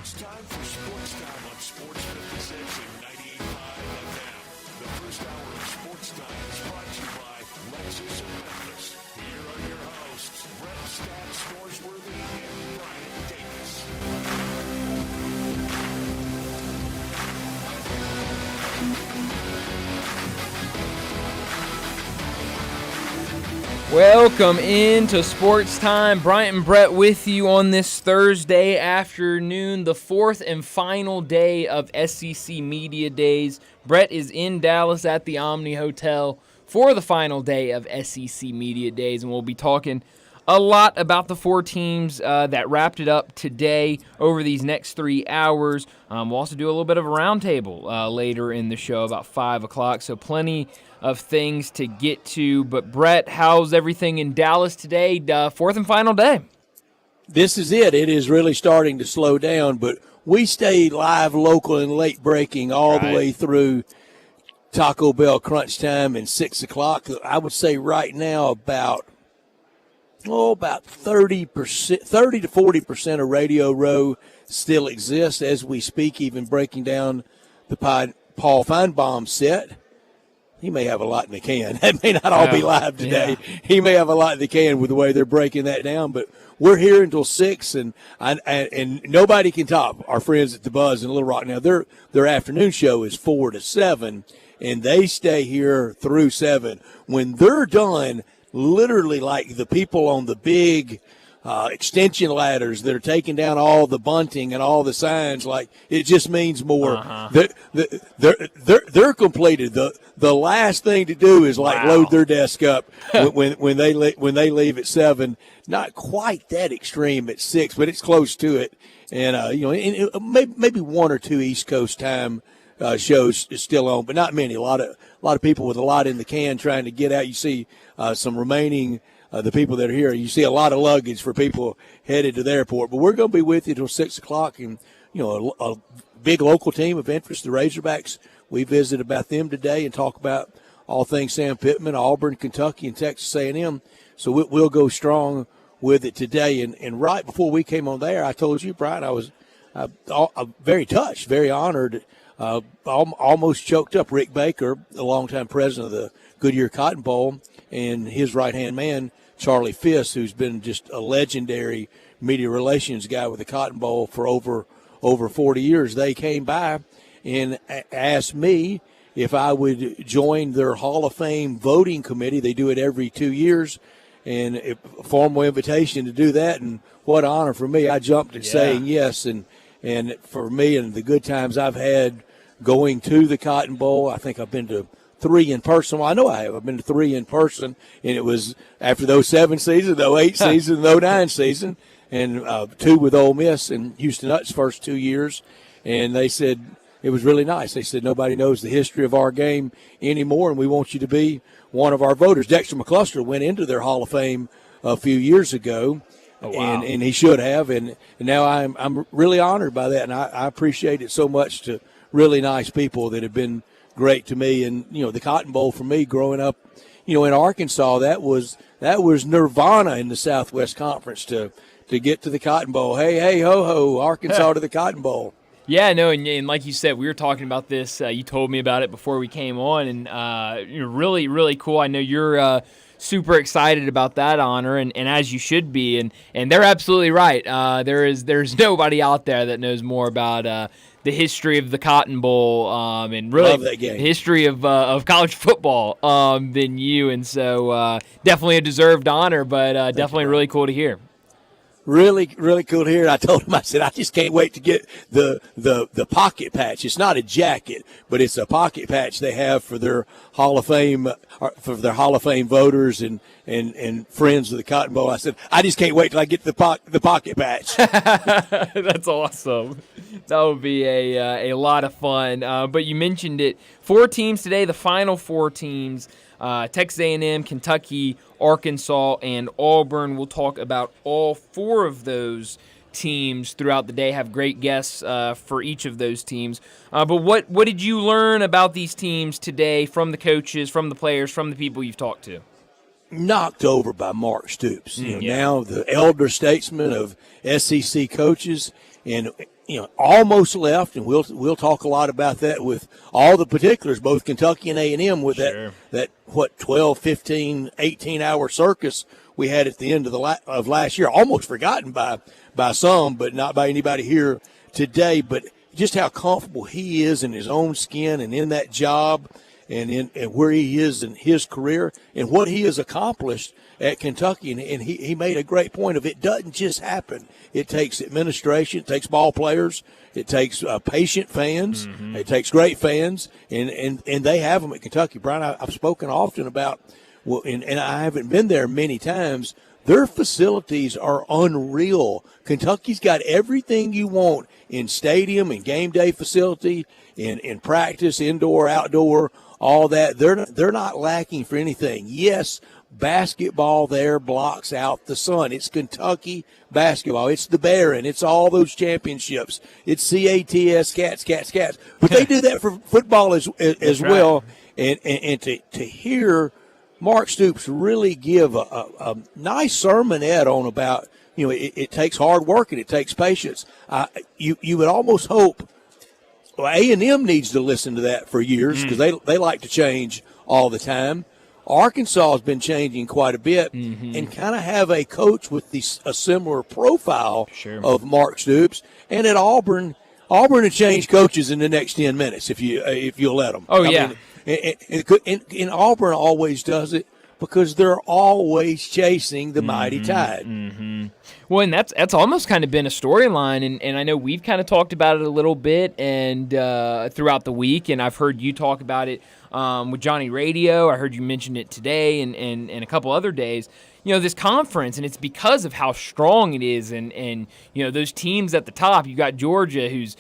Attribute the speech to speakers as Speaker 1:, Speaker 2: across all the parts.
Speaker 1: It's time for Sportstime on Sports 56 and 98.5 FM. The first hour of Sportstime is brought to you by Lexus of Memphis. Here are your hosts, Brett Stats Scoresworthy and Brian Davis.
Speaker 2: Welcome into Sports Time. Bryant and Brett with you on this Thursday afternoon, the fourth and final day of SEC Media Days. Brett is in Dallas at the Omni Hotel for the final day of SEC Media Days, and we'll be talking a lot about the four teams that wrapped it up today over these next 3 hours. We'll also do a little bit of a roundtable later in the show about 5 o'clock, so plenty of things to get to. But, Brett, how's everything in Dallas today, fourth and final day?
Speaker 3: This is it. It is really starting to slow down, but we stay live, local, and late breaking all the way through Taco Bell crunch time and 6 o'clock. I would say right now about 30%, 30 to 40% of Radio Row still exists as we speak, even breaking down the Paul Feinbaum set. He may have a lot in the can. That may not all be live today. Yeah. He may have a lot in the can with the way they're breaking that down. But we're here until 6, and nobody can top our friends at the Buzz in Little Rock. Now, their afternoon show is 4 to 7, and they stay here through 7. When they're done, literally like the people on the big extension ladders that are taking down all the bunting and all the signs, like it just means more. They're completed. The last thing to do is load their desk up when they leave at 7. Not quite that extreme at 6, but it's close to it. And maybe one or two East Coast time shows is still on, but not many. A lot of people with a lot in the can trying to get out. You see some remaining. The people that are here, you see a lot of luggage for people headed to the airport. But we're going to be with you until 6 o'clock. And, a big local team of interest, the Razorbacks. We visit about them today and talk about all things Sam Pittman, Auburn, Kentucky, and Texas A&M. So we'll go strong with it today. And right before we came on there, I told you, Brian, I was very touched, very honored, almost choked up. Rick Baker, the longtime president of the Goodyear Cotton Bowl, and his right-hand man, Charlie Fisk, who's been just a legendary media relations guy with the Cotton Bowl for over 40 years. They came by and asked me if I would join their Hall of Fame voting committee. They do it every 2 years, and a formal invitation to do that. And what an honor for me. I jumped at saying yes, and for me and the good times I've had going to the Cotton Bowl, I think I've been to 3 in person. Well, I know I have. I've been to 3 in person, and it was after those 7 seasons, the 08 season, the 09 season, and 2 with Ole Miss and Houston Nutt's first 2 years. And they said it was really nice. They said nobody knows the history of our game anymore, and we want you to be one of our voters. Dexter McCluster went into their Hall of Fame a few years ago, and he should have. And now I'm really honored by that, and I appreciate it so much to really nice people that have been great to me. And the Cotton Bowl for me growing up, in Arkansas, that was nirvana in the Southwest Conference to get to the Cotton Bowl. Hey ho ho, Arkansas to the Cotton Bowl.
Speaker 2: Yeah, no, and like you said, we were talking about this. You told me about it before we came on, and really, really cool. I know you're super excited about that honor, and as you should be. And they're absolutely right. There's nobody out there that knows more about the history of the Cotton Bowl and really the history of college football than you. And so definitely a deserved honor, but definitely really cool to hear.
Speaker 3: Really, really cool to hear. I told him, I said, I just can't wait to get the pocket patch. It's not a jacket, but it's a pocket patch they have for their Hall of Fame voters and friends of the Cotton Bowl. I said, I just can't wait till I get the pocket patch.
Speaker 2: That's awesome. That would be a lot of fun. But you mentioned it. 4 teams today, the final 4 teams. Texas A&M, Kentucky, Arkansas, and Auburn. We'll talk about all 4 of those teams throughout the day, have great guests for each of those teams. But what did you learn about these teams today from the coaches, from the players, from the people you've talked to?
Speaker 3: Knocked over by Mark Stoops. Now the elder statesman of SEC coaches, and almost left, and we'll talk a lot about that with all the particulars, both Kentucky and A&M, with that 12, 15, 18-hour circus we had at the end of last year, almost forgotten by some, but not by anybody here today. But just how comfortable he is in his own skin and in that job, and where he is in his career and what he has accomplished at Kentucky. And he made a great point of it doesn't just happen. It takes administration, it takes ball players, it takes patient fans, it takes great fans, and they have them at Kentucky. Brian, I've spoken often about, and I haven't been there many times, their facilities are unreal. Kentucky's got everything you want in stadium and game day facility, in practice, indoor, outdoor, all that. They're not lacking for anything. Yes, basketball there blocks out the sun. It's Kentucky basketball. It's the Baron. It's all those championships. It's CATS, cats. But they do that for football as well. And to hear Mark Stoops really give a nice sermonette on about, it takes hard work and it takes patience. You would almost hope A&M needs to listen to that for years, because they like to change all the time. Arkansas has been changing quite a bit, and kind of have a coach with a similar profile of Mark Stoops. And at Auburn will change coaches in the next 10 minutes if you'll let them. And Auburn always does it because they're always chasing the mighty Tide.
Speaker 2: Well, and that's almost kind of been a storyline, and I know we've kind of talked about it a little bit and throughout the week, and I've heard you talk about it with Johnny Radio. I heard you mention it today and a couple other days. This conference, and it's because of how strong it is, and those teams at the top. You got Georgia, who's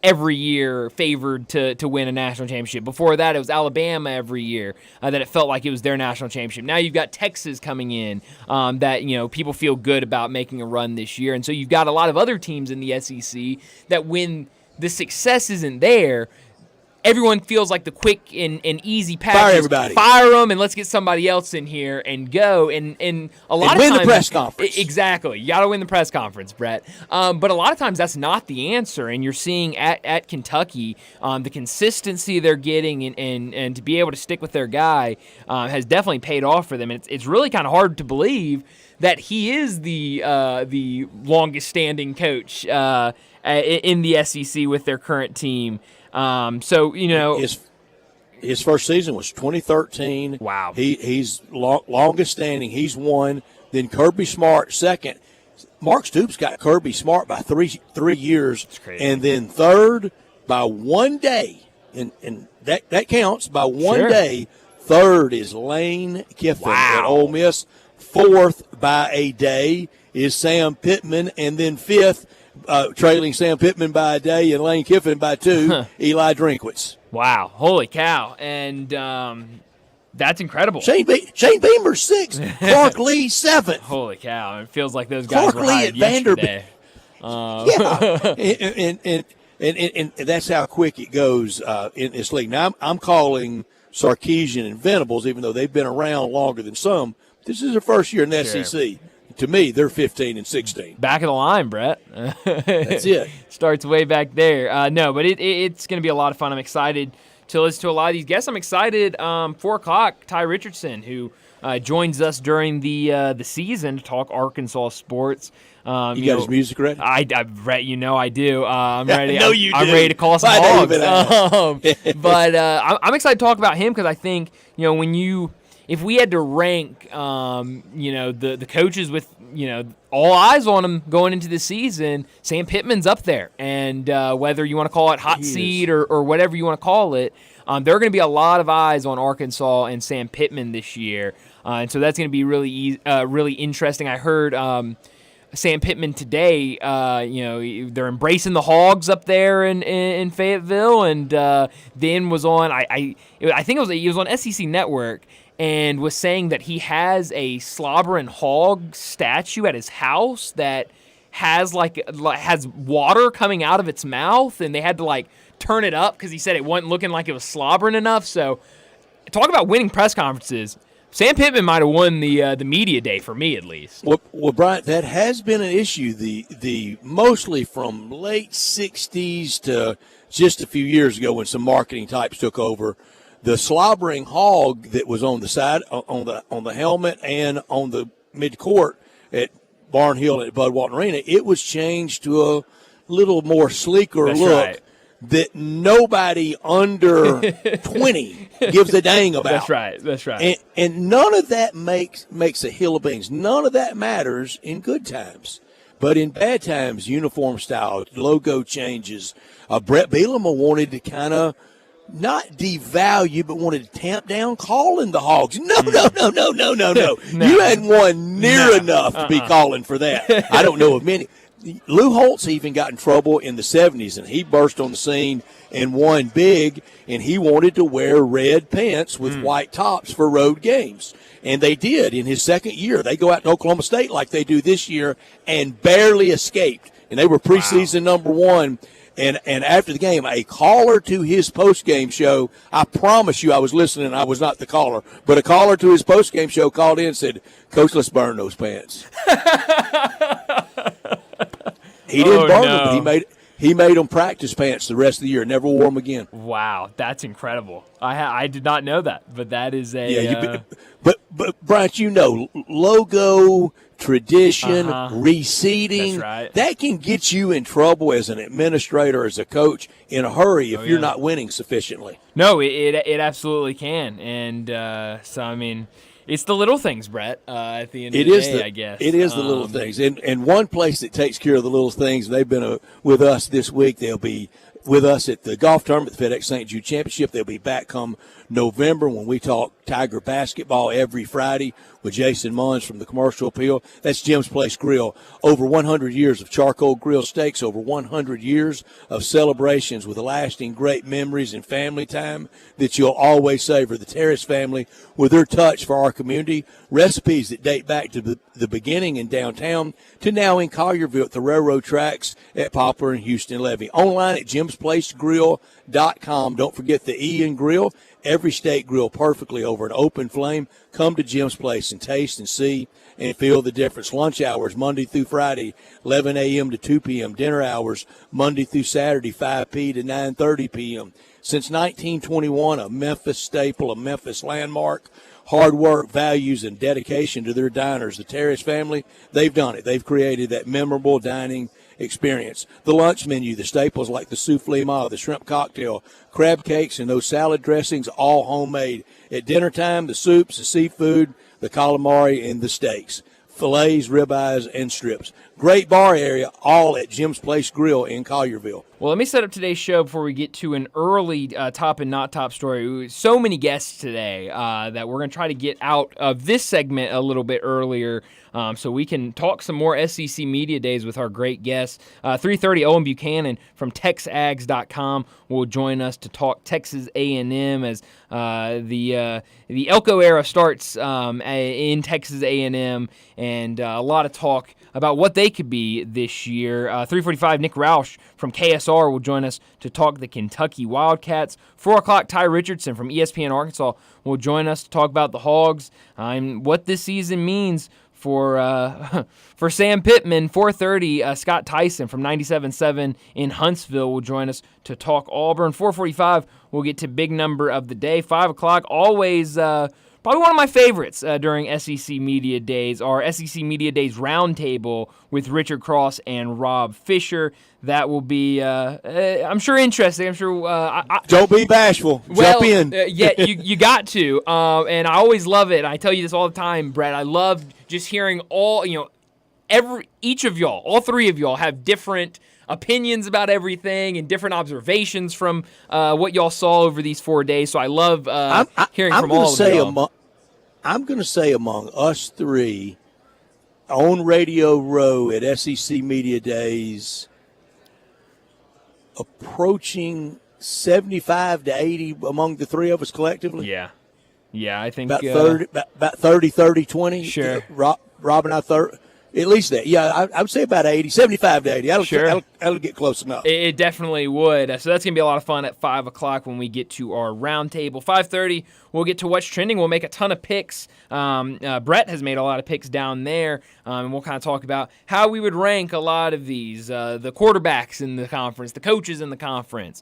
Speaker 2: every year favored to win a national championship. Before that, it was Alabama every year that it felt like it was their national championship. Now you've got Texas coming in that people feel good about making a run this year, and so you've got a lot of other teams in the SEC that when the success isn't there, everyone feels like the quick and easy pass.
Speaker 3: Fire everybody.
Speaker 2: Fire them, and let's get somebody else in here and go. And a lot of times,
Speaker 3: win the press conference.
Speaker 2: Exactly. You got to win the press conference, Brett. But a lot of times that's not the answer. And you're seeing at Kentucky the consistency they're getting and to be able to stick with their guy has definitely paid off for them. And it's really kind of hard to believe that he is the longest standing coach in the SEC with their current team.
Speaker 3: His first season was 2013.
Speaker 2: Wow.
Speaker 3: He's longest standing. He's one. Then Kirby Smart second. Mark Stoops got Kirby Smart by three years.
Speaker 2: That's crazy.
Speaker 3: And then third by 1 day. And that counts by one day. Third is Lane Kiffin at Ole Miss. Fourth by a day is Sam Pittman. And then fifth, trailing Sam Pittman by a day and Lane Kiffin by 2, Eli Drinkwitz.
Speaker 2: Wow. Holy cow. And that's incredible.
Speaker 3: Shane Beamer 6th. Clark Lee 7th.
Speaker 2: Holy cow. It feels like those guys
Speaker 3: Clark
Speaker 2: were
Speaker 3: Lee
Speaker 2: hired
Speaker 3: at Vanderbilt.
Speaker 2: yesterday.
Speaker 3: And that's how quick it goes in this league. Now, I'm calling Sarkisian and Venables, even though they've been around longer than some. This is their first year in the SEC. To me, they're 15 and 16.
Speaker 2: Back of the line, Brett.
Speaker 3: That's it.
Speaker 2: Starts way back there. No, but it's going to be a lot of fun. I'm excited to listen to a lot of these guests. I'm excited. 4 o'clock, Ty Richardson, who joins us during the season to talk Arkansas sports.
Speaker 3: You got his music ready?
Speaker 2: I do. I'm ready.
Speaker 3: I know you do.
Speaker 2: I'm ready to call some hogs. But I'm excited to talk about him because I think if we had to rank, the coaches with, all eyes on him going into the season, Sam Pittman's up there. And whether you want to call it hot seat or whatever you want to call it, there are going to be a lot of eyes on Arkansas and Sam Pittman this year. And so that's going to be really interesting. I heard Sam Pittman today, they're embracing the Hogs up there in Fayetteville. And then was on, I think he was on SEC Network, and was saying that he has a slobbering hog statue at his house that has water coming out of its mouth, and they had to turn it up because he said it wasn't looking like it was slobbering enough. So talk about winning press conferences. Sam Pittman might have won the media day for me, at least.
Speaker 3: Well, Bryant, that has been an issue. The mostly from late '60s to just a few years ago when some marketing types took over. The slobbering hog that was on the side, on the helmet and on the midcourt at Barnhill at Bud Walton Arena, it was changed to a little more sleeker
Speaker 2: That's
Speaker 3: look.
Speaker 2: right.
Speaker 3: That nobody under 20 gives a dang about.
Speaker 2: That's right.
Speaker 3: And none of that makes a hill of beans. None of that matters in good times. But in bad times, uniform style, logo changes. Brett Bielema wanted to kind of not devalue, but wanted to tamp down calling the Hogs. No. You hadn't won near enough to be calling for that. I don't know of many. Lou Holtz even got in trouble in the 70s, and he burst on the scene and won big, and he wanted to wear red pants with white tops for road games. And they did in his second year. They go out to Oklahoma State like they do this year and barely escaped. And they were preseason number one. And after the game, a caller to his postgame show, I promise you I was listening, I was not the caller, but a caller to his postgame show called in and said, "Coach, let's burn those pants." He didn't burn them, but he made them practice pants the rest of the year. Never wore them again.
Speaker 2: Wow, that's incredible. I did not know that, but that is a
Speaker 3: but Bryant, logo, tradition, reseeding,
Speaker 2: that's right.
Speaker 3: That can get you in trouble as an administrator, as a coach, in a hurry if you're not winning sufficiently.
Speaker 2: No, it absolutely can, and so I mean. It's the little things, Brett, at the end of the day, I guess.
Speaker 3: It is the little things. And one place that takes care of the little things, they've been with us this week. They'll be with us at the golf tournament, the FedEx St. Jude Championship. They'll be back come November when we talk Tiger basketball every Friday with Jason Munns from the Commercial Appeal. That's Jim's Place Grill. Over 100 years of charcoal grill steaks, over 100 years of celebrations with lasting great memories and family time that you'll always savor. The Terrace family with their touch for our community. Recipes that date back to the beginning in downtown to now in Collierville at the railroad tracks at Poplar and Houston Levee. Online at jimsplacegrill.com. Don't forget the E in grill. Every steak grilled perfectly over an open flame. Come to Jim's Place and taste and see and feel the difference. Lunch hours Monday through Friday, 11 a.m. to 2 p.m. Dinner hours Monday through Saturday, 5 p. to 9:30 p.m. Since 1921, a Memphis staple, a Memphis landmark. Hard work, values, and dedication to their diners. The Terrace family, they've done it. They've created that memorable dining experience. The lunch menu, the staples like the souffle ma, the shrimp cocktail, crab cakes, and those salad dressings, all homemade. At dinner time, the soups, the seafood, the calamari, and the steaks. Fillets, ribeyes, and strips. Great bar area, all at Jim's Place Grill in Collierville.
Speaker 2: Well, let me set up today's show before we get to an early top and not top story. So many guests today that we're going to try to get out of this segment a little bit earlier so we can talk some more SEC Media Days with our great guests. 3:30, Owen Buchanan from TexAgs.com will join us to talk Texas A&M as the Elko era starts in Texas A&M, and a lot of talk about what they could be this year. 3:45, Nick Roush from KSR will join us to talk the Kentucky Wildcats. 4 o'clock, Ty Richardson from ESPN Arkansas will join us to talk about the Hogs and what this season means for Sam Pittman. 4:30, Scott Tyson from 97.7 in Huntsville will join us to talk Auburn. 4:45, we'll get to big number of the day. 5 o'clock, always probably one of my favorites during SEC Media Days, our SEC Media Days Roundtable with Richard Cross and Rob Fisher. That will be, I'm sure, interesting. I'm sure.
Speaker 3: Don't be bashful. Jump in.
Speaker 2: Yeah, you got to. And I always love it. I tell you this all the time, Brett. I love just hearing each of y'all, all three of y'all, have different opinions about everything and different observations from what y'all saw over these 4 days. So I love hearing from all of y'all.
Speaker 3: I'm going to say among us three on Radio Row at SEC Media Days, approaching 75 to 80 among the three of us collectively.
Speaker 2: Yeah, I think
Speaker 3: about 30, 20.
Speaker 2: Sure.
Speaker 3: Rob and I, At least that. Yeah, I would say about 80, 75 to 80. That'll get close enough.
Speaker 2: It definitely would. So that's going to be a lot of fun at 5 o'clock when we get to our roundtable. 5:30, we'll get to what's trending. We'll make a ton of picks. Brett has made a lot of picks down there, and we'll kind of talk about how we would rank a lot of these, the quarterbacks in the conference, the coaches in the conference,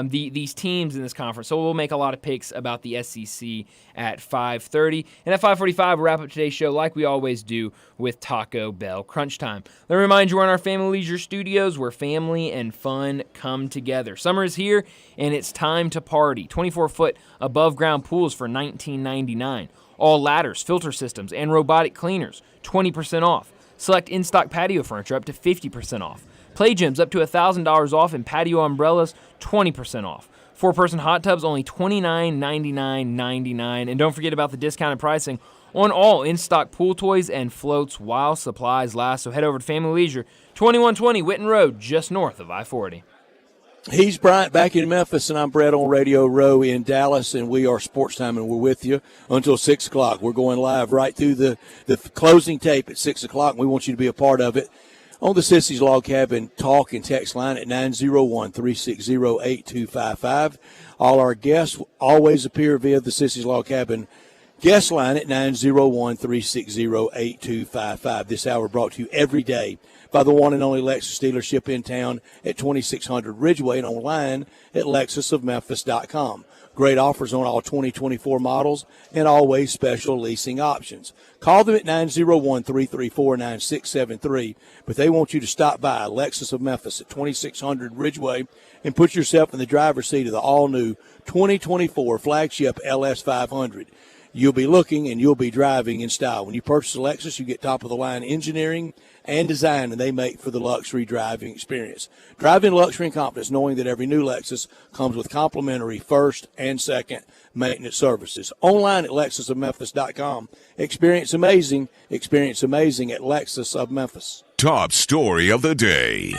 Speaker 2: these teams in this conference. So we'll make a lot of picks about the SEC at 5:30. And at 5:45, we'll wrap up today's show like we always do with Taco Bell Crunch Time. Let me remind you, we're in our Family Leisure Studios where family and fun come together. Summer is here, and it's time to party. 24-foot above-ground pools for $19.99. All ladders, filter systems, and robotic cleaners, 20% off. Select in-stock patio furniture up to 50% off. Play gyms up to $1,000 off, and patio umbrellas, 20% off. 4-person hot tubs, only $29.99. And don't forget about the discounted pricing on all in-stock pool toys and floats while supplies last. So head over to Family Leisure, 2120 Whitten Road, just north of I-40.
Speaker 3: He's Bryant back in Memphis, and I'm Brett on Radio Row in Dallas, and we are Sportstime, and we're with you until 6 o'clock. We're going live right through the closing tape at 6 o'clock, and we want you to be a part of it. On the Sissy's Log Cabin talk and text line at 901-360-8255. All our guests always appear via the Sissy's Log Cabin guest line at 901-360-8255. This hour brought to you every day by the one and only Lexus dealership in town at 2600 Ridgeway and online at lexusofmemphis.com. Great offers on all 2024 models and always special leasing options. Call them at 901-334-9673, but they want you to stop by Lexus of Memphis at 2600 Ridgeway and put yourself in the driver's seat of the all-new 2024 flagship LS500. You'll be looking and you'll be driving in style. When you purchase a Lexus, you get top-of-the-line engineering and design, and they make for the luxury driving experience. Drive in luxury and confidence, knowing that every new Lexus comes with complimentary first and second maintenance services. Online at lexusofmemphis.com. Experience amazing at Lexus of Memphis.
Speaker 1: Top story of the day.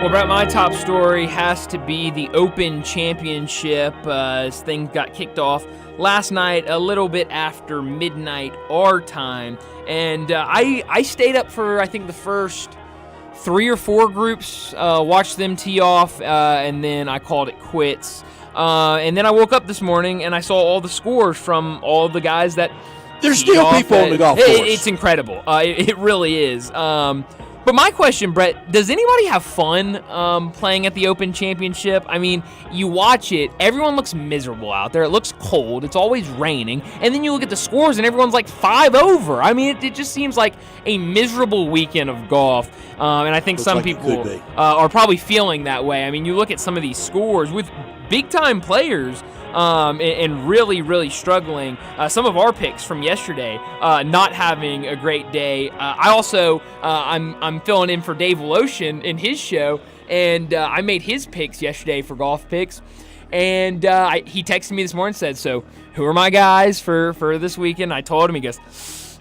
Speaker 2: Well, Brett, my top story has to be the Open Championship. This thing got kicked off last night a little bit after midnight our time, and I stayed up for, I think, the first 3 or 4 groups, watched them tee off, and then I called it quits. And then I woke up this morning and I saw all the scores from all the guys that
Speaker 3: there's still people on the golf course.
Speaker 2: It's incredible. It really is. But my question, Brett, does anybody have fun playing at the Open Championship? I mean, you watch it, everyone looks miserable out there. It looks cold. It's always raining. And then you look at the scores, and everyone's like 5 over. I mean, it just seems like a miserable weekend of golf. And I think some people are probably feeling that way. I mean, you look at some of these scores with big-time players and really, really struggling. Some of our picks from yesterday not having a great day. I also, I'm filling in for Dave Woloshin in his show, and I made his picks yesterday for golf picks. And he texted me this morning and said, so who are my guys for this weekend? I told him, he goes,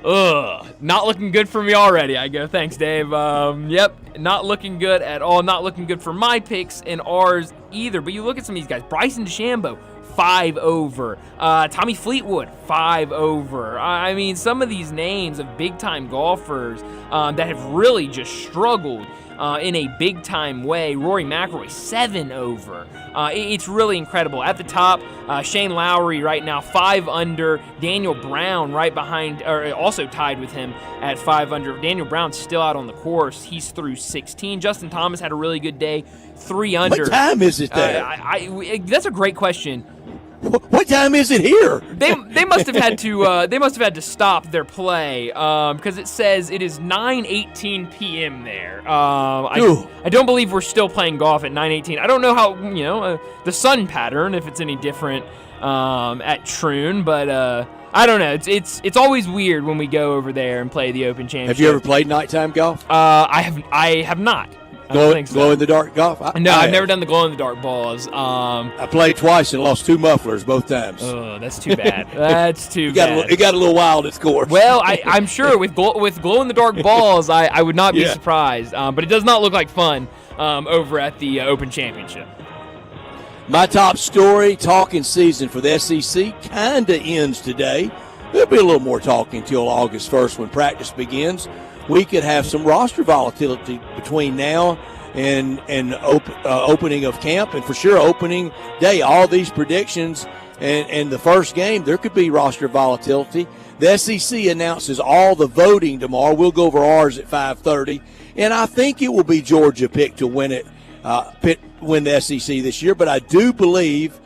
Speaker 2: ugh, not looking good for me already. I go, thanks, Dave. Yep, not looking good at all. Not looking good for my picks and ours either. But you look at some of these guys. Bryson DeChambeau, 5 over. Tommy Fleetwood, 5 over. I mean, some of these names of big-time golfers that have really just struggled in a big-time way. Rory McIlroy, 7 over. It's really incredible. At the top, Shane Lowry right now, 5 under. Daniel Brown right behind, or also tied with him at 5 under. Daniel Brown's still out on the course. He's through 16. Justin Thomas had a really good day, 3 under.
Speaker 3: What time is it there?
Speaker 2: That's a great question.
Speaker 3: What time is it here?
Speaker 2: They must have had to stop their play because it says it is 9:18 p.m. there. I don't believe we're still playing golf at 9:18. I don't know how the sun pattern, if it's any different at Troon, but I don't know. It's always weird when we go over there and play the Open Championship.
Speaker 3: Have you ever played nighttime golf?
Speaker 2: I have not. Glow
Speaker 3: in the dark golf?
Speaker 2: No, I've never done the glow in the dark balls.
Speaker 3: I played twice and lost 2 mufflers both times.
Speaker 2: Oh, that's too bad. That's too bad.
Speaker 3: It got a little wild at course.
Speaker 2: Well, I'm sure with glow in the dark balls, I would not be surprised. But it does not look like fun over at the Open Championship.
Speaker 3: My top story, talking season for the SEC kind of ends today. There'll be a little more talking until August 1st when practice begins. we could have some roster volatility between now and opening of camp, and for sure opening day. All these predictions and the first game, there could be roster volatility. The SEC announces all the voting tomorrow. We'll go over ours at 5:30, and I think it will be Georgia picked to win it, win the SEC this year. But I do believe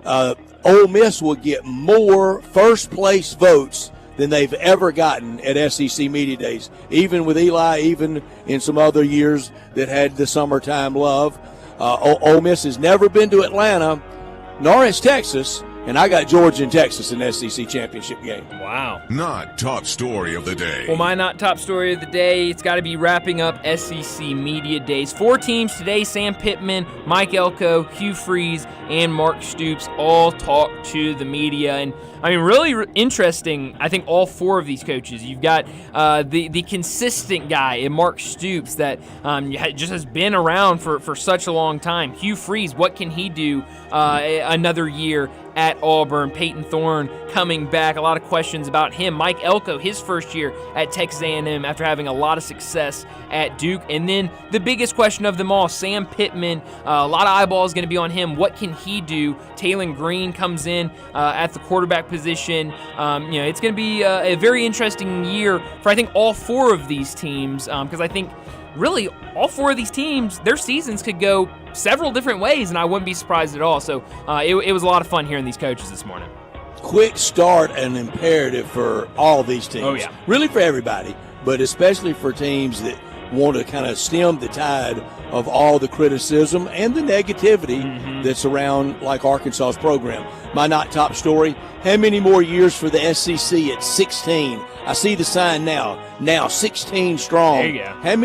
Speaker 3: Ole Miss will get more first-place votes than they've ever gotten at SEC Media Days, even with Eli, even in some other years that had the summertime love. Ole Miss has never been to Atlanta, nor has Texas, and I got Georgia and Texas in the SEC championship game.
Speaker 2: Wow.
Speaker 1: Not top story of the day.
Speaker 2: Well, my not top story of the day, it's got to be wrapping up SEC Media Days. 4 teams today: Sam Pittman, Mike Elko, Hugh Freeze, and Mark Stoops all talked to the media. And I mean, really interesting. I think all 4 of these coaches. You've got the consistent guy in Mark Stoops that just has been around for such a long time. Hugh Freeze, what can he do another year at Auburn? Peyton Thorne coming back. A lot of questions about him. Mike Elko, his first year at Texas A&M after having a lot of success at Duke. And then the biggest question of them all, Sam Pittman. A lot of eyeballs going to be on him. What can he do? Taylon Green comes in at the quarterback position. It's going to be a very interesting year for, I think, all 4 of these teams, because I think really all 4 of these teams, their seasons could go several different ways, and I wouldn't be surprised at all. So it was a lot of fun hearing these coaches this morning.
Speaker 3: Quick start and imperative for all these teams.
Speaker 2: Oh, yeah.
Speaker 3: Really for everybody, but especially for teams that want to kind of stem the tide of all the criticism and the negativity that's around, like, Arkansas's program. My not top story: how many more years for the SEC at 16? I see the sign now 16 strong.
Speaker 2: There you go.
Speaker 3: How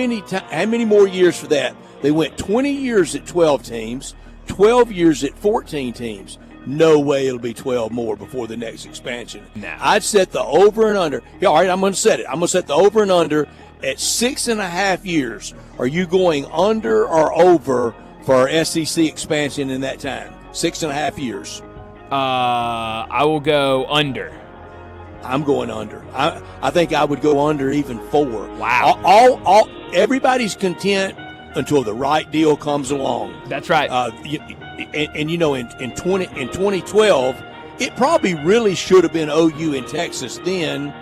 Speaker 3: many more years for that? They went 20 years at 12 teams, 12 years at 14 teams. No way it'll be 12 more before the next expansion.
Speaker 2: Nah.
Speaker 3: I'd set the over and under. Yeah, all right, I'm going to set it. I'm going to set the over and under at 6.5 years. Are you going under or over for our SEC expansion in that time? 6.5 years.
Speaker 2: I will go under.
Speaker 3: I'm going under. I think I would go under even 4.
Speaker 2: Wow.
Speaker 3: Everybody's content until the right deal comes along.
Speaker 2: That's right.
Speaker 3: In 2012, it probably really should have been OU in Texas then,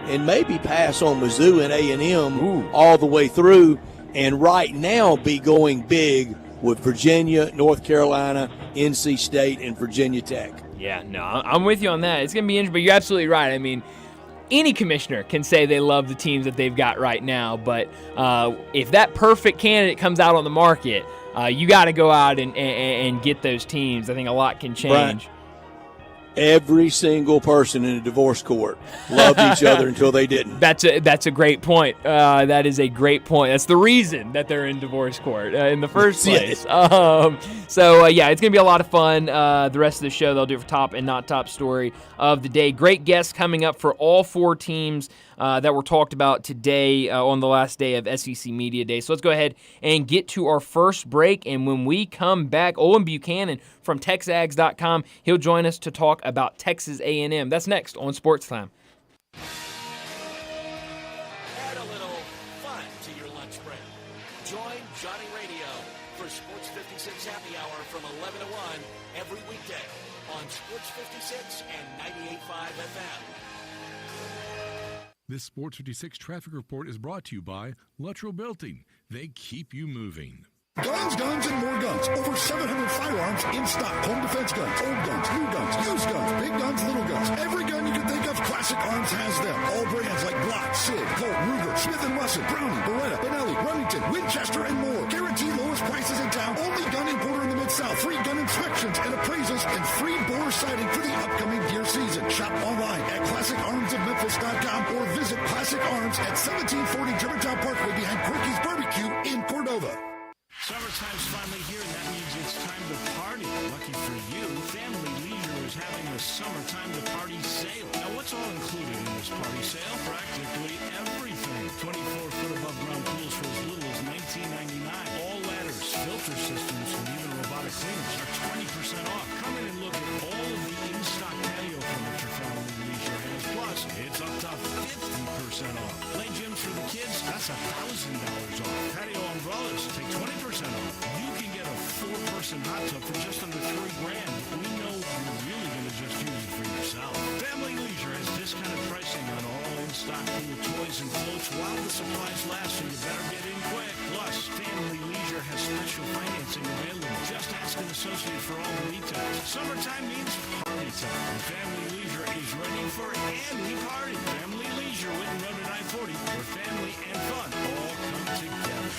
Speaker 3: and maybe pass on Mizzou and A&M all the way through, and right now be going big with Virginia, North Carolina, NC State, and Virginia Tech.
Speaker 2: Yeah, no, I'm with you on that. It's going to be interesting, but you're absolutely right. I mean, any commissioner can say they love the teams that they've got right now, but if that perfect candidate comes out on the market, you got to go out and get those teams. I think a lot can change.
Speaker 3: Right. Every single person in a divorce court loved each other until they didn't.
Speaker 2: That's a great point. That is a great point. That's the reason that they're in divorce court in the first place. It's going to be a lot of fun. The rest of the show, they'll do it for top and not top story of the day. Great guests coming up for all 4 teams that were talked about today on the last day of SEC Media Day. So let's go ahead and get to our first break. And when we come back, Owen Buchanan from TexAgs.com, he'll join us to talk about Texas A&M. That's next on Sports Time.
Speaker 1: Add a little fun to your lunch break. Join Johnny Radio for Sports 56 Happy Hour from 11 to 1 every weekday on Sports 56 and 98.5 FM.
Speaker 4: This Sports 56 traffic report is brought to you by Luttrell Belting. They keep you moving.
Speaker 5: Guns, guns, and more guns. Over 700 firearms in stock. Home defense guns, old guns, new guns, used guns, big guns, little guns. Every gun you can think of, Classic Arms has them. All brands like Glock, SIG, Colt, Ruger, Smith & Wesson, Browning, Beretta, Benelli, Remington, Winchester, and more. Guaranteed lowest prices in town. Only gun importer in the Mid-South. Free gun inspections and appraisals and free bore sighting for the upcoming deer season. Shop online at ClassicArmsofMemphis.com or visit Classic Arms at 1740 Germantown Parkway behind Quirky's Barbecue in Cordova.
Speaker 6: Summertime's finally here, and that means it's time to party. Lucky for you, Family Leisure is having a summertime to party sale. Now, what's all included in this party sale? Practically everything. 24-foot above ground pools for as little as $19.99. All ladders, filter systems, and even robotic cleaners are 20% off. Come in and look at all of the in-stock patio furniture Family Leisure has. Plus, Gyms, it's up to 50% off. Lane Gyms for the kids, that's $1,000 off. Patio umbrellas, take 20% off. You can get a 4-person hot tub for just under $3,000. We know you're really going to just use it for yourself. Family Leisure has discounted pricing on all in-stock pool toys and floats while the supplies last, so you better get in quick. Plus, Family Leisure has special financing available. Just ask an associate for all the details. Summertime means party time, and Family Leisure is ready for any party. Family Leisure, Whitten Road at I-40, where family and fun all come together.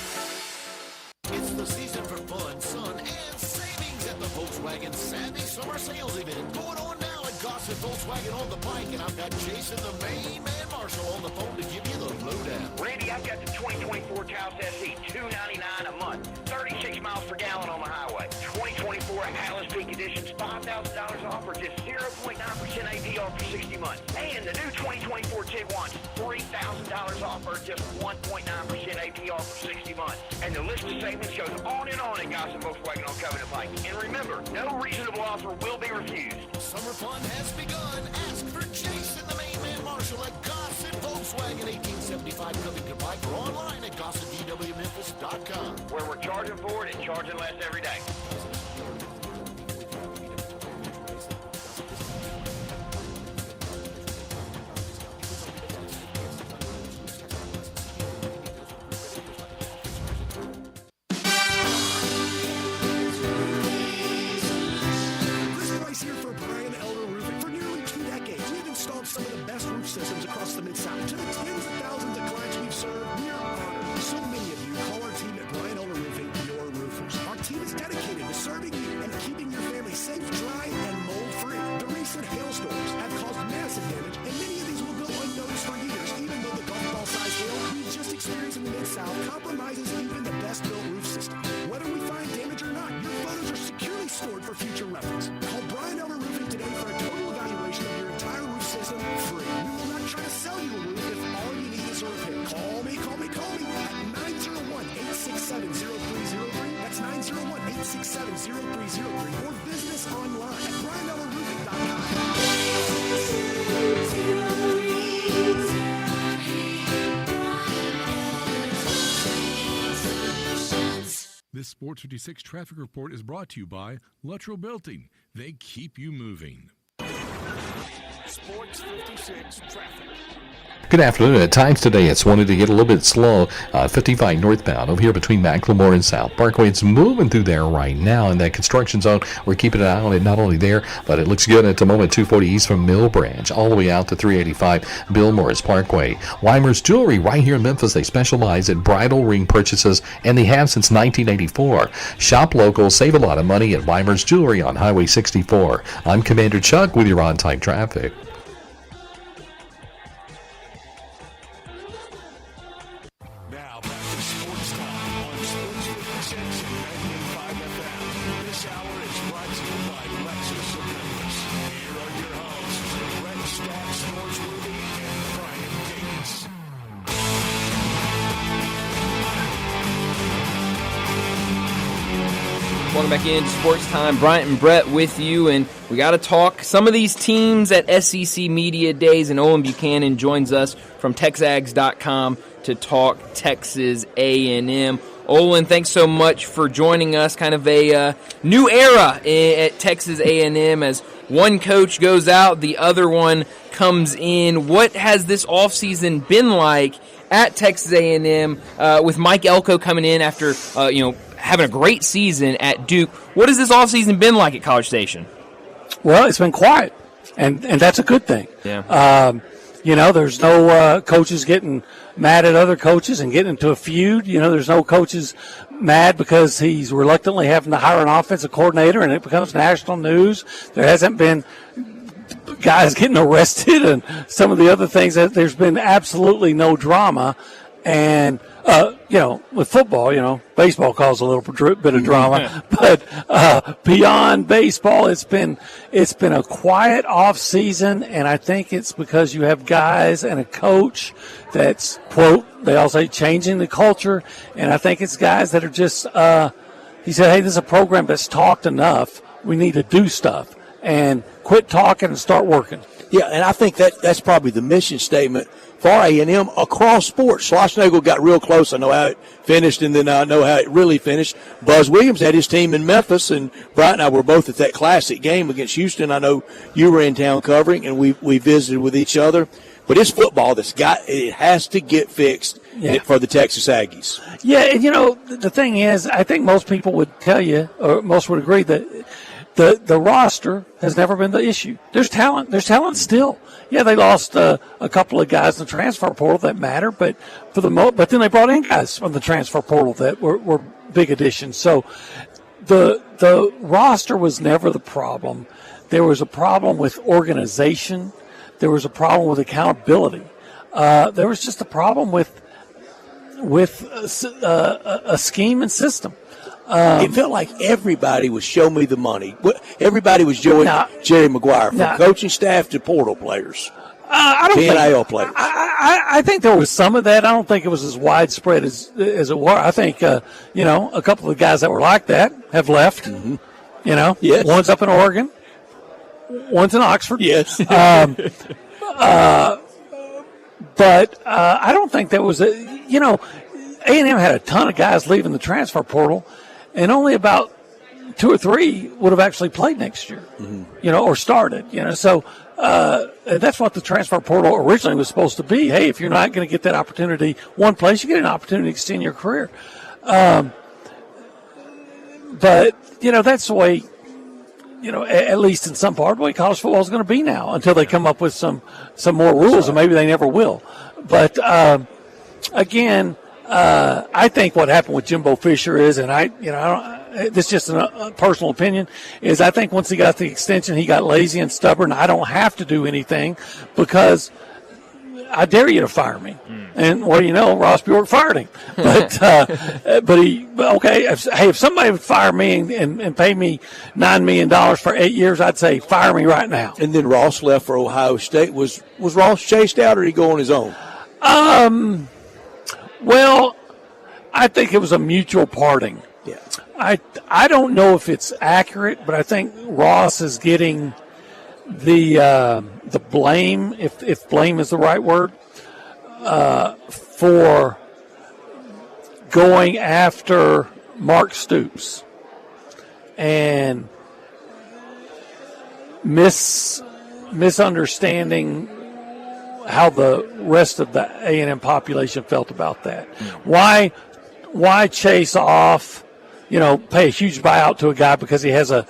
Speaker 7: It's the season for fun, sun, and savings at the Volkswagen Sandy Summer Sales Event. Going on now at Gossett Volkswagen on the Pike, and I've got Jason, the main man Marshall, on the phone to give you the lowdown.
Speaker 8: Randy, I've got the 2024 Taos SE, $299 a month, 36 miles per gallon on the highway. 2024 Atlas Peak Editions, $5,000 off or just 0.9% APR for 60 months. And the new 2024 Tiguan's $3,000 off or just 1.9% APR for 60 months. And the list of savings goes on and on at Gossett Volkswagen on Covenant Pike. And remember, no reasonable offer will be refused.
Speaker 7: Summer fun has begun. Ask for Jason, the main man Marshall, at Gossett Volkswagen, 1875 Covington Pike, or online at GossettDWMemphis.com.
Speaker 8: Where we're charging for it and charging less every day.
Speaker 9: Some of the best roof systems across the Mid-South. To the tens of thousands of clients we've served, we are honored. So many of you call our team at Brian Elder Roofing your roofers. Our team is dedicated to serving you and keeping your family safe, dry, and mold-free. The recent hailstorms have caused massive damage, and many of these will go unnoticed for years, even though the golf ball-sized hail we've just experienced in the Mid-South compromises even the best-built roof system. Whether we find damage or not, your photos are securely stored for future reference. Call Brian Elder Roofing today for a total evaluation of your entire roof system free. We will not try to sell you a roof if all you need is a repair. Call me at 901-867-0303. That's 901-867-0303. Or visit us online at brianellerroofing.com.
Speaker 4: This Sports 56 traffic report is brought to you by Luttrell Belting. They keep you moving.
Speaker 1: Sports 56 traffic.
Speaker 10: Good afternoon. At times today, it's wanted to get a little bit slow. 55 northbound over here between McLemore and South Parkway. It's moving through there right now in that construction zone. We're keeping an eye on it not only there, but it looks good at the moment. 240 east from Mill Branch all the way out to 385 Bill Morris Parkway. Weimer's Jewelry right here in Memphis. They specialize in bridal ring purchases, and they have since 1984. Shop local, save a lot of money at Weimer's Jewelry on Highway 64. I'm Commander Chuck with your on-time traffic.
Speaker 2: Welcome back into Sports Time. Bryant and Brett with you, and we got to talk some of these teams at SEC Media Days, and Owen Buchanan joins us from TexAgs.com to talk Texas A&M. Olin, thanks so much for joining us. Kind of a new era at Texas A&M as one coach goes out, the other one comes in. What has this offseason been like at Texas A&M with Mike Elko coming in after having a great season at Duke? What has this offseason been like at College Station?
Speaker 11: Well, it's been quiet, and that's a good thing.
Speaker 2: Yeah.
Speaker 11: There's no coaches getting mad at other coaches and getting into a feud. There's no coaches mad because he's reluctantly having to hire an offensive coordinator and it becomes national news. There hasn't been guys getting arrested and some of the other things. There's been absolutely no drama. And, with football, baseball caused a little bit of drama, but beyond baseball, it's been a quiet off season. And I think it's because you have guys and a coach that's, quote, they all say changing the culture. And I think it's guys that are just, he said, hey, this is a program that's talked enough. We need to do stuff and quit talking and start working.
Speaker 3: Yeah, and I think that's probably the mission statement for A&M across sports. Schlossnagle got real close. I know how it finished, and then I know how it really finished. Buzz Williams had his team in Memphis, and Brian and I were both at that classic game against Houston. I know you were in town covering, and we visited with each other. But it's football it has to get fixed for the Texas Aggies.
Speaker 11: Yeah, and the thing is, I think most people would tell you, or most would agree, that the roster has never been the issue. There's talent. There's talent still. Yeah, they lost a couple of guys in the transfer portal that matter, but but then they brought in guys from the transfer portal that were big additions. So the roster was never the problem. There was a problem with organization. There was a problem with accountability. There was just a problem with a scheme and system.
Speaker 3: It felt like everybody was show me the money. Everybody was Jerry Maguire, from coaching staff to portal players.
Speaker 11: I don't
Speaker 3: NIL players.
Speaker 11: I think there was some of that. I don't think it was as widespread as it was. I think a couple of the guys that were like that have left.
Speaker 3: Mm-hmm.
Speaker 11: Yes. One's up in Oregon. One's in Oxford.
Speaker 3: Yes.
Speaker 11: But I don't think that was A&M had a ton of guys leaving the transfer portal, and only about 2 or 3 would have actually played next year, or started, So that's what the transfer portal originally was supposed to be. Hey, if you're not going to get that opportunity one place, you get an opportunity to extend your career. But, that's the way, at least in some part, the way college football is going to be now until they come up with some more rules, and maybe they never will. But, again, I think what happened with Jimbo Fisher is, and this is just a personal opinion, is I think once he got the extension, he got lazy and stubborn. I don't have to do anything because I dare you to fire me. And what do you know? Ross Bjork fired him. But if somebody would fire me and pay me $9 million for 8 years, I'd say fire me right now.
Speaker 3: And then Ross left for Ohio State. Was Ross chased out, or did he go on his own?
Speaker 11: Well, I think it was a mutual parting.
Speaker 3: Yeah.
Speaker 11: I don't know if it's accurate, but I think Ross is getting the blame, if blame is the right word, for going after Mark Stoops and misunderstanding how the rest of the A&M population felt about that. Why chase off, pay a huge buyout to a guy because he has a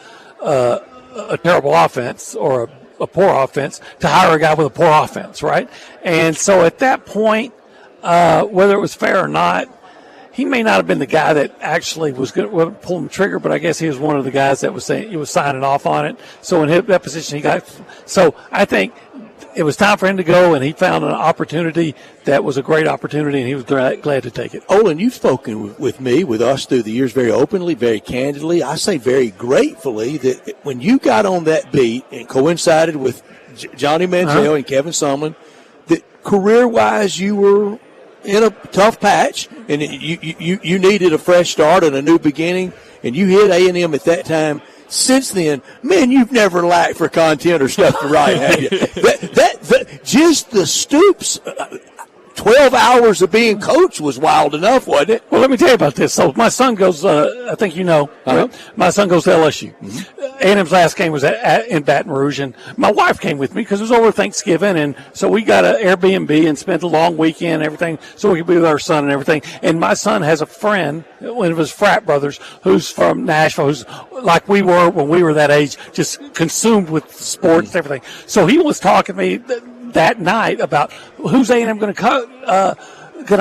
Speaker 11: terrible offense or a poor offense to hire a guy with a poor offense, right? And so at that point, whether it was fair or not, he may not have been the guy that actually was going to pull the trigger, but I guess he was one of the guys that was saying he was signing off on it. So in that position, he got. So I think it was time for him to go, and he found an opportunity that was a great opportunity, and he was glad to take it.
Speaker 3: Olin, you've spoken with me, with us through the years very openly, very candidly. I say very gratefully that when you got on that beat and coincided with Johnny Manziel and Kevin Sumlin, that career-wise you were in a tough patch, and you needed a fresh start and a new beginning, and you hit A&M at that time. Since then, man, you've never lacked for content or stuff to write, have you? Just the Stoops, 12 hours of being coach was wild enough, wasn't it?
Speaker 11: Well, let me tell you about this. So my son goes, I think you know, right? My son goes to LSU. A&M's last game was in Baton Rouge, and my wife came with me because it was over Thanksgiving, and so we got an Airbnb and spent a long weekend and everything so we could be with our son and everything. And my son has a friend, one of his frat brothers, who's from Nashville, who's like we were when we were that age, just consumed with sports and everything. So he was talking to me that night about who's A&M going to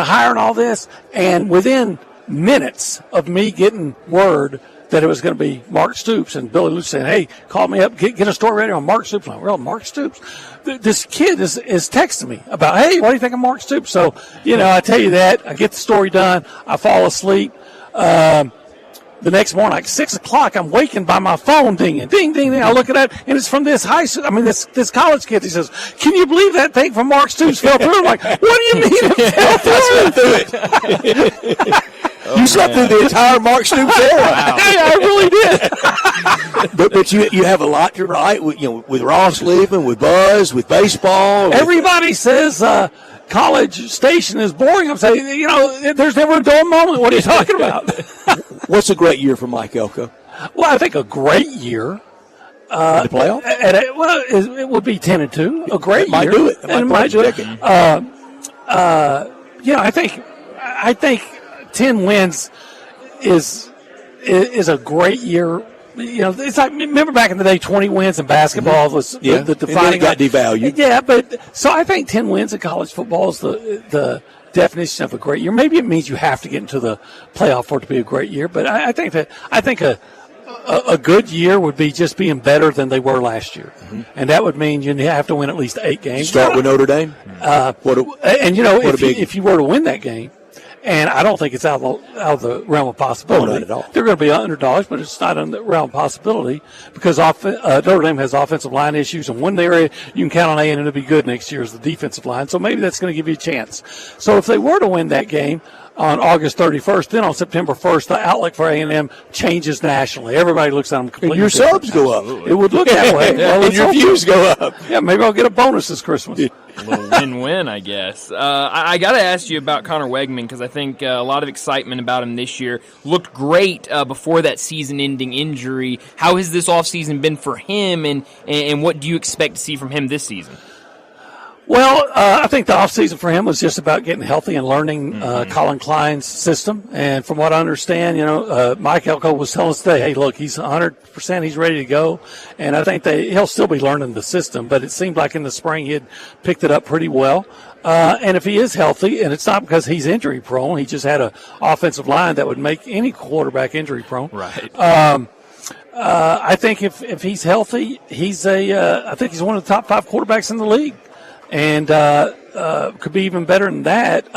Speaker 11: hire and all this, and within minutes of me getting word that it was going to be Mark Stoops, and Billy Lutz saying, hey, call me up, get a story ready on Mark Stoops. I'm like, well, Mark Stoops? This kid is texting me about, hey, what do you think of Mark Stoops? So, I tell you that. I get the story done. I fall asleep. The next morning, like 6 o'clock, I'm wakened by my phone dinging. Ding, ding, ding. I look at that, and it's from this this college kid. He says, can you believe that thing from Mark Stoops fell through? I'm like, what do you mean it fell through?
Speaker 3: You slept through the entire Mark Stoops era.
Speaker 11: Wow. Hey, I really did.
Speaker 3: but you have a lot to write with, with Ross leaving, with Buzz, with baseball.
Speaker 11: Everybody says College Station is boring. I'm saying, there's never a dull moment. What are you talking about?
Speaker 3: What's a great year for Mike Elko?
Speaker 11: Well, I think a great year.
Speaker 3: In the playoffs?
Speaker 11: It would be 10-2. A great year.
Speaker 3: Might do it.
Speaker 11: And might do it. I think 10 wins is a great year. It's like, remember back in the day, 20 wins in basketball was the defining.
Speaker 3: And then it got devalued.
Speaker 11: Yeah, so I think 10 wins in college football is the definition of a great year. Maybe it means you have to get into the playoff for it to be a great year, but I think a good year would be just being better than they were last year, and that would mean you have to win at least 8 games.
Speaker 3: Start with Notre Dame.
Speaker 11: If you were to win that game. And I don't think it's out of the realm of possibility.
Speaker 3: No, not at all.
Speaker 11: They're going to be underdogs, but it's not in the realm of possibility because Notre Dame has offensive line issues, and one area you can count on A&M to be good next year is the defensive line. So maybe that's going to give you a chance. So if they were to win that game on August 31st, then on September 1st, the outlook for A&M changes nationally. Everybody looks at them completely.
Speaker 3: And your subs go up.
Speaker 11: It would look that way.
Speaker 3: Well, and your views go up.
Speaker 11: Yeah, maybe I'll get a bonus this Christmas.
Speaker 2: A little win-win, I guess. I got to ask you about Connor Wegman because I think a lot of excitement about him this year. Looked great before that season-ending injury. How has this offseason been for him, and what do you expect to see from him this season?
Speaker 11: Well, I think the offseason for him was just about getting healthy and learning Colin Klein's system. And from what I understand, Mike Elko was telling us today, hey, look, he's 100%, he's ready to go. And I think he'll still be learning the system, but it seemed like in the spring he had picked it up pretty well. And if he is healthy, and it's not because he's injury prone, he just had an offensive line that would make any quarterback injury prone.
Speaker 2: Right.
Speaker 11: I think if he's healthy, I think he's one of the top 5 quarterbacks in the league. And could be even better than that.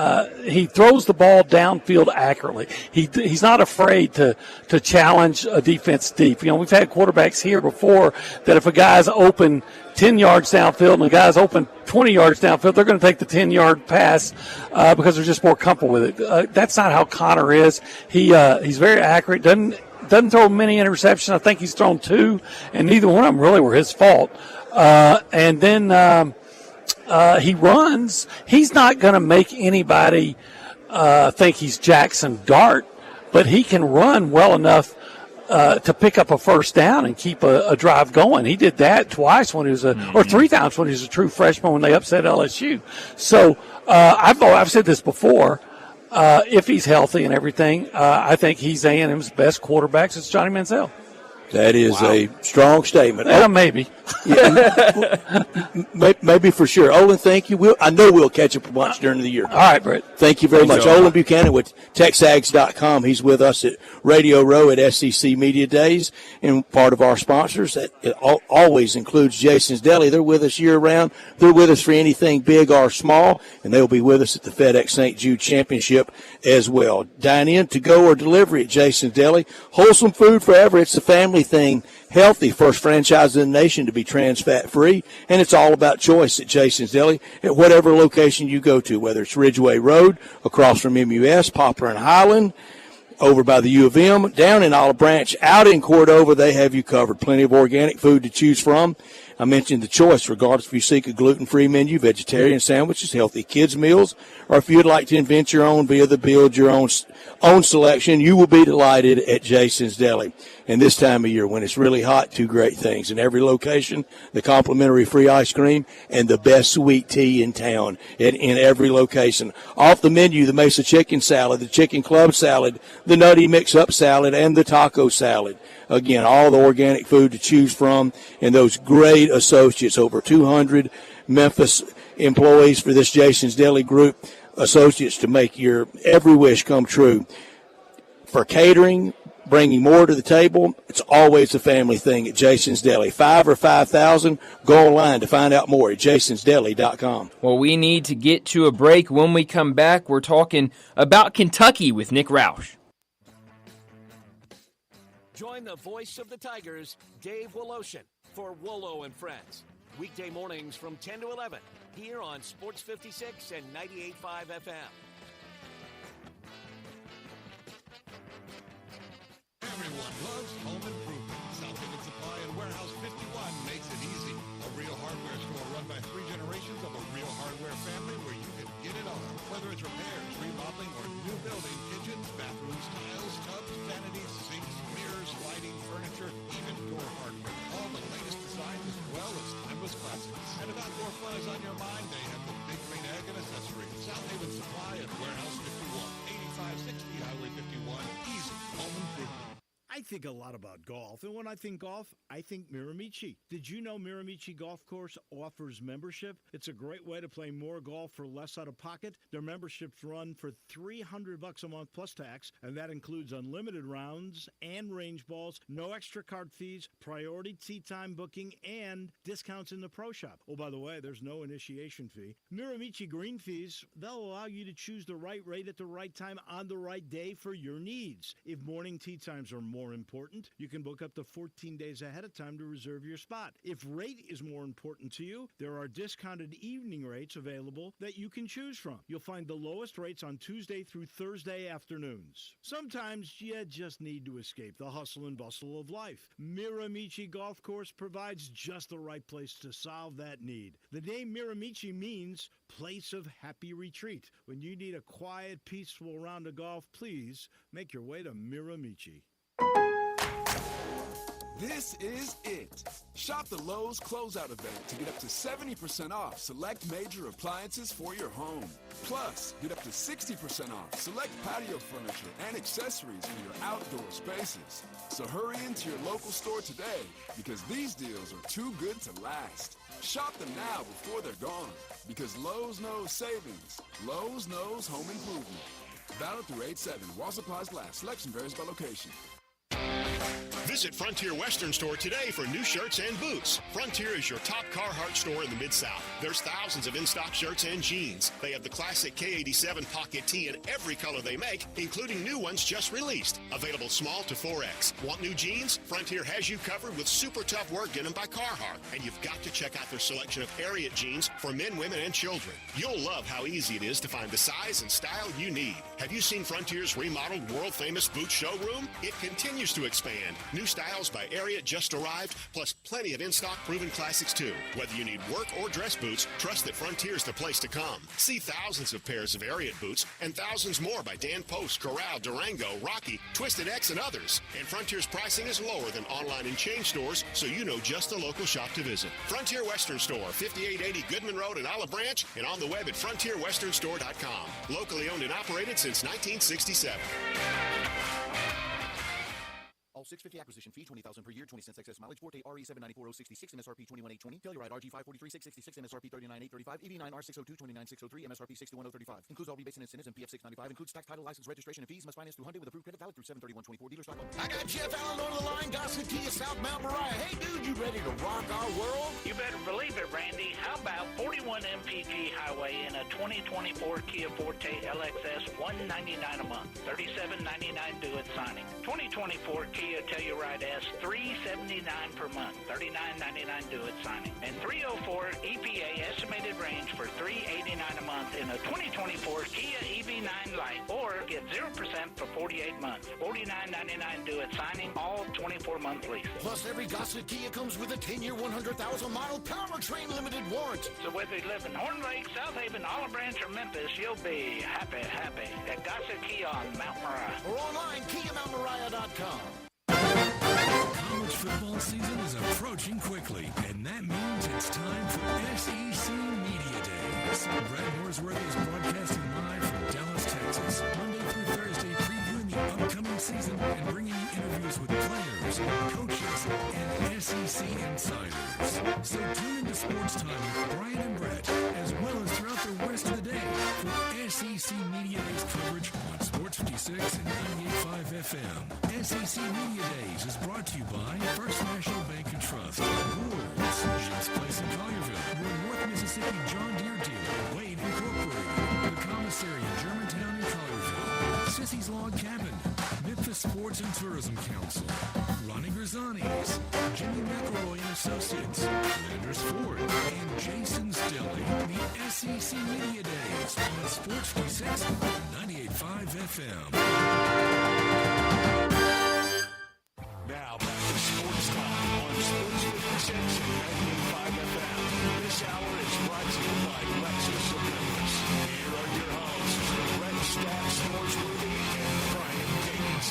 Speaker 11: He throws the ball downfield accurately. He's not afraid to challenge a defense deep. We've had quarterbacks here before that if a guy's open 10 yards downfield and a guy's open 20 yards downfield, they're going to take the 10-yard pass because they're just more comfortable with it. That's not how Connor is. He's very accurate. Doesn't throw many interceptions. I think he's thrown 2, and neither one of them really were his fault. And then he runs. He's not going to make anybody think he's Jackson Dart, but he can run well enough to pick up a first down and keep a drive going. He did that twice when he was or 3 times when he was a true freshman when they upset LSU. So I've said this before. If he's healthy and everything, I think he's A&M's best quarterback since Johnny Manziel.
Speaker 3: That is a strong statement.
Speaker 11: Maybe.
Speaker 3: Maybe for sure. Olin, thank you. I know we'll catch up once during the year.
Speaker 11: All right, Brett.
Speaker 3: Thank you very much. Olin Buchanan with TexAgs.com. He's with us at Radio Row at SEC Media Days, and part of our sponsors. That always includes Jason's Deli. They're with us year-round. They're with us for anything big or small, and they'll be with us at the FedEx St. Jude Championship as well. Dine in, to go, or delivery at Jason's Deli. Wholesome food forever. It's a family thing. Healthy, first franchise in the nation to be trans fat free, and it's all about choice at Jason's Deli at whatever location you go to, whether it's Ridgeway Road, across from MUS, Poplar and Highland, over by the U of M, down in Olive Branch, out in Cordova. They have you covered. Plenty of organic food to choose from. I mentioned the choice, regardless if you seek a gluten-free menu, vegetarian sandwiches, healthy kids' meals, or if you'd like to invent your own via the build your own selection, you will be delighted at Jason's Deli. And this time of year, when it's really hot, 2 great things. In every location, the complimentary free ice cream and the best sweet tea in town in every location. Off the menu, the Mesa Chicken Salad, the Chicken Club Salad, the Nutty Mix-Up Salad, and the Taco Salad. Again, all the organic food to choose from, and those great associates, over 200 Memphis employees for this Jason's Deli group, associates to make your every wish come true. For catering, bringing more to the table, it's always a family thing at Jason's Deli. 5 or 5,000, go online to find out more at jasonsdeli.com.
Speaker 2: Well, we need to get to a break. When we come back, we're talking about Kentucky with Nick Roush.
Speaker 7: Join the voice of the Tigers, Dave Woloshin, for Wolo and Friends. Weekday mornings from 10 to 11, here on Sports 56 and 98.5 FM.
Speaker 4: Everyone loves home improvement. South Haven Supply What flies on your mind? They have the Big Green Egg and Accessory. South Haven Supply at Warehouse 51, 8560 Highway 51. Easy home improvement.
Speaker 9: I think a lot about golf, and when I think golf, I think Miramichi. Did you know Miramichi Golf Course offers membership? It's a great way to play more golf for less out of pocket. Their memberships run for $300 a month plus tax, and that includes unlimited rounds and range balls, no extra card fees, priority tee time booking, and discounts in the pro shop. Oh, by the way, there's no initiation fee. Miramichi green fees, they'll allow you to choose the right rate at the right time on the right day for your needs. If morning tee times are more important, you can book up to 14 days ahead of time to reserve your spot. If rate is more important to you, there are discounted evening rates available that you can choose from. You'll find the lowest rates on Tuesday through Thursday afternoons. Sometimes you just need to escape the hustle and bustle of life. Miramichi Golf Course provides just the right place to solve that need. The name Miramichi means place of happy retreat. When you need a quiet, peaceful round of golf, please make your way to Miramichi.
Speaker 12: This is it. Shop the Lowe's Closeout event to get up to 70% off select major appliances for your home. Plus, get up to 60% off select patio furniture and accessories for your outdoor spaces. So hurry into your local store today because these deals are too good to last. Shop them now before they're gone because Lowe's knows savings. Lowe's knows home improvement. Valid through 8/7. While supplies last. Selection varies by location.
Speaker 13: Visit Frontier Western Store today for new shirts and boots. Frontier is your top Carhartt store in the Mid-South. There's thousands of in-stock shirts and jeans. They have the classic K87 pocket tee in every color they make, including new ones just released. Available small to 4X. Want new jeans? Frontier has you covered with super tough work denim by Carhartt. And you've got to check out their selection of Ariat jeans for men, women, and children. You'll love how easy it is to find the size and style you need. Have you seen Frontier's remodeled world-famous boot showroom? It continues to expand. New styles by Ariat just arrived, plus plenty of in-stock proven classics too. Whether you need work or dress boots, trust that Frontier's the place to come. See thousands of pairs of Ariat boots and thousands more by Dan Post, Corral, Durango, Rocky, Twisted X, and others. And Frontier's pricing is lower than online and chain stores, so you know just the local shop to visit. Frontier Western Store, 5880 Goodman Road in Olive Branch, and on the web at frontierwesternstore.com. Locally owned and operated since 1967.
Speaker 7: All 650 acquisition fee, $20,000 per year, 20 cents excess mileage, Forte RE794066, MSRP 21820, Telluride RG543666, MSRP 39835, EV9 R602 29603, MSRP 61035. Includes all rebates and incentives and PF 695. Includes tax, title, license, registration, and fees. Must finance through Hyundai with approved credit valid through 7/31/24. Dealer stock only. I got Jeff Allen on the line, Gossett Kia, South Mount Moriah. Hey, dude, you ready to rock our world?
Speaker 14: You better believe it, Randy. How about 41 MPG Highway in a 2024 Kia Forte LXS, $199 a month, $37.99 due at signing. 2024 Kia Telluride S, $379 per month, $39.99 due at signing. And 304 EPA estimated range for $389 a month in a 2024 Kia EV9 Lite, or get 0% for 48 months, $49.99 due at signing, all 24-month leases.
Speaker 7: Plus, every Gossett Kia comes with a 10-year, 100,000-mile powertrain limited warranty.
Speaker 14: So whether you live in Horn Lake, South Haven, Olive Branch, or Memphis, you'll be happy at Gossett Kia on Mount Moriah.
Speaker 7: Or online, KiaMountMoriah.com.
Speaker 6: College football season is approaching quickly, and that means it's time for SEC Media Days. Brad Norsworthy is broadcasting live from Dallas, Texas, Monday through Thursday, previewing the upcoming season and bringing you interviews with players, coaches, and SEC insiders. So tune into Sportstime with Brian and Brett, as well as throughout the rest of the day for SEC Media Days coverage on Sports 56 and 98.5 FM. SEC Media Days is brought to you by First National Bank and Trust, Ward's, Jim's Place in Collierville, your North Mississippi John Deere dealer, Wade Incorporated, the Commissary in Germantown and Collierville, Sissy's Log Cabin, Memphis Sports and Tourism Council, Ronnie Grisani's, Jimmy McElroy and Associates, Landers Ford, and Jason's Deli. The SEC Media Days on Sports 56 and 98.5 FM.
Speaker 1: Now back to Sports Time on Sports 56 and 98.5 FM. This hour is brought to you by Lexus of Memphis. Here are your hosts, Brett Stacks Norsworthy and Brian Gates.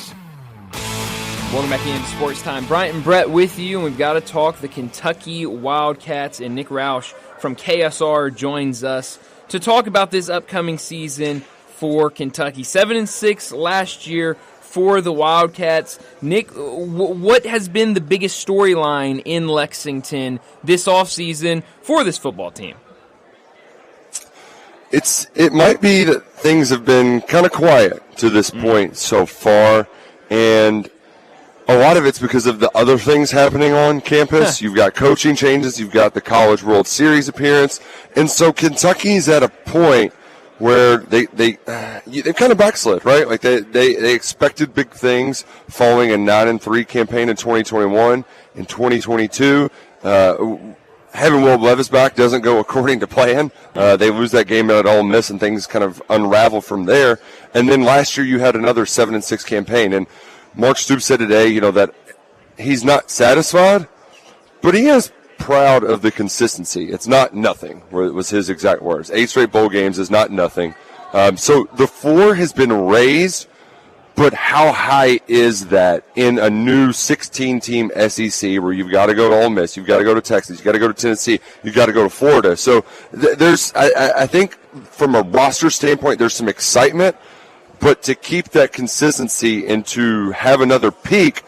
Speaker 2: Welcome back into Sports Time. Bryant and Brett with you, and we've got to talk the Kentucky Wildcats and Nick Roush from KSR joins us to talk about this upcoming season for Kentucky. 7-6 last year for the Wildcats. Nick, what has been the biggest storyline in Lexington this offseason for this football team?
Speaker 15: It might be that things have been kind of quiet to this point so far, and a lot of it's because of the other things happening on campus. You've got coaching changes, you've got the College World Series appearance, and so Kentucky's at a point where they kind of backslid, right? Like they expected big things following a 9-3 campaign in 2021. In 2022, having Will Levis back doesn't go according to plan. They lose that game at Ole Miss, and things kind of unravel from there. And then last year you had another 7-6 campaign, and Mark Stoops said today, that he's not satisfied, but he is proud of the consistency. It's not nothing, was his exact words. 8 straight bowl games is not nothing. So the floor has been raised, but how high is that in a new 16-team SEC where you've got to go to Ole Miss, you've got to go to Texas, you've got to go to Tennessee, you've got to go to Florida. So I think from a roster standpoint, there's some excitement, but to keep that consistency and to have another peak,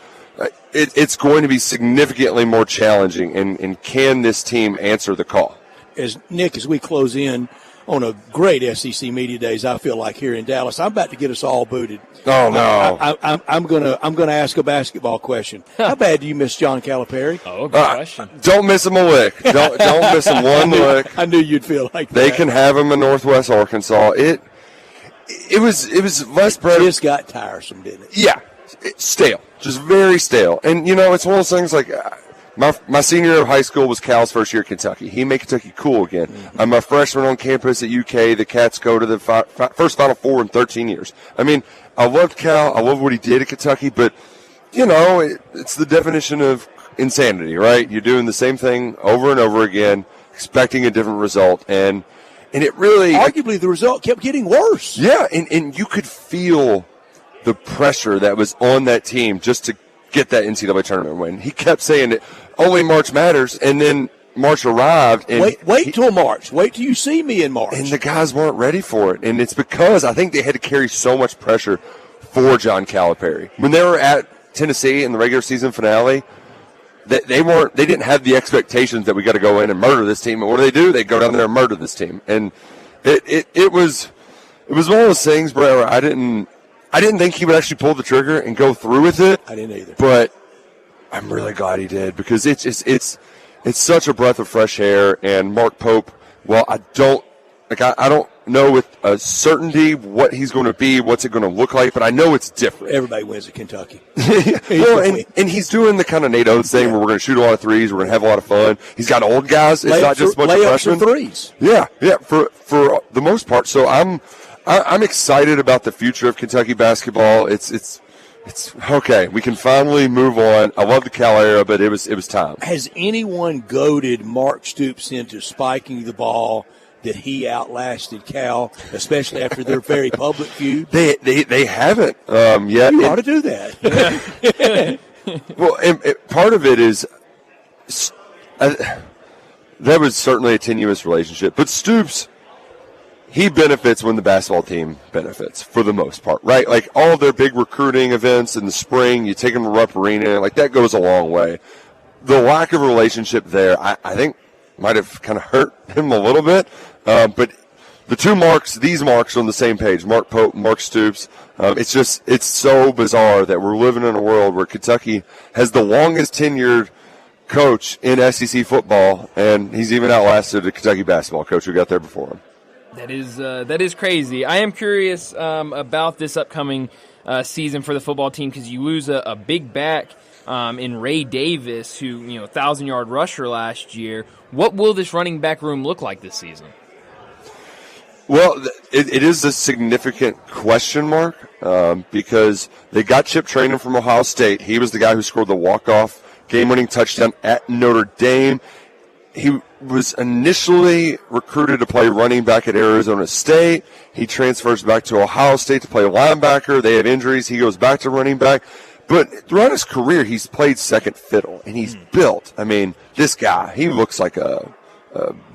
Speaker 15: it's going to be significantly more challenging. And can this team answer the call?
Speaker 3: As we close in on a great SEC Media Days, I feel like here in Dallas, I'm about to get us all booted.
Speaker 15: Oh no!
Speaker 3: I'm gonna ask a basketball question. How bad do you miss John Calipari?
Speaker 2: Oh, good question.
Speaker 15: Don't miss him a lick. Don't miss him one lick.
Speaker 3: I knew you'd feel like
Speaker 15: they
Speaker 3: that.
Speaker 15: can have him in Northwest Arkansas. It was less bread.
Speaker 3: It just got tiresome, didn't it?
Speaker 15: Yeah, stale, just very stale. And it's one of those things like. My senior year of high school was Cal's first year at Kentucky. He made Kentucky cool again. I'm a freshman on campus at UK. The Cats go to the first Final Four in 13 years. I mean, I loved Cal. I love what he did at Kentucky, but, it's the definition of insanity, right? You're doing the same thing over and over again, expecting a different result, and it really...
Speaker 3: Arguably, the result kept getting worse.
Speaker 15: Yeah, and you could feel the pressure that was on that team just to get that NCAA tournament win. He kept saying that only March matters, and then March arrived. And
Speaker 3: wait till March. Wait till you see me in March.
Speaker 15: And the guys weren't ready for it, and it's because I think they had to carry so much pressure for John Calipari. When they were at Tennessee in the regular season finale, they didn't have the expectations that we got to go in and murder this team. And what do? They go down there and murder this team. And it was one of those things where I didn't think he would actually pull the trigger and go through with it.
Speaker 3: I didn't either.
Speaker 15: But I'm really glad he did because it's such a breath of fresh air. And Mark Pope, well, I don't know with a certainty what he's going to be, what's it going to look like, but I know it's different.
Speaker 3: Everybody wins at Kentucky.
Speaker 15: Well, and he's doing the kind of Nate Oates thing where we're going to shoot a lot of threes, we're going to have a lot of fun. He's got old guys. It's not just a bunch of freshmen.
Speaker 3: Threes.
Speaker 15: Yeah, for the most part. So I'm excited about the future of Kentucky basketball. It's okay. We can finally move on. I love the Cal era, but it was time.
Speaker 3: Has anyone goaded Mark Stoops into spiking the ball that he outlasted Cal, especially after their very public feud?
Speaker 15: They haven't yet.
Speaker 3: You ought to do that.
Speaker 15: Well, and part of it is that was certainly a tenuous relationship, but Stoops. He benefits when the basketball team benefits, for the most part, right? Like all of their big recruiting events in the spring, you take them to Rupp Arena, like that goes a long way. The lack of relationship there, I think, might have kind of hurt him a little bit. But the these marks are on the same page, Mark Pope, Mark Stoops. It's so bizarre that we're living in a world where Kentucky has the longest tenured coach in SEC football, and he's even outlasted the Kentucky basketball coach who got there before him.
Speaker 2: That is crazy. I am curious about this upcoming season for the football team because you lose a big back in Ray Davis, who 1,000-yard rusher last year. What will this running back room look like this season?
Speaker 15: Well, it is a significant question mark because they got Chip Traynor from Ohio State. He was the guy who scored the walk-off game-winning touchdown at Notre Dame. He was initially recruited to play running back at Arizona State. He transfers back to Ohio State to play linebacker. They have injuries. He goes back to running back. But throughout his career, he's played second fiddle, and he's built. I mean, this guy, he looks like a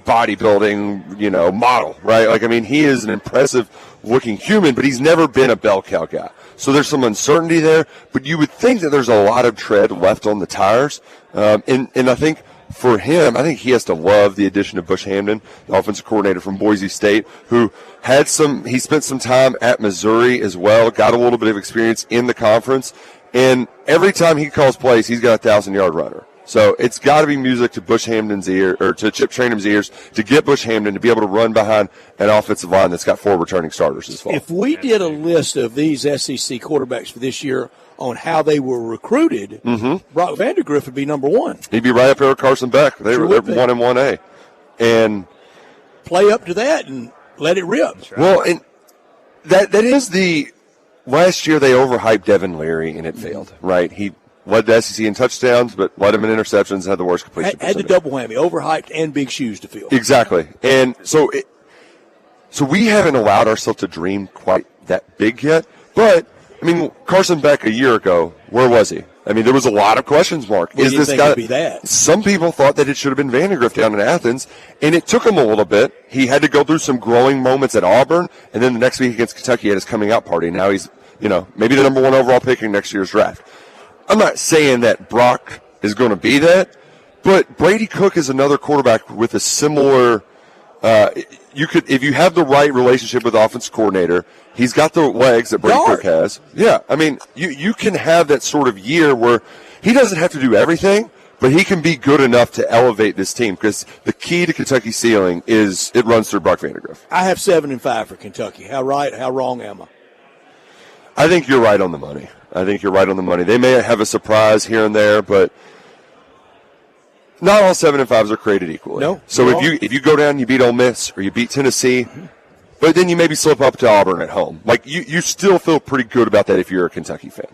Speaker 15: bodybuilding, model, right? Like, I mean, he is an impressive looking human, but he's never been a bell cow guy. So there's some uncertainty there, but you would think that there's a lot of tread left on the tires. And I think for him, I think he has to love the addition of Bush Hamden, the offensive coordinator from Boise State, who he spent some time at Missouri as well, got a little bit of experience in the conference, and every time he calls plays, he's got a 1,000-yard runner. So it's got to be music to Bush Hamden's ear, or to Chip Trainum's ears, to get Bush Hamden to be able to run behind an offensive line that's got 4 returning starters this fall.
Speaker 3: If we did a list of these SEC quarterbacks for this year on how they were recruited, Brock Vandegrift would be number 1.
Speaker 15: He'd be right up there with Carson Beck. They're 1 and 1A. And
Speaker 3: play up to that and let it rip.
Speaker 15: Well, and that is the last year they overhyped Devin Leary and it failed, right? He led the SEC in touchdowns, but led them in interceptions and had the worst completion
Speaker 3: percentage. Had the double whammy, overhyped and big shoes to fill.
Speaker 15: Exactly. And so we haven't allowed ourselves to dream quite that big yet. But, I mean, Carson Beck a year ago, where was he? I mean, there was a lot of questions mark.
Speaker 3: Is this guy? Be that?
Speaker 15: Some people thought that it should have been Vandegrift down in Athens, and it took him a little bit. He had to go through some growing moments at Auburn, and then the next week against Kentucky he had his coming out party. Now he's, maybe the number 1 overall pick in next year's draft. I'm not saying that Brock is going to be that, but Brady Cook is another quarterback with a similar. If you have the right relationship with the offensive coordinator, he's got the legs that Brady Cook has. Yeah, I mean, you can have that sort of year where he doesn't have to do everything, but he can be good enough to elevate this team, because the key to Kentucky's ceiling is it runs through Brock Vandegrift.
Speaker 3: I have 7-5 for Kentucky. How right, how wrong am I?
Speaker 15: I think you're right on the money. They may have a surprise here and there, but not all 7-5s are created equally.
Speaker 3: No.
Speaker 15: So if you go down and you beat Ole Miss or you beat Tennessee, but then you maybe slip up to Auburn at home, like you still feel pretty good about that if you're a Kentucky fan.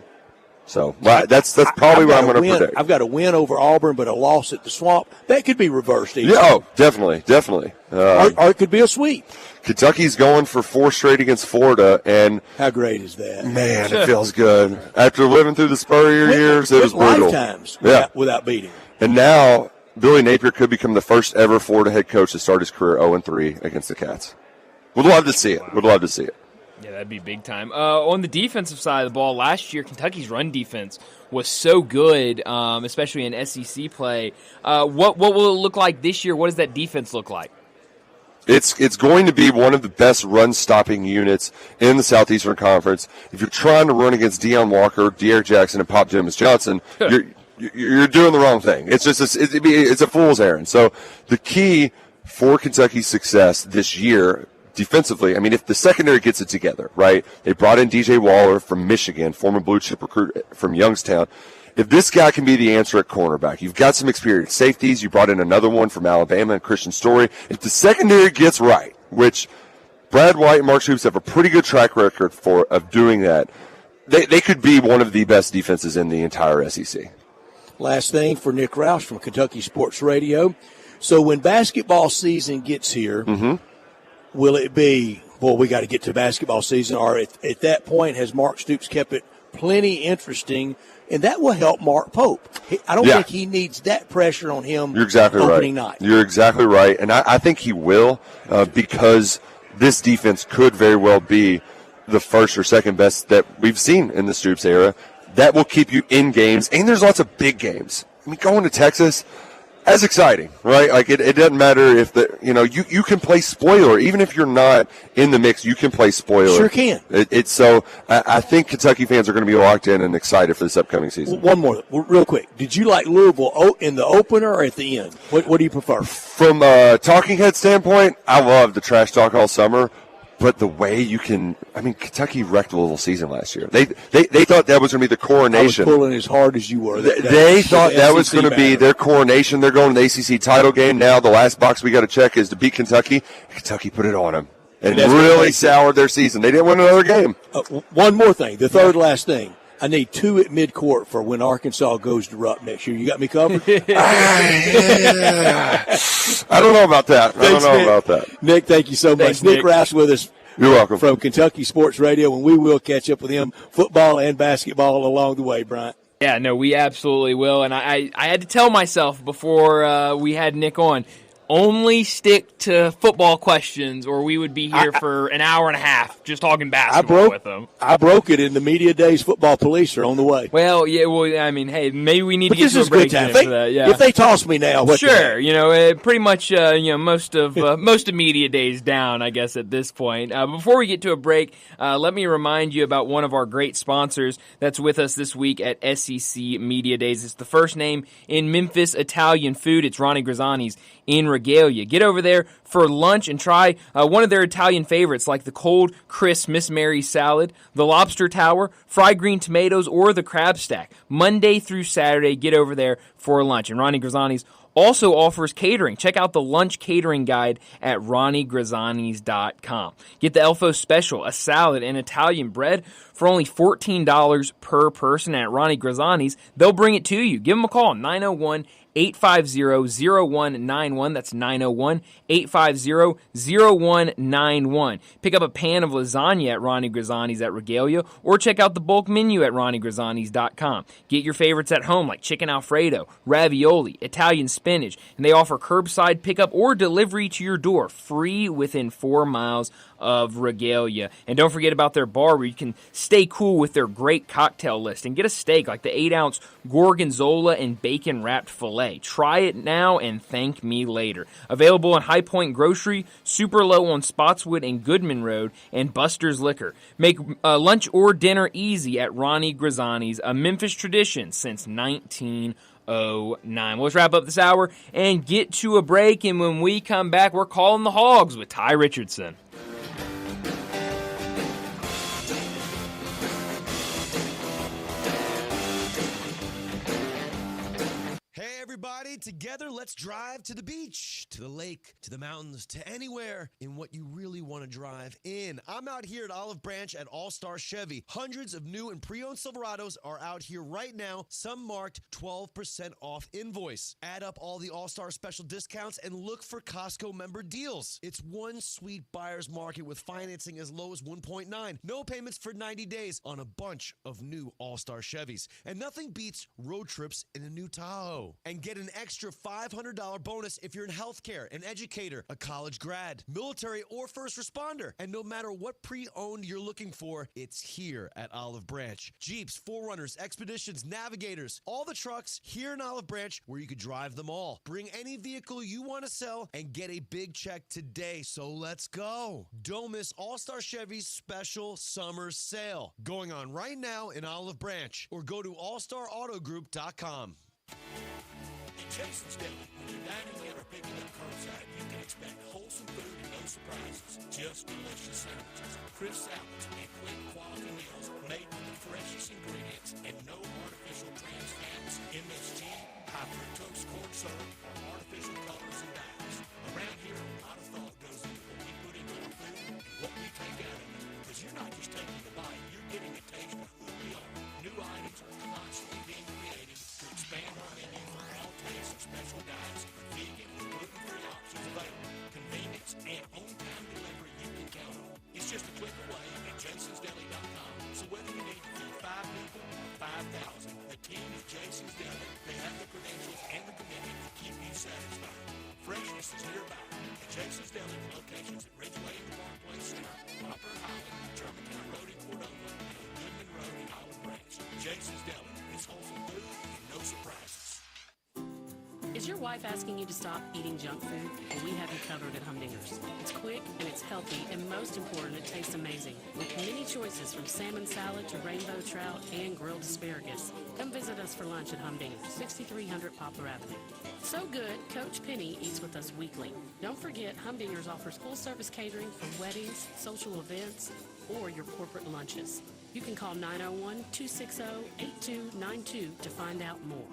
Speaker 15: So that's probably what I'm going to predict.
Speaker 3: I've got a win over Auburn, but a loss at the Swamp. That could be reversed.
Speaker 15: Yeah, oh, definitely.
Speaker 3: Or it could be a sweep.
Speaker 15: Kentucky's going for 4 straight against Florida, and
Speaker 3: how great is that?
Speaker 15: Man, it feels good. After living through the Spurrier years, it was brutal.
Speaker 3: Lifetimes without beating.
Speaker 15: And now Billy Napier could become the first ever Florida head coach to start his career 0-3 against the Cats. Would love to see it.
Speaker 2: Yeah, that'd be big time. On the defensive side of the ball, last year Kentucky's run defense was so good, especially in SEC play. What will it look like this year? What does that defense look like?
Speaker 15: It's going to be one of the best run-stopping units in the Southeastern Conference. If you're trying to run against Deion Walker, De'Aaron Jackson, and Pop James Johnson, you're doing the wrong thing. It's just it's a fool's errand. So the key for Kentucky's success this year defensively, I mean, if the secondary gets it together, right? They brought in DJ Waller from Michigan, former blue chip recruit from Youngstown. If this guy can be the answer at cornerback, you've got some experienced safeties. You brought in another one from Alabama and Christian Story. If the secondary gets right, which Brad White and Mark Stoops have a pretty good track record of doing that, they could be one of the best defenses in the entire SEC.
Speaker 3: Last thing for Nick Roush from Kentucky Sports Radio. So when basketball season gets here, will it be, well, we got to get to basketball season, or at that point has Mark Stoops kept it plenty interesting? And that will help Mark Pope. I don't think he needs that pressure on him.
Speaker 15: You're exactly
Speaker 3: opening
Speaker 15: right.
Speaker 3: night.
Speaker 15: You're exactly right. And I think he will because this defense could very well be the first or second best that we've seen in the Stoops era. That will keep you in games. And there's lots of big games. I mean, going to Texas, that's exciting, right? Like, it doesn't matter if you can play spoiler. Even if you're not in the mix, you can play spoiler.
Speaker 3: Sure can.
Speaker 15: So I think Kentucky fans are going to be locked in and excited for this upcoming season.
Speaker 3: One more, real quick. Did you like Louisville in the opener or at the end? What do you prefer?
Speaker 15: From a talking head standpoint, I love the trash talk all summer. But the way Kentucky wrecked a little season last year. They thought that was going to be the coronation.
Speaker 3: I was pulling as hard as you were.
Speaker 15: They thought that was going to be their coronation. They're going to the ACC title game. Now the last box we got to check is to beat Kentucky. Kentucky put it on them and really soured their season. They didn't win another game.
Speaker 3: One more thing, the third last thing. I need 2 at midcourt for when Arkansas goes to Rupp next year. You got me covered?
Speaker 15: I don't know about that.
Speaker 3: Nick, thank you so much.
Speaker 2: Thanks,
Speaker 3: Nick Roush with us.
Speaker 15: You're welcome.
Speaker 3: From Kentucky Sports Radio, and we will catch up with him, football and basketball along the way, Bryant.
Speaker 2: Yeah, no, we absolutely will. And I had to tell myself before we had Nick on, only stick to football questions, or we would be here for an hour and a half just talking basketball with them.
Speaker 3: I broke it in the Media Days Football Police are on the way.
Speaker 2: Well, yeah, I mean, hey, maybe we need to get to a break for that. Yeah.
Speaker 3: If they toss me now,
Speaker 2: sure, pretty much, most of Media Days down, I guess, at this point. Before we get to a break, let me remind you about one of our great sponsors that's with us this week at SEC Media Days. It's the first name in Memphis Italian food. It's Ronnie Grizzani's in Regalia. Get over there for lunch and try one of their Italian favorites like the cold, crisp Miss Mary salad, the lobster tower, fried green tomatoes, or the crab stack. Monday through Saturday, get over there for lunch. And Ronnie Grizzani's also offers catering. Check out the lunch catering guide at ronniegrizzani's.com. Get the Elfo special, a salad and Italian bread for only $14 per person at Ronnie Grizzani's. They'll bring it to you. Give them a call, 901-850-0191. That's 901-850-0191. Pick up a pan of lasagna at Ronnie Grizzani's at Regalia, or check out the bulk menu at ronniegrizzani's.com. Get your favorites at home like chicken Alfredo, ravioli, Italian spinach, and they offer curbside pickup or delivery to your door, free within 4 miles of Regalia. And don't forget about their bar where you can stay cool with their great cocktail list and get a steak like the 8-ounce gorgonzola and bacon wrapped filet. Try it now and thank me later. Available in High Point Grocery, Super Low on Spotswood and Goodman Road, and Buster's Liquor. Make lunch or dinner easy at Ronnie Grizzani's, a Memphis tradition since 1909. Well, let's wrap up this hour and get to a break, and when we come back, we're calling the Hogs with Ty Richardson.
Speaker 16: Everybody, together, let's drive to the beach, to the lake, to the mountains, to anywhere in what you really want to drive in. I'm out here at Olive Branch at All-Star Chevy. Hundreds of new and pre-owned Silverados are out here right now, some marked 12% off invoice. Add up all the All-Star special discounts and look for Costco member deals. It's one sweet buyer's market with financing as low as 1.9. No payments for 90 days on a bunch of new All-Star Chevys. And nothing beats road trips in a new Tahoe. And get an extra $500 bonus if you're in healthcare, an educator, a college grad, military, or first responder. And no matter what pre-owned you're looking for, it's here at Olive Branch. Jeeps, 4Runners, Expeditions, Navigators, all the trucks here in Olive Branch where you could drive them all. Bring any vehicle you want to sell and get a big check today. So let's go. Don't miss All-Star Chevy's special summer sale going on right now in Olive Branch, or go to allstarautogroup.com.
Speaker 1: Jason's Deli. When you're dining in or picking up curbside, you can expect wholesome food and no surprises. Just delicious sandwiches, crisp salads, and quick quality meals made with the freshest ingredients and no artificial trans fats, MSG, high fructose corn syrup, or artificial colors and dyes. Around here, a lot of thought goes into what we put into our food and what we take out of it. Because you're not just taking the bite, you're getting a taste of who we are. New items are constantly being created to expand our menu for all tastes and special diets, vegan and gluten-free options available. Convenience and on-time delivery you can count on. It's just a click away at jasonsdeli.com. So whether you need to feed 5 people or 5,000, the team at Jason's Deli, they have the credentials and the commitment to keep you satisfied. Freshness is nearby at Jason's Deli locations at Ridgeway in the Parkplace Center, Poplar Highland, Germantown Road in Cordova, and Goodman Road in Olive Branch. Jason's Deli is wholesome food and no surprises.
Speaker 17: Is your wife asking you to stop eating junk food? Well, we have you covered at Humdinger's. It's quick and it's healthy, and most important, it tastes amazing. With many choices from salmon salad to rainbow trout and grilled asparagus. Come visit us for lunch at Humdinger's, 6300 Poplar Avenue. So good, Coach Penny eats with us weekly. Don't forget, Humdinger's offers full-service catering for weddings, social events, or your corporate lunches. You can call 901-260-8292 to find out more.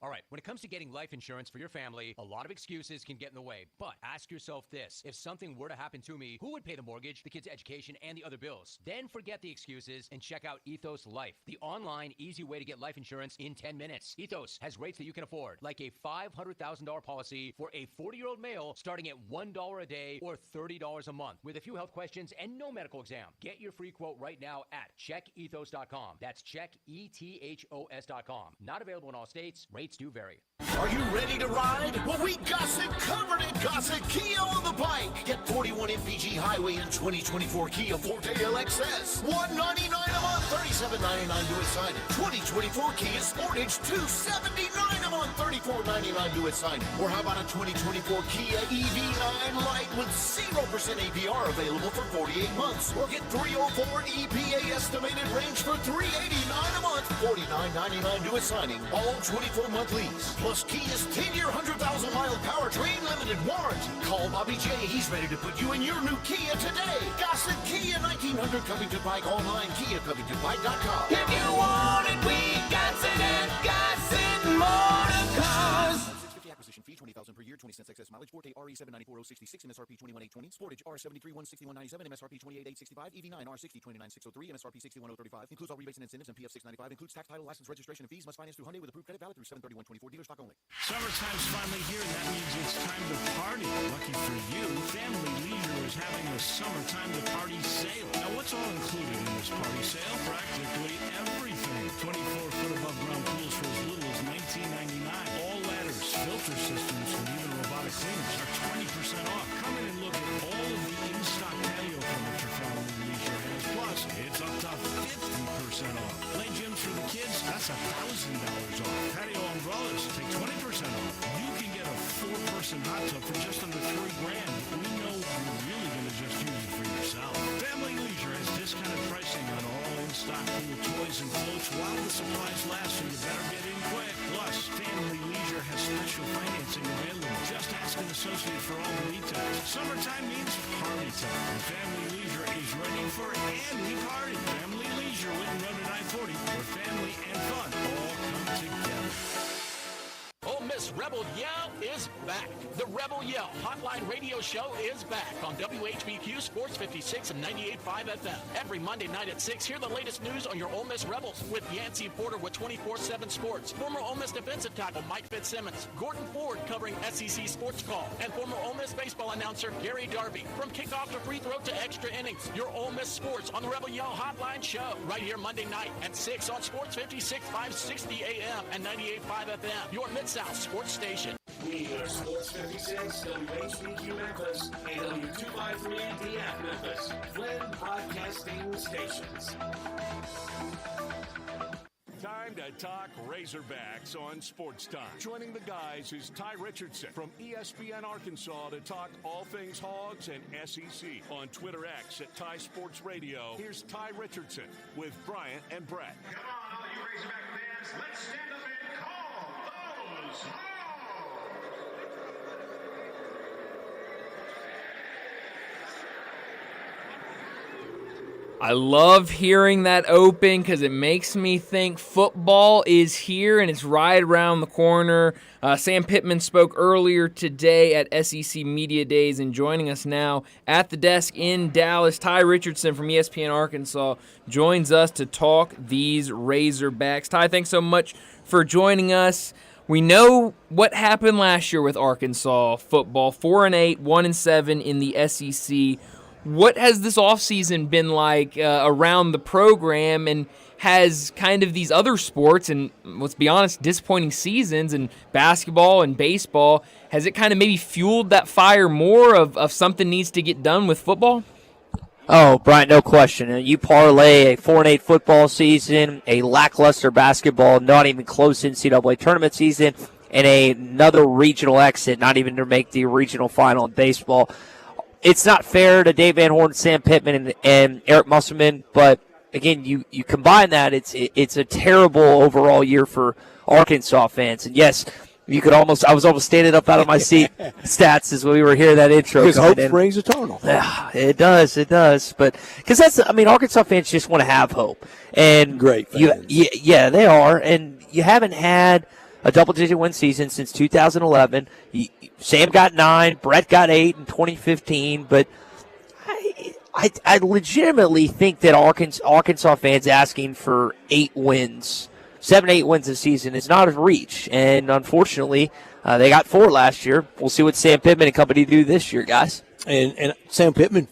Speaker 18: All right, when it comes to getting life insurance for your family, a lot of excuses can get in the way. But ask yourself this: if something were to happen to me, who would pay the mortgage, the kids' education, and the other bills? Then forget the excuses and check out Ethos Life, the online, easy way to get life insurance in 10 minutes. Ethos has rates that you can afford, like a $500,000 policy for a 40-year-old male starting at $1 a day or $30 a month, with a few health questions and no medical exam. Get your free quote right now at checkethos.com. That's checkethos.com. Not available in all states. Rates do vary.
Speaker 7: Are you ready to ride? Well, we got it covered at Gossett Kia on the bike. Get 41 MPG Highway and 2024 Kia Forte LXS. $199 a month, $37.99 do it sign it. 2024 Kia Sportage, $279 a month, $34.99 do it sign it. Or how about a 2024 Kia EV9 Lite with 0% APR available for 48 months? Or get 304 EPA estimated range for $389 a month, $49.99 do it signing. All 24-month lease. Plus Kia's 10-year, 100,000-mile powertrain limited warranty. Call Bobby J. He's ready to put you in your new Kia today. Gossett Kia 1900 Covington Pike online. KiaCovingtonPike.com.
Speaker 19: If you want it, we got it at Gossett Motor Cars.
Speaker 7: 650 acquisition fee, $20,000 per year, 20 cents excess mileage. Forte RE 794,066, MSRP 21,820. Sportage R73 161.97, MSRP 28,865. EV9 R60 29,603, MSRP 61,035. Includes all rebates and incentives and PF 695. Includes tax, title, license, registration, and fees. Must finance through Hyundai with approved credit valid through 7/31/24. Dealer stock only.
Speaker 6: Summertime's finally here, and that means it's time to party. Lucky for you, Family Leisure is having a summertime to party sale. Now, what's all included in this party sale? Practically everything. 24-foot above ground pools for as little as $19.99. All ladders, filter systems, and even robotic cleaners are 20% off. Come in and look at all of the in-stock patio furniture Family Leisure has. Plus, it's up to 50% off. Play gyms for the kids, that's $1,000 off. Patio umbrellas, take 20% off. You can get a 4-person hot tub for just under $3,000. But we know you're really going to just use it for yourself. Family Leisure has discounted pricing on all in-stock pool toys and floats while the supplies last, so you better get in quick. Plus, Family Leisure has special financing available. Just ask an associate for all the details. Summertime means party time, and Family Leisure is ready for any party. Family Leisure, Whitten Road at I-40, where family and fun all come together.
Speaker 20: Ole Miss Rebel Yell is back. The Rebel Yell Hotline Radio Show is back on WHBQ Sports 56 and 98.5 FM. Every Monday night at 6, hear the latest news on your Ole Miss Rebels with Yancey Porter with 24/7 Sports. Former Ole Miss defensive tackle Mike Fitzsimmons. Gordon Ford covering SEC Sports Call. And former Ole Miss baseball announcer Gary Darby. From kickoff to free throw to extra innings, your Ole Miss Sports on the Rebel Yell Hotline Show. Right here Monday night at 6 on Sports 56, 560 AM and 98.5 FM. Your Mid-South Sports Station.
Speaker 19: We are Sports 56, WHBQ Memphis, and W253DF Memphis, Flynn Podcasting Stations.
Speaker 1: Time to talk Razorbacks on Sportstime. Joining the guys is Ty Richardson from ESPN Arkansas to talk all things Hogs and SEC. On Twitter X at Ty Sports Radio, here's Ty Richardson with Bryant and Brett.
Speaker 19: Come on, all you Razorback fans, let's stand up and call those Hogs!
Speaker 2: I love hearing that open because it makes me think football is here and it's right around the corner. Sam Pittman spoke earlier today at SEC Media Days, and joining us now at the desk in Dallas, Ty Richardson from ESPN Arkansas joins us to talk these Razorbacks. Ty, thanks so much for joining us. We know what happened last year with Arkansas football, 4-8, 1-7 in the SEC. What has this offseason been like around the program, and has kind of these other sports and, let's be honest, disappointing seasons in basketball and baseball, has it kind of maybe fueled that fire more of something needs to get done with football?
Speaker 21: Oh, Brian, no question. You parlay a 4-8 football season, a lackluster basketball, not even close NCAA tournament season, and another regional exit, not even to make the regional final in baseball. It's not fair to Dave Van Horn, Sam Pittman, and Eric Musselman, but again, you combine that, it's a terrible overall year for Arkansas fans. And yes, I was almost standing up out of my seat. Stats as we were hearing that intro.
Speaker 3: Because hope springs eternal.
Speaker 21: Yeah, it does. But because Arkansas fans just want to have hope. And
Speaker 3: great fans.
Speaker 21: Yeah, they are. And you haven't had a double-digit win season since 2011. Sam got 9, Brett got 8 in 2015, but I legitimately think that Arkansas fans asking for 8 wins, 7-8 wins this season is not a reach, and unfortunately, they got 4 last year. We'll see what Sam Pittman and company do this year, guys.
Speaker 3: And Sam Pittman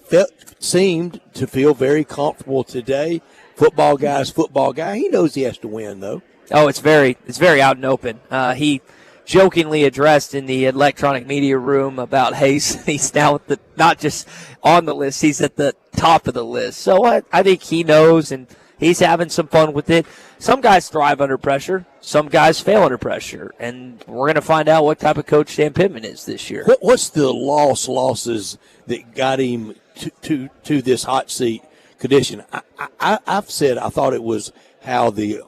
Speaker 3: seemed to feel very comfortable today. Football guy. He knows he has to win, though.
Speaker 21: Oh, it's very out and open. He jokingly addressed in the electronic media room about Hayes. He's now at not just on the list, he's at the top of the list. So I think he knows, and he's having some fun with it. Some guys thrive under pressure. Some guys fail under pressure. And we're going to find out what type of coach Sam Pittman is this year.
Speaker 3: What's the losses that got him to this hot seat condition? I've said I thought it was how the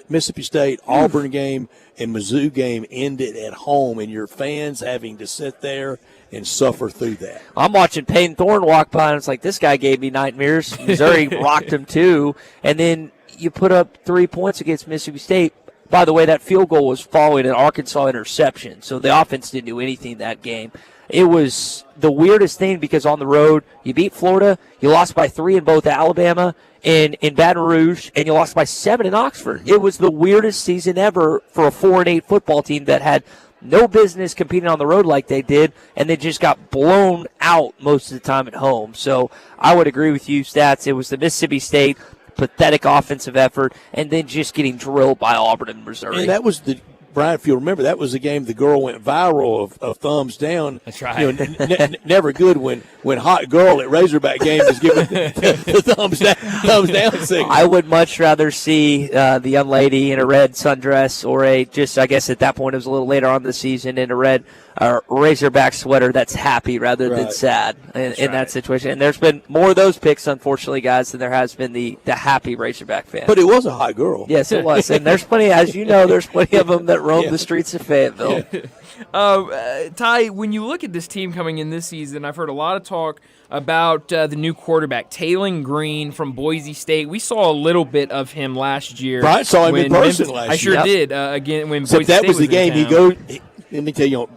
Speaker 3: Mississippi State Auburn game and Mizzou game ended at home, and your fans having to sit there and suffer through that.
Speaker 21: I'm watching Payne Thorne walk by, and it's like, this guy gave me nightmares. Missouri rocked him too. And then you put up 3 points against Mississippi State. By the way, that field goal was following an Arkansas interception, so the offense didn't do anything that game. It was the weirdest thing because on the road, you beat Florida, you lost by 3 in both Alabama and in Baton Rouge, and you lost by 7 in Oxford. It was the weirdest season ever for a 4-8 football team that had no business competing on the road like they did, and they just got blown out most of the time at home. So I would agree with you, Stats. It was the Mississippi State pathetic offensive effort, and then just getting drilled by Auburn and Missouri.
Speaker 3: And that was Brian, if you remember, that was the game the girl went viral of thumbs down.
Speaker 2: That's right.
Speaker 3: You know, never good when hot girl at Razorback game is giving the thumbs down signal.
Speaker 21: I would much rather see the young lady in a red sundress or I guess at that point it was a little later on in the season, in a red Razorback sweater that's happy rather than sad in that situation. And there's been more of those picks, unfortunately, guys, than there has been the happy Razorback fan.
Speaker 3: But it was a hot girl.
Speaker 21: Yes, it was. And there's plenty, as you know, there's plenty of them that roam the streets of Fayetteville.
Speaker 2: Ty, when you look at this team coming in this season, I've heard a lot of talk about the new quarterback, Taylon Green from Boise State. We saw a little bit of him last year.
Speaker 3: Brian saw him in person last year.
Speaker 2: I sure did. Again, when
Speaker 3: Except
Speaker 2: Boise
Speaker 3: that
Speaker 2: State
Speaker 3: was the game
Speaker 2: in
Speaker 3: he
Speaker 2: town.
Speaker 3: goes. Let me tell you.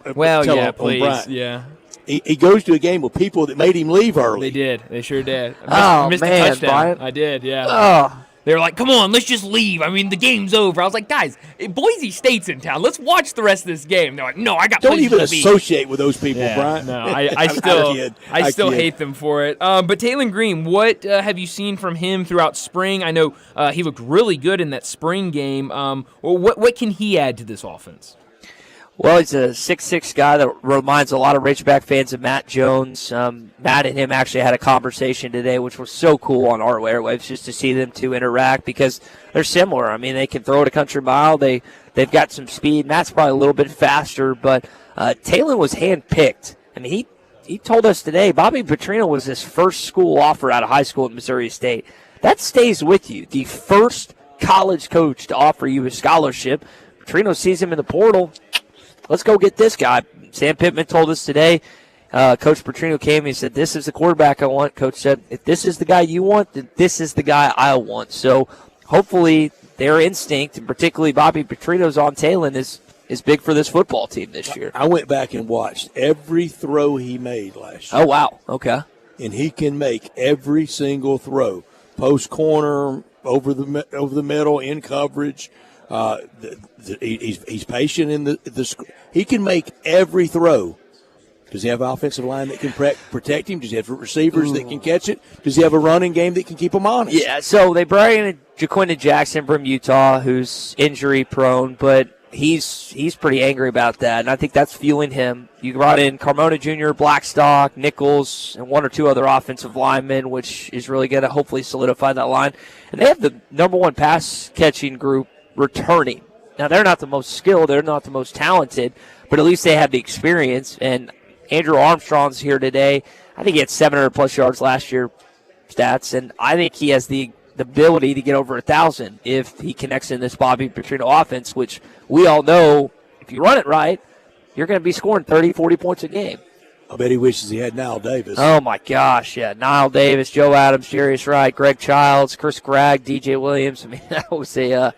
Speaker 2: Please.
Speaker 3: Brian.
Speaker 2: Yeah.
Speaker 3: He goes to a game with people that made him leave early.
Speaker 2: They did. They sure did.
Speaker 21: Missed
Speaker 2: a
Speaker 21: man,
Speaker 2: touchdown.
Speaker 21: Brian.
Speaker 2: I did, yeah.
Speaker 21: Oh.
Speaker 2: They were like, come on, let's just leave. I mean, the game's over. I was like, guys, Boise State's in town. Let's watch the rest of this game. They're like, no, I got
Speaker 3: Don't
Speaker 2: places
Speaker 3: even
Speaker 2: to be.
Speaker 3: associate with those people,
Speaker 2: Yeah,
Speaker 3: Brian.
Speaker 2: no, I still hate them for it. But Taylon Green, what have you seen from him throughout spring? I know he looked really good in that spring game. What can he add to this offense?
Speaker 21: Well, he's a 6'6" guy that reminds a lot of Razorback fans of Matt Jones. Matt and him actually had a conversation today, which was so cool on our airwaves, just to see them two interact because they're similar. I mean, they can throw it a country mile. They've got some speed. Matt's probably a little bit faster, but Taylon was handpicked. I mean, he told us today Bobby Petrino was his first school offer out of high school at Missouri State. That stays with you. The first college coach to offer you a scholarship. Petrino sees him in the portal. Let's go get this guy. Sam Pittman told us today, Coach Petrino came and he said, this is the quarterback I want. Coach said, if this is the guy you want, then this is the guy I want. So hopefully their instinct, and particularly Bobby Petrino's on Taylon, is big for this football team this year.
Speaker 3: I went back and watched every throw he made last year.
Speaker 21: Oh, wow. Okay.
Speaker 3: And he can make every single throw. Post corner, over the middle, in coverage. He's patient in the. He can make every throw. Does he have an offensive line that can protect him? Does he have receivers that can catch it? Does he have a running game that can keep him honest?
Speaker 21: Yeah. So they brought in Jaquinta Jackson from Utah, who's injury prone, but he's pretty angry about that, and I think that's fueling him. You brought in Carmona Jr., Blackstock, Nichols, and one or two other offensive linemen, which is really going to hopefully solidify that line. And they have the number one pass-catching group returning. Now, they're not the most skilled, they're not the most talented, but at least they have the experience. And Andrew Armstrong's here today. I think he had 700-plus yards last year, stats, and I think he has the ability to get over 1,000 if he connects in this Bobby Petrino offense, which we all know if you run it right, you're going to be scoring 30, 40 points a game.
Speaker 3: I bet he wishes he had Nile Davis.
Speaker 21: Oh, my gosh, yeah. Nile Davis, Joe Adams, Jarius Wright, Greg Childs, Chris Gregg, DJ Williams. I mean, that was a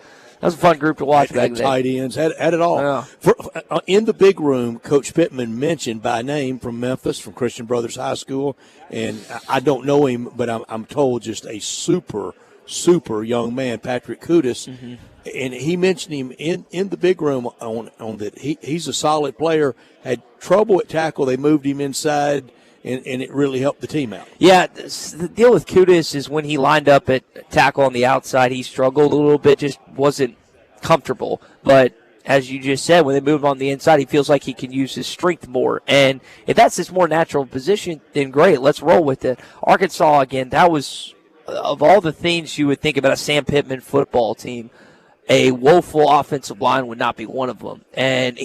Speaker 21: fun group to watch back then.
Speaker 3: Tight ends, had it all.
Speaker 21: Yeah.
Speaker 3: In the big room, Coach Pittman mentioned by name from Memphis, from Christian Brothers High School, and I don't know him, but I'm told just a super young man, Patrick Kudus, and he mentioned him in the big room on that he's a solid player. Had trouble at tackle, they moved him inside, and it really helped the team out.
Speaker 21: Yeah, the deal with Kudus is when he lined up at tackle on the outside, he struggled a little bit, just wasn't comfortable. But as you just said, when they move on the inside, he feels like he can use his strength more. And if that's his more natural position, then great, let's roll with it. Arkansas, again, that was, of all the things you would think about a Sam Pittman football team, a woeful offensive line would not be one of them. And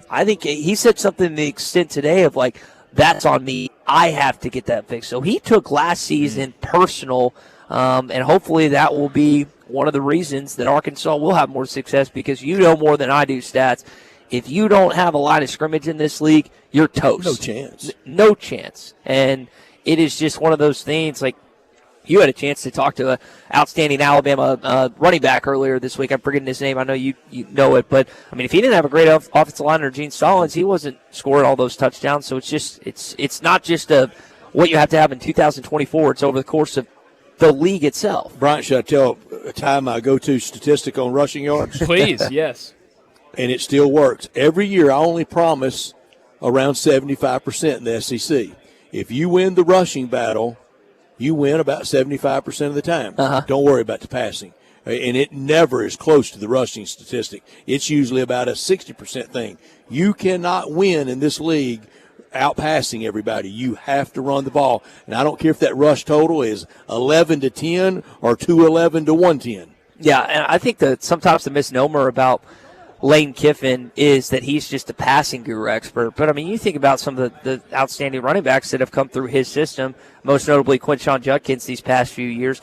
Speaker 21: I think he said something to the extent today of like, that's on me. I have to get that fixed. So he took last season personal, and hopefully that will be one of the reasons that Arkansas will have more success, because you know more than I do stats. If you don't have a line of scrimmage in this league, you're toast.
Speaker 3: No chance.
Speaker 21: No chance. And it is just one of those things like, you had a chance to talk to an outstanding Alabama running back earlier this week. I'm forgetting his name. I know you know it. But, I mean, if he didn't have a great offensive liner, Gene Stallings, he wasn't scoring all those touchdowns. So it's not just what you have to have in 2024. It's over the course of the league itself.
Speaker 3: Bryant, should I tell a time I go-to statistic on rushing yards?
Speaker 2: Please, yes.
Speaker 3: And it still works. Every year I only promise around 75% in the SEC. If you win the rushing battle, you win about 75% of the time. Don't worry about the passing. And it never is close to the rushing statistic. It's usually about a 60% thing. You cannot win in this league outpassing everybody. You have to run the ball. And I don't care if that rush total is 11-10 or 211-110.
Speaker 21: Yeah, and I think that sometimes the misnomer about Lane Kiffin is that he's just a passing guru expert. But, I mean, you think about some of the outstanding running backs that have come through his system, most notably Quinshon Judkins these past few years.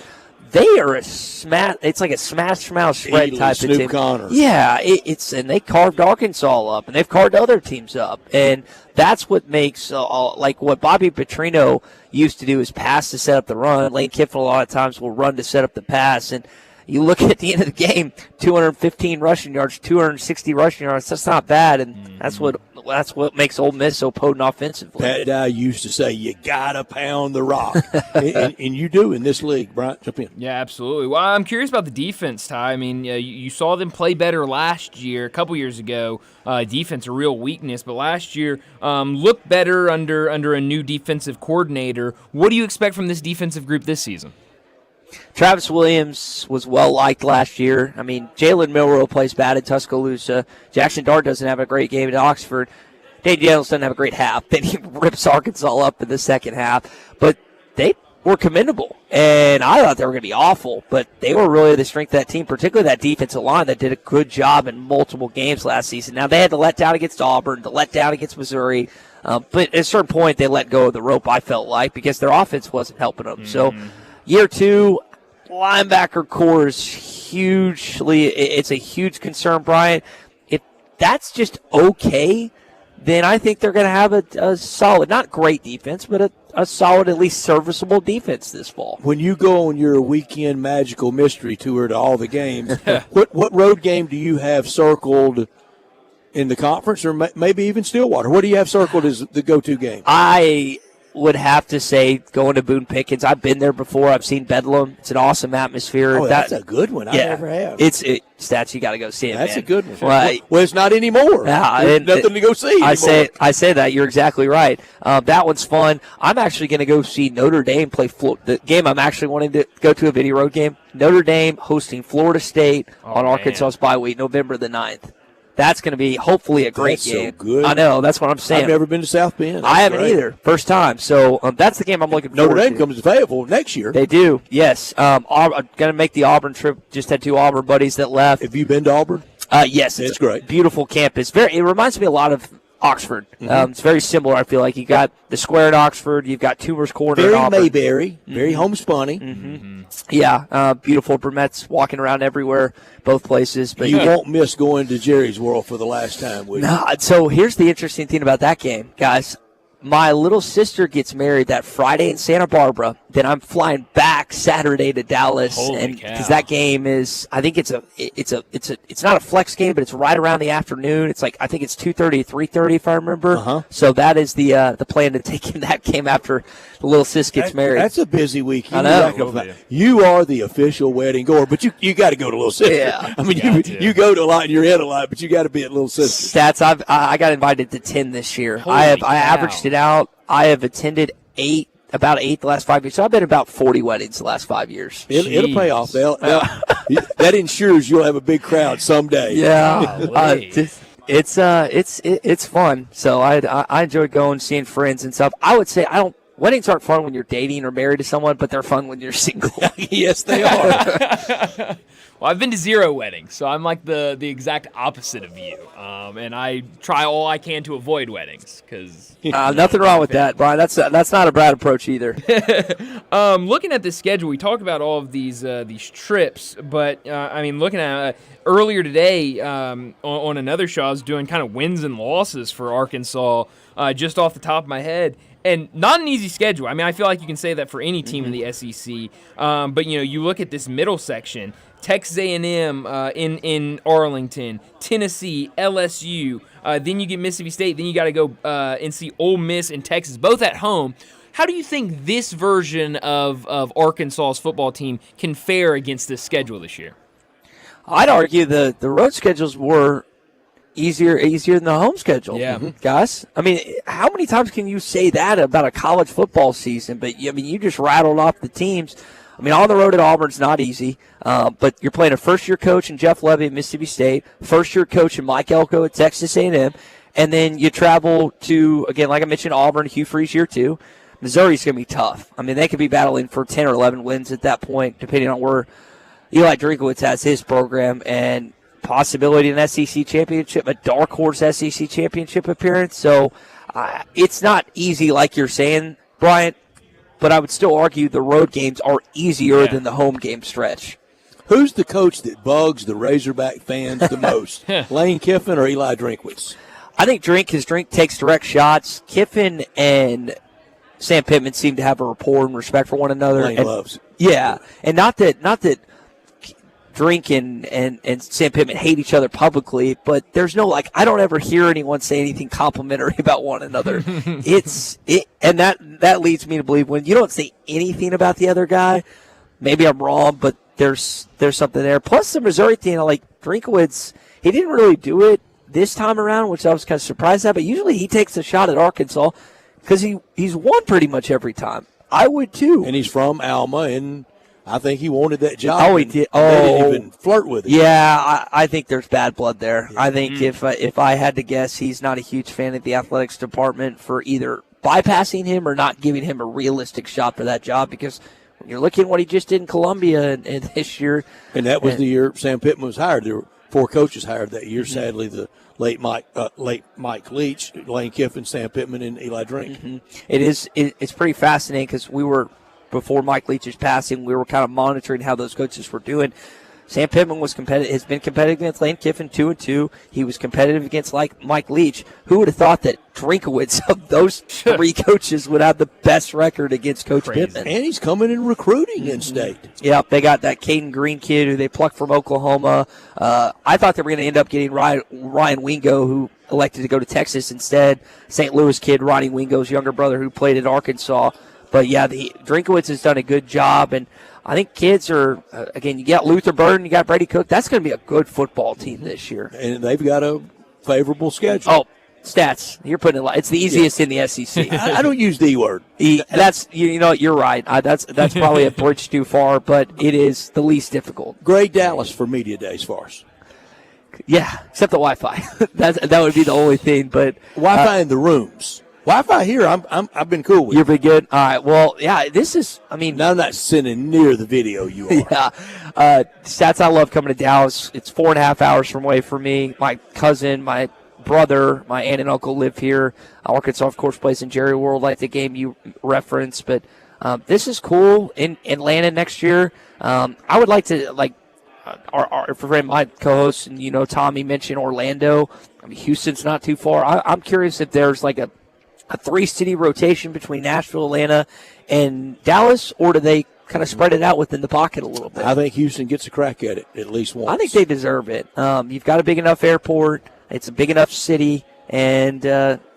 Speaker 21: They are it's like a smash-mouth spread
Speaker 3: Ealy,
Speaker 21: type
Speaker 3: Snoop
Speaker 21: of team.
Speaker 3: Connor.
Speaker 21: Yeah, and they carved Arkansas up, and they've carved other teams up. And that's what makes, like what Bobby Petrino used to do is pass to set up the run. Lane Kiffin a lot of times will run to set up the pass. And you look at the end of the game, 215 rushing yards, 260 rushing yards. That's not bad, and that's what makes Ole Miss so potent offensively.
Speaker 3: Pat Dye used to say, you got to pound the rock. and you do in this league. Brian, jump in.
Speaker 2: Yeah, absolutely. Well, I'm curious about the defense, Ty. I mean, you saw them play better last year, a couple years ago. Defense, a real weakness, but last year looked better under a new defensive coordinator. What do you expect from this defensive group this season?
Speaker 21: Travis Williams was well-liked last year. I mean, Jalen Milroe plays bad at Tuscaloosa. Jackson Dart doesn't have a great game at Oxford. Dave Daniels doesn't have a great half. Then he rips Arkansas up in the second half. But they were commendable, and I thought they were going to be awful. But they were really the strength of that team, particularly that defensive line that did a good job in multiple games last season. Now, they had to let down against Auburn, to let down against Missouri. But at a certain point, they let go of the rope, I felt like, because their offense wasn't helping them. So, year two, linebacker core is it's a huge concern, Brian. If that's just okay, then I think they're going to have a solid, not great defense, but a solid, at least serviceable defense this fall.
Speaker 3: When you go on your weekend magical mystery tour to all the games, what road game do you have circled in the conference, or maybe even Stillwater? What do you have circled as the go-to game?
Speaker 21: I would have to say going to Boone Pickens. I've been there before. I've seen Bedlam. It's an awesome atmosphere.
Speaker 3: Oh, that's a good one. I never have.
Speaker 21: Stats, you got to go see it,
Speaker 3: That's
Speaker 21: man.
Speaker 3: a good one.
Speaker 21: Well,
Speaker 3: it's not anymore. There's nothing to go see anymore.
Speaker 21: I say that. You're exactly right. That one's fun. I'm actually going to go see Notre Dame play the game I'm actually wanting to go to, a video road game. Notre Dame hosting Florida State on Arkansas's bye week, November the 9th. That's going to be hopefully a great game.
Speaker 3: So good.
Speaker 21: I know. That's what I'm saying.
Speaker 3: I've never been to South Bend.
Speaker 21: I haven't either. First time. So that's the game I'm looking forward to.
Speaker 3: Notre Dame comes to Fayetteville next year.
Speaker 21: They do. Yes. I'm going to make the Auburn trip. Just had 2 Auburn buddies that left.
Speaker 3: Have you been to Auburn?
Speaker 21: Yes.
Speaker 3: It's great.
Speaker 21: Beautiful campus. It reminds me a lot of Oxford. It's very similar, I feel like. You got the square at Oxford. You've got Toomer's Corner at Auburn.
Speaker 3: Very Mayberry. Very homespunny.
Speaker 21: Yeah. Beautiful brunettes walking around everywhere, both places. But
Speaker 3: you won't miss going to Jerry's World for the last time, will you?
Speaker 21: No. So here's the interesting thing about that game, guys. My little sister gets married that Friday in Santa Barbara. Then I'm flying back Saturday to Dallas, because that game is, I think it's not a flex game, but it's right around the afternoon. It's like, I think it's 2:30, 3:30 if I remember. So that is the plan to take in that game after the little sis gets married.
Speaker 3: That's a busy week.
Speaker 21: I know.
Speaker 3: You are the official wedding goer, but you got to go to Little Sister.
Speaker 21: Yeah.
Speaker 3: I mean, you go to a lot and you're in a lot, but you got to be at Little Sister.
Speaker 21: Stats, I got invited to 10 this year. I averaged it out. I have attended 8 about 8 the last 5 years. So I've been about 40 weddings the last 5 years.
Speaker 3: It'll pay off. That ensures you'll have a big crowd someday.
Speaker 21: Yeah, it's fun. So I enjoy going, seeing friends and stuff. I would say weddings aren't fun when you're dating or married to someone, but they're fun when you're single.
Speaker 3: Yes, they are.
Speaker 2: Well, I've been to 0 weddings, so I'm like the exact opposite of you. And I try all I can to avoid weddings because
Speaker 21: nothing wrong with that, Brian. That's not a bad approach either.
Speaker 2: Looking at the schedule, we talk about all of these trips, but looking at earlier today on another show, I was doing kind of wins and losses for Arkansas just off the top of my head. And not an easy schedule. I mean, I feel like you can say that for any team in the SEC. But, you look at this middle section, Texas A&M in Arlington, Tennessee, LSU. Then you get Mississippi State. Then you got to go and see Ole Miss and Texas, both at home. How do you think this version of Arkansas's football team can fare against this schedule this year?
Speaker 21: I'd argue the road schedules were easier than the home schedule.
Speaker 2: Yeah.
Speaker 21: Guys. I mean, how many times can you say that about a college football season? But, you just rattled off the teams. I mean, on the road at Auburn's not easy, but you're playing a first-year coach in Jeff Levy at Mississippi State, first-year coach in Mike Elko at Texas A&M, and then you travel to, again, like I mentioned, Auburn, Hugh Freeze year 2. Missouri's going to be tough. I mean, they could be battling for 10 or 11 wins at that point, depending on where Eli Drinkowitz has his program, and possibility an SEC championship, a dark horse SEC championship appearance. So it's not easy like you're saying, Bryant, but I would still argue the road games are easier than the home game stretch.
Speaker 3: Who's the coach that bugs the Razorback fans the most, Lane Kiffin or Eli Drinkwitz?
Speaker 21: I think Drink takes direct shots. Kiffin and Sam Pittman seem to have a rapport and respect for one another.
Speaker 3: Lane loves.
Speaker 21: Yeah, and not that Drink and Sam Pittman hate each other publicly, but there's no, I don't ever hear anyone say anything complimentary about one another. And that leads me to believe when you don't say anything about the other guy, maybe I'm wrong, but there's something there. Plus the Missouri team, Drinkowitz, he didn't really do it this time around, which I was kind of surprised at, but usually he takes a shot at Arkansas because he's won pretty much every time. I would too.
Speaker 3: And he's from Alma, and I think he wanted that job.
Speaker 21: Oh, he did.
Speaker 3: They didn't even flirt with it.
Speaker 21: Yeah, I think there's bad blood there. Yeah. I think if I had to guess, he's not a huge fan of the athletics department for either bypassing him or not giving him a realistic shot for that job, because when you're looking at what he just did in Columbia and this year.
Speaker 3: And that was the year Sam Pittman was hired. There were 4 coaches hired that year. Sadly, the late Mike Leach, Lane Kiffin, Sam Pittman, and Eli Drink.
Speaker 21: Mm-hmm. It's pretty fascinating because before Mike Leach's passing, we were kind of monitoring how those coaches were doing. Sam Pittman has been competitive against Lane Kiffin 2-2. He was competitive against Mike Leach. Who would have thought that Drinkowitz of those 3 coaches would have the best record against Coach Pittman?
Speaker 3: And he's coming in recruiting in state.
Speaker 21: Yeah, they got that Caden Green kid who they plucked from Oklahoma. I thought they were going to end up getting Ryan Wingo, who elected to go to Texas instead. St. Louis kid, Ronnie Wingo's younger brother, who played at Arkansas. But, yeah, Drinkowitz has done a good job, and I think kids are, again, you got Luther Burden, you got Brady Cook. That's going to be a good football team this year.
Speaker 3: And they've got a favorable schedule.
Speaker 21: Oh, stats. You're putting it it's the easiest in the SEC.
Speaker 3: I don't use the word.
Speaker 21: That's you're right. That's probably a bridge too far, but it is the least difficult.
Speaker 3: Grade Dallas for media days for us.
Speaker 21: Yeah, except the Wi-Fi. that would be the only thing. But
Speaker 3: Wi-Fi in the rooms. Wi-Fi here, I've been cool with.
Speaker 21: You've been good. All right. Well, yeah. This is. I mean,
Speaker 3: now I'm not sitting near the video. You are.
Speaker 21: Yeah. Stats. I love coming to Dallas. It's 4.5 hours from away from me. My cousin, my brother, my aunt and uncle live here. Arkansas, of course, plays in Jerry World, like the game you referenced. But this is cool in Atlanta next year. I would like to our friend, my co-host, and Tommy mentioned Orlando. I mean, Houston's not too far. I'm curious if there's a 3-city rotation between Nashville, Atlanta, and Dallas, or do they kind of spread it out within the pocket a little bit?
Speaker 3: I think Houston gets a crack at it at least once.
Speaker 21: I think they deserve it. You've got a big enough airport. It's a big enough city. And,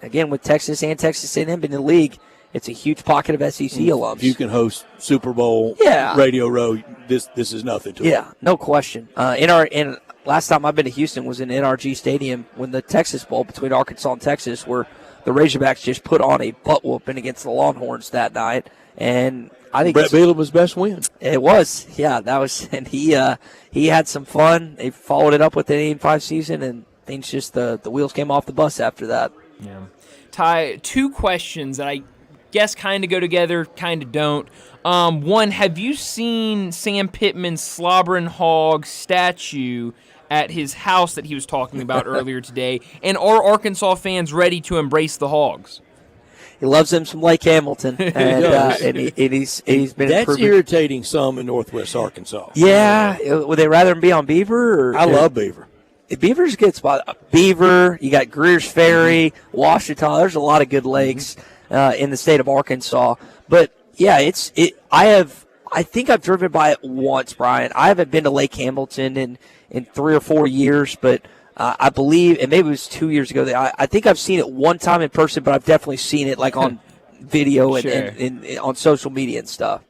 Speaker 21: again, with Texas and Texas A&M in the league, it's a huge pocket of SEC alums.
Speaker 3: If you can host Super Bowl, Radio Row, this is nothing to it.
Speaker 21: Yeah, no question. Last time I've been to Houston was in NRG Stadium when the Texas Bowl between Arkansas and Texas, where the Razorbacks just put on a butt whooping against the Longhorns that night, and I think
Speaker 3: Brett Bielema was best win.
Speaker 21: It was, yeah, that was, and he had some fun. They followed it up with an 8-5 season, and things just the wheels came off the bus after that.
Speaker 2: Yeah. Ty, 2 questions that I guess kind of go together, kind of don't. One, have you seen Sam Pittman's slobbering hog statue at his house that he was talking about earlier today? And are Arkansas fans ready to embrace the Hogs?
Speaker 21: He loves them some Lake Hamilton, and he's been
Speaker 3: That's
Speaker 21: improving.
Speaker 3: irritating some in Northwest Arkansas.
Speaker 21: Yeah, would they rather him be on Beaver?
Speaker 3: I love Beaver.
Speaker 21: Beaver's a good spot. Beaver, you got Greer's Ferry, Washita. There's a lot of good lakes in the state of Arkansas. But yeah, I think I've driven by it once, Brian. I haven't been to Lake Hamilton in 3 or 4 years, but I believe, and maybe it was 2 years ago, I think I've seen it one time in person, but I've definitely seen it like on video and on social media and stuff.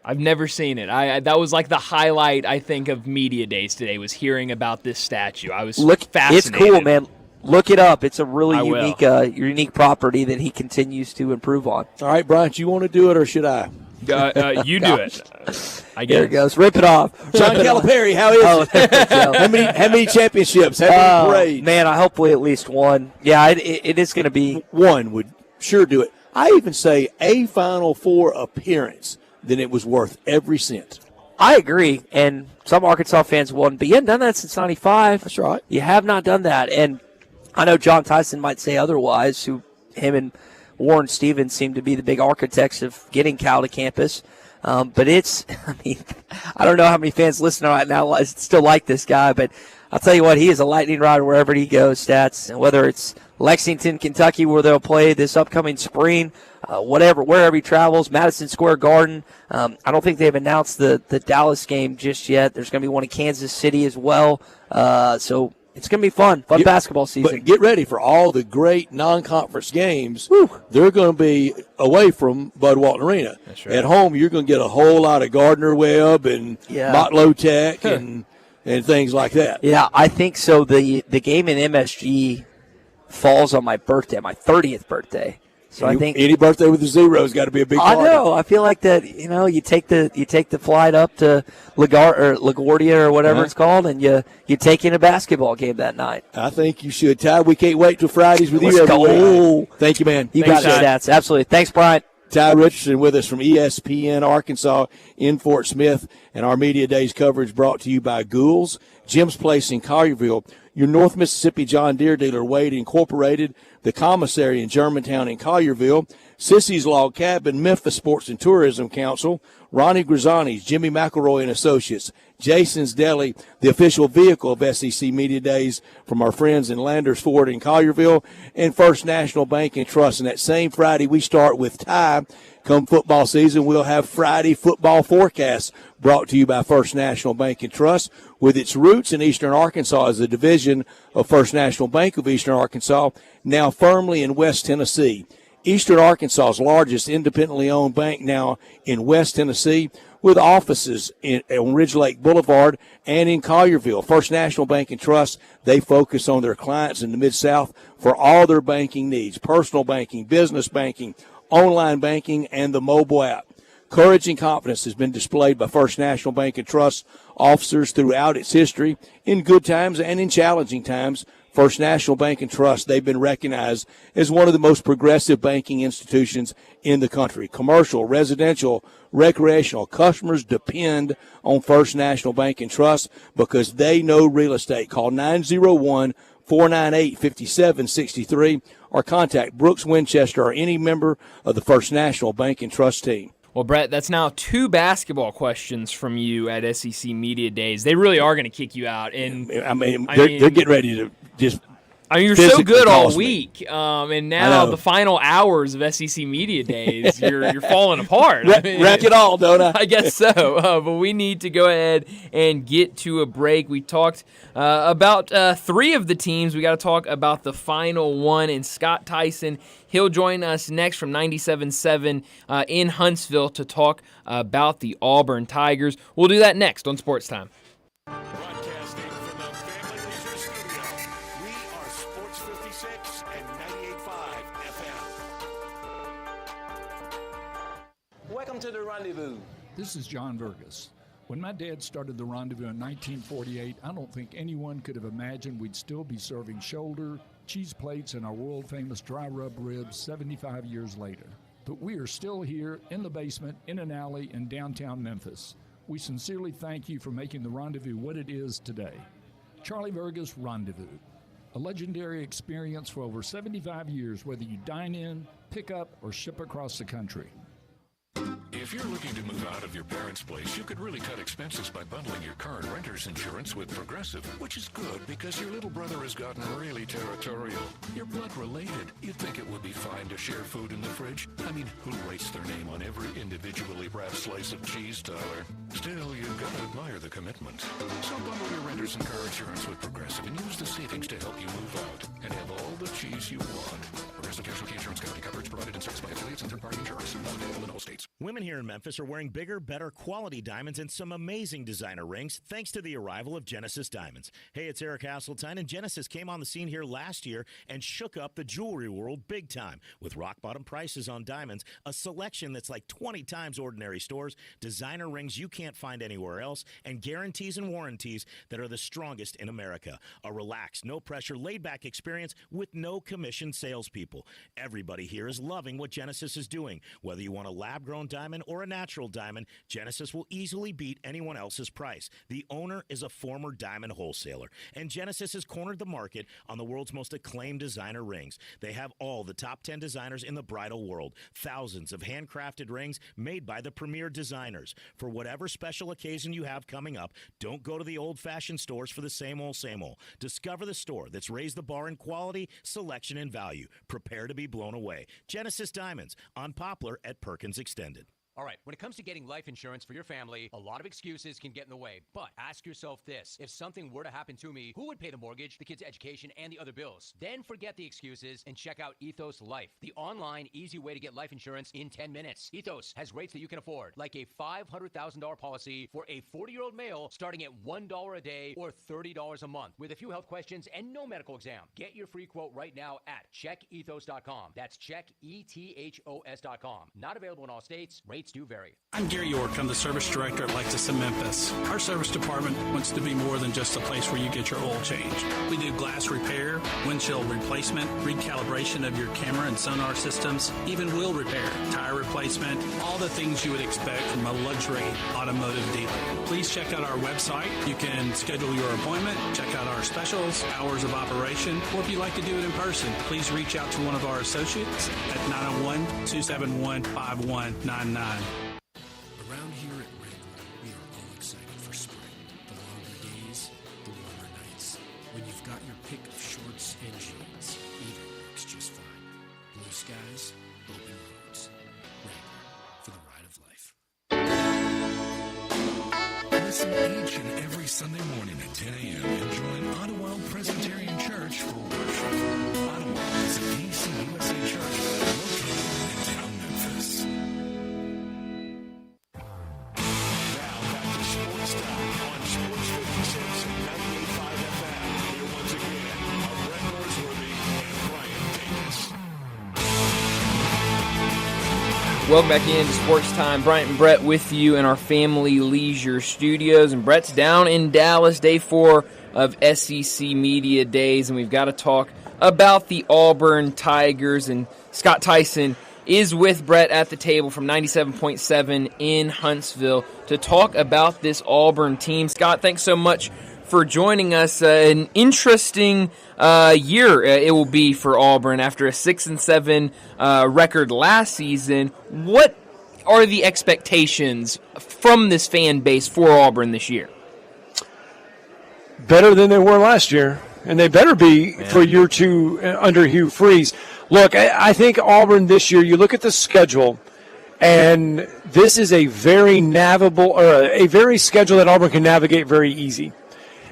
Speaker 2: I've never seen it. That was like the highlight, I think, of media days today, was hearing about this statue. I was fascinated.
Speaker 21: It's cool, man. Look it up. It's a really
Speaker 2: I
Speaker 21: unique property that he continues to improve on.
Speaker 3: All right, Brian, do you want to do it or should I?
Speaker 2: You do it. I guess.
Speaker 21: There it goes. Rip it off.
Speaker 3: John Calipari, how is it? How many championships? How many parades?
Speaker 21: Man, I hopefully at least one. Yeah, it is going to be.
Speaker 3: One would sure do it. I even say a Final Four appearance, then it was worth every cent.
Speaker 21: I agree, and some Arkansas fans won, but you haven't done that since '95.
Speaker 3: That's right.
Speaker 21: You have not done that, and I know John Tyson might say otherwise. Him and Warren Stevens seem to be the big architects of getting Cal to campus. But I don't know how many fans listening right now still like this guy, but I'll tell you what, he is a lightning rod wherever he goes, Stats. And whether it's Lexington, Kentucky, where they'll play this upcoming spring, wherever he travels, Madison Square Garden. I don't think they've announced the Dallas game just yet. There's going to be one in Kansas City as well. So it's going to be fun basketball season.
Speaker 3: But get ready for all the great non-conference games. They're going to be away from Bud Walton Arena.
Speaker 2: That's right.
Speaker 3: At home, you're going to get a whole lot of Gardner Webb and Motlow Tech and things like that.
Speaker 21: Yeah, I think so. The game in MSG falls on my birthday, my 30th birthday. So I think
Speaker 3: any birthday with a zero's got to be a big party.
Speaker 21: I know. I feel like that. You take the flight up to LaGuardia or whatever it's called, and you take in a basketball game that night.
Speaker 3: I think you should, Ty. We can't wait till Fridays with
Speaker 21: Let's
Speaker 3: you every
Speaker 21: go.
Speaker 3: week. Thank you, man.
Speaker 21: You got it, Stats. Absolutely. Thanks, Brian.
Speaker 3: Ty Richardson with us from ESPN Arkansas in Fort Smith, and our Media Days coverage brought to you by Gould's, Jim's Place in Collierville, your North Mississippi John Deere dealer, Wade Incorporated, the commissary in Germantown and Collierville, Sissy's Log Cabin, Memphis Sports and Tourism Council, Ronnie Grisani's, Jimmy McElroy and Associates, Jason's Deli, the official vehicle of SEC Media Days from our friends in Landers Ford in Collierville, and First National Bank and Trust. And that same Friday, we start with Ty. Come football season, we'll have Friday football forecasts brought to you by First National Bank and Trust. With its roots in Eastern Arkansas as a division of First National Bank of Eastern Arkansas, now firmly in West Tennessee. Eastern Arkansas's largest independently owned bank now in West Tennessee, with offices on Ridge Lake Boulevard and in Collierville. First National Bank and Trust, they focus on their clients in the Mid-South for all their banking needs, personal banking, business banking, online banking, and the mobile app. Courage and confidence has been displayed by First National Bank and Trust officers throughout its history, in good times and in challenging times. First National Bank and Trust, they've been recognized as one of the most progressive banking institutions in the country. Commercial, residential, recreational customers depend on First National Bank and Trust because they know real estate. Call 901-498-5763 or contact Brooks Winchester or any member of the First National Bank and Trust team.
Speaker 2: Well, Brett, that's now 2 basketball questions from you at SEC Media Days. They really are going to kick you out. And
Speaker 3: they're getting ready to just
Speaker 2: you're so good all week, and now the final hours of SEC Media Days, you're falling apart.
Speaker 3: Wreck it all, don't I?
Speaker 2: I guess so, but we need to go ahead and get to a break. We talked about 3 of the teams. We got to talk about the final one, and Scott Tyson, he'll join us next from 97.7 in Huntsville to talk about the Auburn Tigers. We'll do that next on Sports Time.
Speaker 1: Broadcasting from the Family Leisure Studio, we are Sports 56 and and 98.5 FM.
Speaker 5: Welcome to the Rendezvous.
Speaker 22: This is John Vergas. When my dad started the Rendezvous in 1948, I don't think anyone could have imagined we'd still be serving shoulder, cheese plates, and our world-famous dry rub ribs 75 years later. But we are still here in the basement, in an alley in downtown Memphis. We sincerely thank you for making the Rendezvous what it is today. Charlie Vergas Rendezvous, a legendary experience for over 75 years, whether you dine in, pick up, or ship across the country.
Speaker 1: If you're looking to move out of your parents' place, you could really cut expenses by bundling your car and renter's insurance with Progressive, which is good because your little brother has gotten really territorial. You're blood related. You'd think it would be fine to share food in the fridge. I mean, who writes their name on every individually wrapped slice of cheese, Tyler? Still, you've got to admire the commitment. So bundle your renter's and car insurance with Progressive and use the savings to help you move out and have all the cheese you want. Progressive Casualty Insurance Company. Coverage provided and serviced by affiliates and third-party insurers. Not available in all states.
Speaker 6: Women here in Memphis are wearing bigger, better quality diamonds and some amazing designer rings thanks to the arrival of Genesis Diamonds. Hey, it's Eric Hasseltine, and Genesis came on the scene here last year and shook up the jewelry world big time with rock-bottom prices on diamonds, a selection that's like 20 times ordinary stores, designer rings you can't find anywhere else, and guarantees and warranties that are the strongest in America. A relaxed, no-pressure, laid-back experience with no commission salespeople. Everybody here is loving what Genesis is doing. Whether you want a lab-grown diamond or a natural diamond, Genesis will easily beat anyone else's price. The owner is a former diamond wholesaler, and Genesis has cornered the market on the world's most acclaimed designer rings. They have all the top 10 designers in the bridal world, thousands of handcrafted rings made by the premier designers. For whatever special occasion you have coming up, don't go to the old-fashioned stores for the same old, same old. Discover the store that's raised the bar in quality, selection, and value. Prepare to be blown away. Genesis Diamonds on Poplar at Perkins Extended.
Speaker 18: All right, when it comes to getting life insurance for your family, a lot of excuses can get in the way. But ask yourself this: if something were to happen to me, who would pay the mortgage, the kids' education, and the other bills? Then forget the excuses and check out Ethos Life, the online, easy way to get life insurance in 10 minutes. Ethos has rates that you can afford, like a $500,000 policy for a 40-year-old male starting at $1 a day or $30 a month, with a few health questions and no medical exam. Get your free quote right now at checkethos.com. That's checkethos.com. Not available in all states. Rates do vary.
Speaker 23: I'm Gary York. I'm the service director at Lexus in Memphis. Our service department wants to be more than just a place where you get your oil changed. We do glass repair, windshield replacement, recalibration of your camera and sonar systems, even wheel repair, tire replacement, all the things you would expect from a luxury automotive dealer. Please check out our website. You can schedule your appointment, check out our specials, hours of operation, or if you'd like to do it in person, please reach out to one of our associates at 901-271-5199.
Speaker 24: Around here at Wrangler, we are all excited for spring. The longer days, the warmer nights. When you've got your pick of shorts and jeans, either works just fine. Blue skies, open roads. Wrangler, for the ride of life.
Speaker 1: Listen each and every Sunday morning at 10 a.m. and join Ottawa Presbyterian Church for worship. Ottawa is an ACUSA church located in town Memphis. Now back to Sports Time on Sports 56 and 98.5 FM. Here once again are Brett Norsworthy and Brian Davis.
Speaker 2: Welcome back into Sports Time. Bryant and Brett with you in our Family Leisure Studios. And Brett's down in Dallas, day 4 of SEC Media Days. And we've got to talk about the Auburn Tigers. And Scott Tyson is with Brett at the table from 97.7 in Huntsville to talk about this Auburn team. Scott, thanks so much for joining us. An interesting year it will be for Auburn after a 6-7 record last season. What are the expectations from this fan base for Auburn this year?
Speaker 3: Better than they were last year, and they better be for year 2 under Hugh Freeze. Look, I think Auburn this year, you look at the schedule, and this is a very navigable, or a very schedule that Auburn can navigate very easy.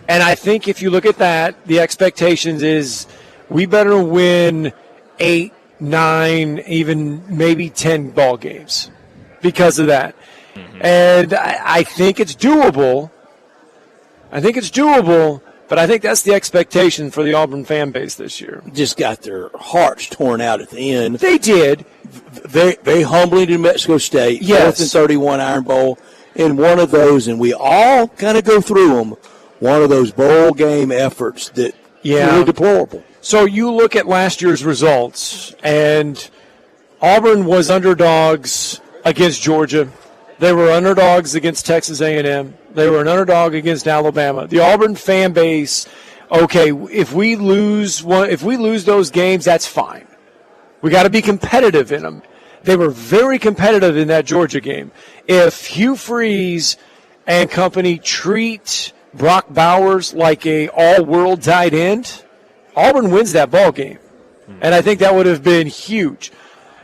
Speaker 3: And I think if you look at that, the expectations is we better win 8, 9, even maybe 10 ball games because of that. And I think it's doable.
Speaker 4: But I think that's the expectation for the Auburn fan base this year.
Speaker 3: Just got their hearts torn out at the end.
Speaker 4: They did.
Speaker 3: Very, very humbling to New Mexico State.
Speaker 4: Yes.
Speaker 3: 4th and 31 Iron Bowl. And one of those, and we all kind of go through them, one of those bowl game efforts that really deplorable.
Speaker 4: So you look at last year's results, and Auburn was underdogs against Georgia. They were underdogs against Texas A&M. They were an underdog against Alabama. The Auburn fan base, okay, if we lose those games, that's fine. We got to be competitive in them. They were very competitive in that Georgia game. If Hugh Freeze and company treat Brock Bowers like a all-world tight end, Auburn wins that ball game. And I think that would have been huge.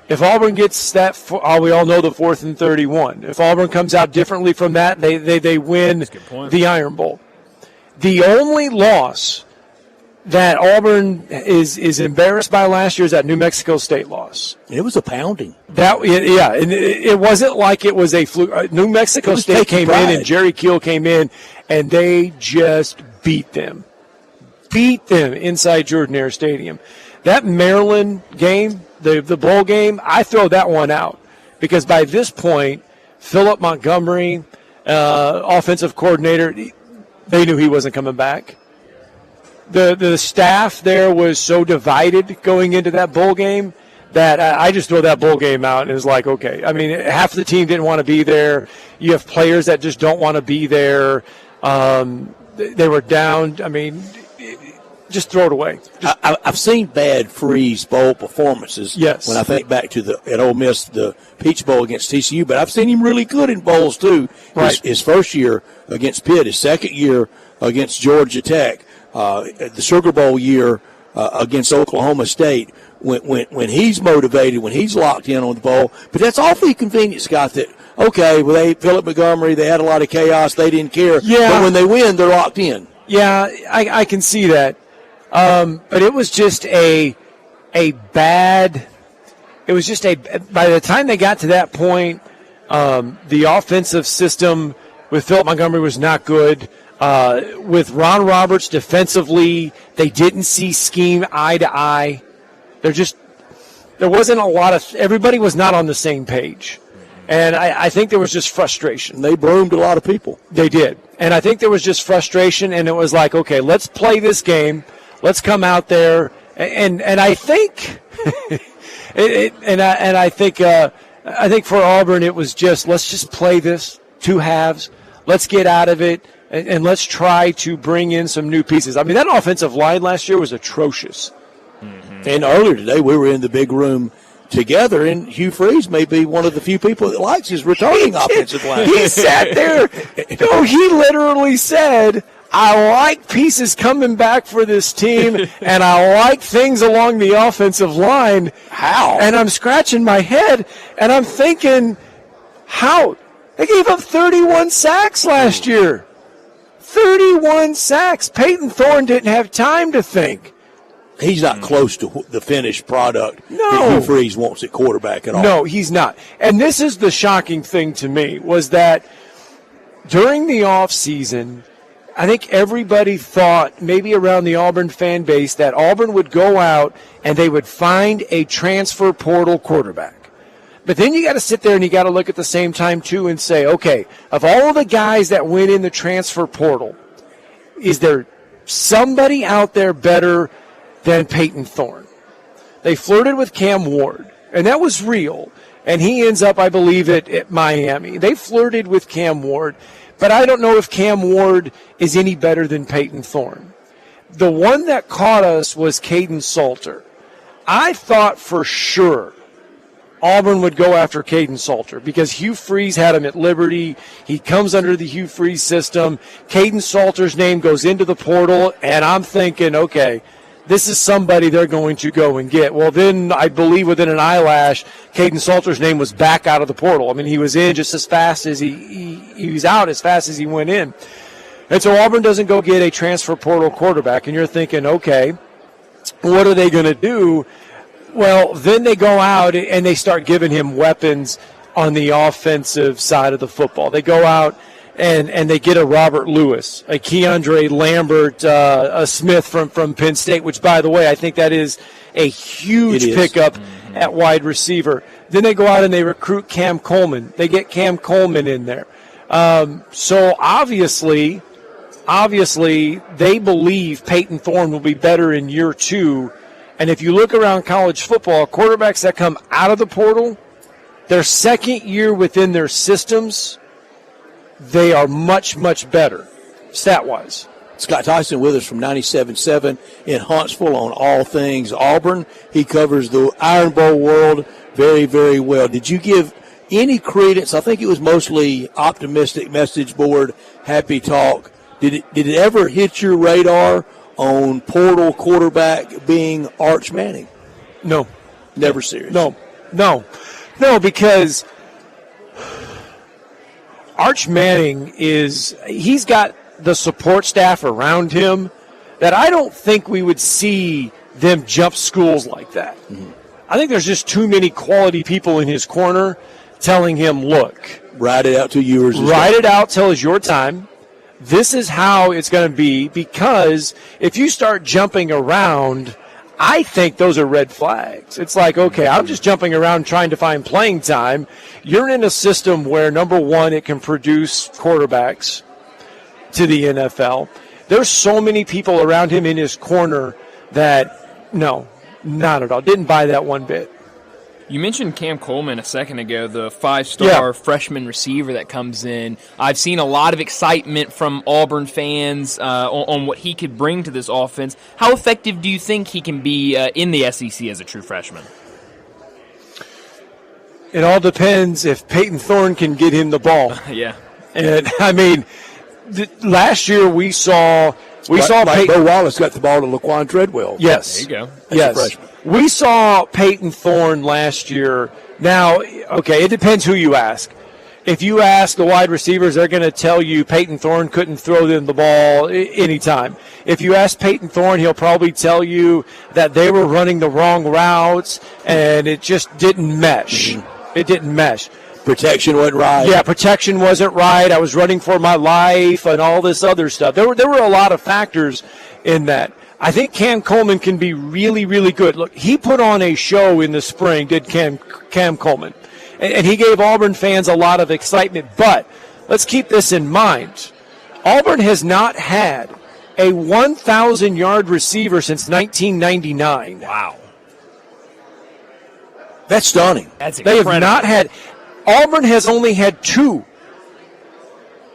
Speaker 4: If Auburn gets that, we all know the 4th and 31. If Auburn comes out differently from that, they win the Iron Bowl. The only loss that Auburn is embarrassed by last year is that New Mexico State loss.
Speaker 3: It was a pounding.
Speaker 4: And it wasn't like it was a fluke. New Mexico State came in and Jerry Keel came in, and they just beat them inside Jordan-Hare Stadium. That Maryland game, the bowl game, I throw that one out because by this point, Philip Montgomery, offensive coordinator, they knew he wasn't coming back. The staff there was so divided going into that bowl game that I just throw that bowl game out and it was like, okay. I mean, half the team didn't want to be there. You have players that just don't want to be there. They were down. I mean, just throw it away.
Speaker 3: I've seen bad Freeze Bowl performances.
Speaker 4: Yes.
Speaker 3: When I think back to at Ole Miss, the Peach Bowl against TCU, but I've seen him really good in bowls too.
Speaker 4: Right.
Speaker 3: His first year against Pitt, his second year against Georgia Tech, the Sugar Bowl year against Oklahoma State. When he's motivated, when he's locked in on the bowl, but that's awfully convenient, Scott. That okay, well, Philip Montgomery, they had a lot of chaos, they didn't care.
Speaker 4: Yeah.
Speaker 3: But when they win, they're locked in.
Speaker 4: Yeah, I can see that. But it was just a bad. It was just by the time they got to that point, the offensive system with Philip Montgomery was not good. With Ron Roberts defensively, they didn't see scheme eye to eye. There wasn't a lot of, everybody was not on the same page. And I think there was just frustration.
Speaker 3: They broomed a lot of people.
Speaker 4: They did. And I think there was just frustration, and it was like, okay, let's play this game. Let's come out there. And I think, I think for Auburn it was just, let's just play this, two halves. Let's get out of it, and let's try to bring in some new pieces. I mean, that offensive line last year was atrocious.
Speaker 3: And earlier today, we were in the big room together, and Hugh Freeze may be one of the few people that likes his returning offensive line.
Speaker 4: He sat there. No, he literally said, I like pieces coming back for this team, and I like things along the offensive line.
Speaker 3: How?
Speaker 4: And I'm scratching my head, and I'm thinking, how? They gave up 31 sacks last year. 31 sacks. Peyton Thorne didn't have time to think.
Speaker 3: He's not close to the finished product that
Speaker 4: No.
Speaker 3: Hugh Freeze wants at quarterback at all.
Speaker 4: No, he's not. And this is the shocking thing to me, was that during the offseason, I think everybody thought, maybe around the Auburn fan base, that Auburn would go out and they would find a transfer portal quarterback. But then you got to sit there and you got to look at the same time, too, and say, okay, of all the guys that went in the transfer portal, is there somebody out there better than Peyton Thorne? They flirted with Cam Ward, and that was real. And he ends up, I believe, at Miami. They flirted with Cam Ward, but I don't know if Cam Ward is any better than Peyton Thorne. The one that caught us was Caden Salter. I thought for sure Auburn would go after Caden Salter because Hugh Freeze had him at Liberty. He comes under the Hugh Freeze system. Caden Salter's name goes into the portal, and I'm thinking, okay, this is somebody they're going to go and get. Well, then I believe within an eyelash, Caden Salter's name was back out of the portal. I mean, he was in just as fast as he was out as fast as he went in. And so Auburn doesn't go get a transfer portal quarterback, and you're thinking, okay, what are they going to do? Well, then they go out and they start giving him weapons on the offensive side of the football. They go out and they get a Robert Lewis, a Keandre Lambert, a Smith from Penn State, which, by the way, I think that is a huge pickup at wide receiver. Then they go out and they recruit Cam Coleman. They get Cam Coleman in there. So obviously, they believe Peyton Thorne will be better in year 2. And if you look around college football, quarterbacks that come out of the portal, their second year within their systems, they are much, much better, stat-wise.
Speaker 3: Scott Tyson with us from 97.7 in Huntsville on all things Auburn. He covers the Iron Bowl world very, very well. Did you give any credence? I think it was mostly optimistic message board, happy talk. Did it ever hit your radar on portal quarterback being Arch Manning?
Speaker 4: No.
Speaker 3: Never serious?
Speaker 4: No, because Arch Manning he's got the support staff around him that I don't think we would see them jump schools like that. Mm-hmm. I think there's just too many quality people in his corner telling him, look.
Speaker 3: Ride it out till yours.
Speaker 4: Ride it out till it's your time. This is how it's going to be, because if you start jumping around, I think those are red flags. It's like, okay, I'm just jumping around trying to find playing time. You're in a system where, number one, it can produce quarterbacks to the NFL. There's so many people around him in his corner that, no, not at all. Didn't buy that one bit.
Speaker 2: You mentioned Cam Coleman a second ago, the 5-star freshman receiver that comes in. I've seen a lot of excitement from Auburn fans on what he could bring to this offense. How effective do you think he can be in the SEC as a true freshman?
Speaker 4: It all depends if Peyton Thorne can get him the ball.
Speaker 2: Yeah.
Speaker 4: And, I mean, last year we saw Peyton.
Speaker 3: Bo Wallace got the ball to Laquan Treadwell.
Speaker 4: Yes.
Speaker 2: There you go.
Speaker 4: Yes. We saw Peyton Thorne last year. Now, okay, it depends who you ask. If you ask the wide receivers, they're going to tell you Peyton Thorne couldn't throw them the ball anytime. If you ask Peyton Thorne, he'll probably tell you that they were running the wrong routes and it just didn't mesh. Mm-hmm. It didn't mesh.
Speaker 3: Protection wasn't right.
Speaker 4: Yeah, protection wasn't right. I was running for my life and all this other stuff. There were a lot of factors in that. I think Cam Coleman can be really, really good. Look, he put on a show in the spring, did Cam Coleman. And he gave Auburn fans a lot of excitement. But let's keep this in mind. Auburn has not had a 1,000-yard receiver since 1999.
Speaker 2: Wow.
Speaker 3: That's stunning.
Speaker 2: That's
Speaker 4: incredible. They have not had – Auburn has only had 2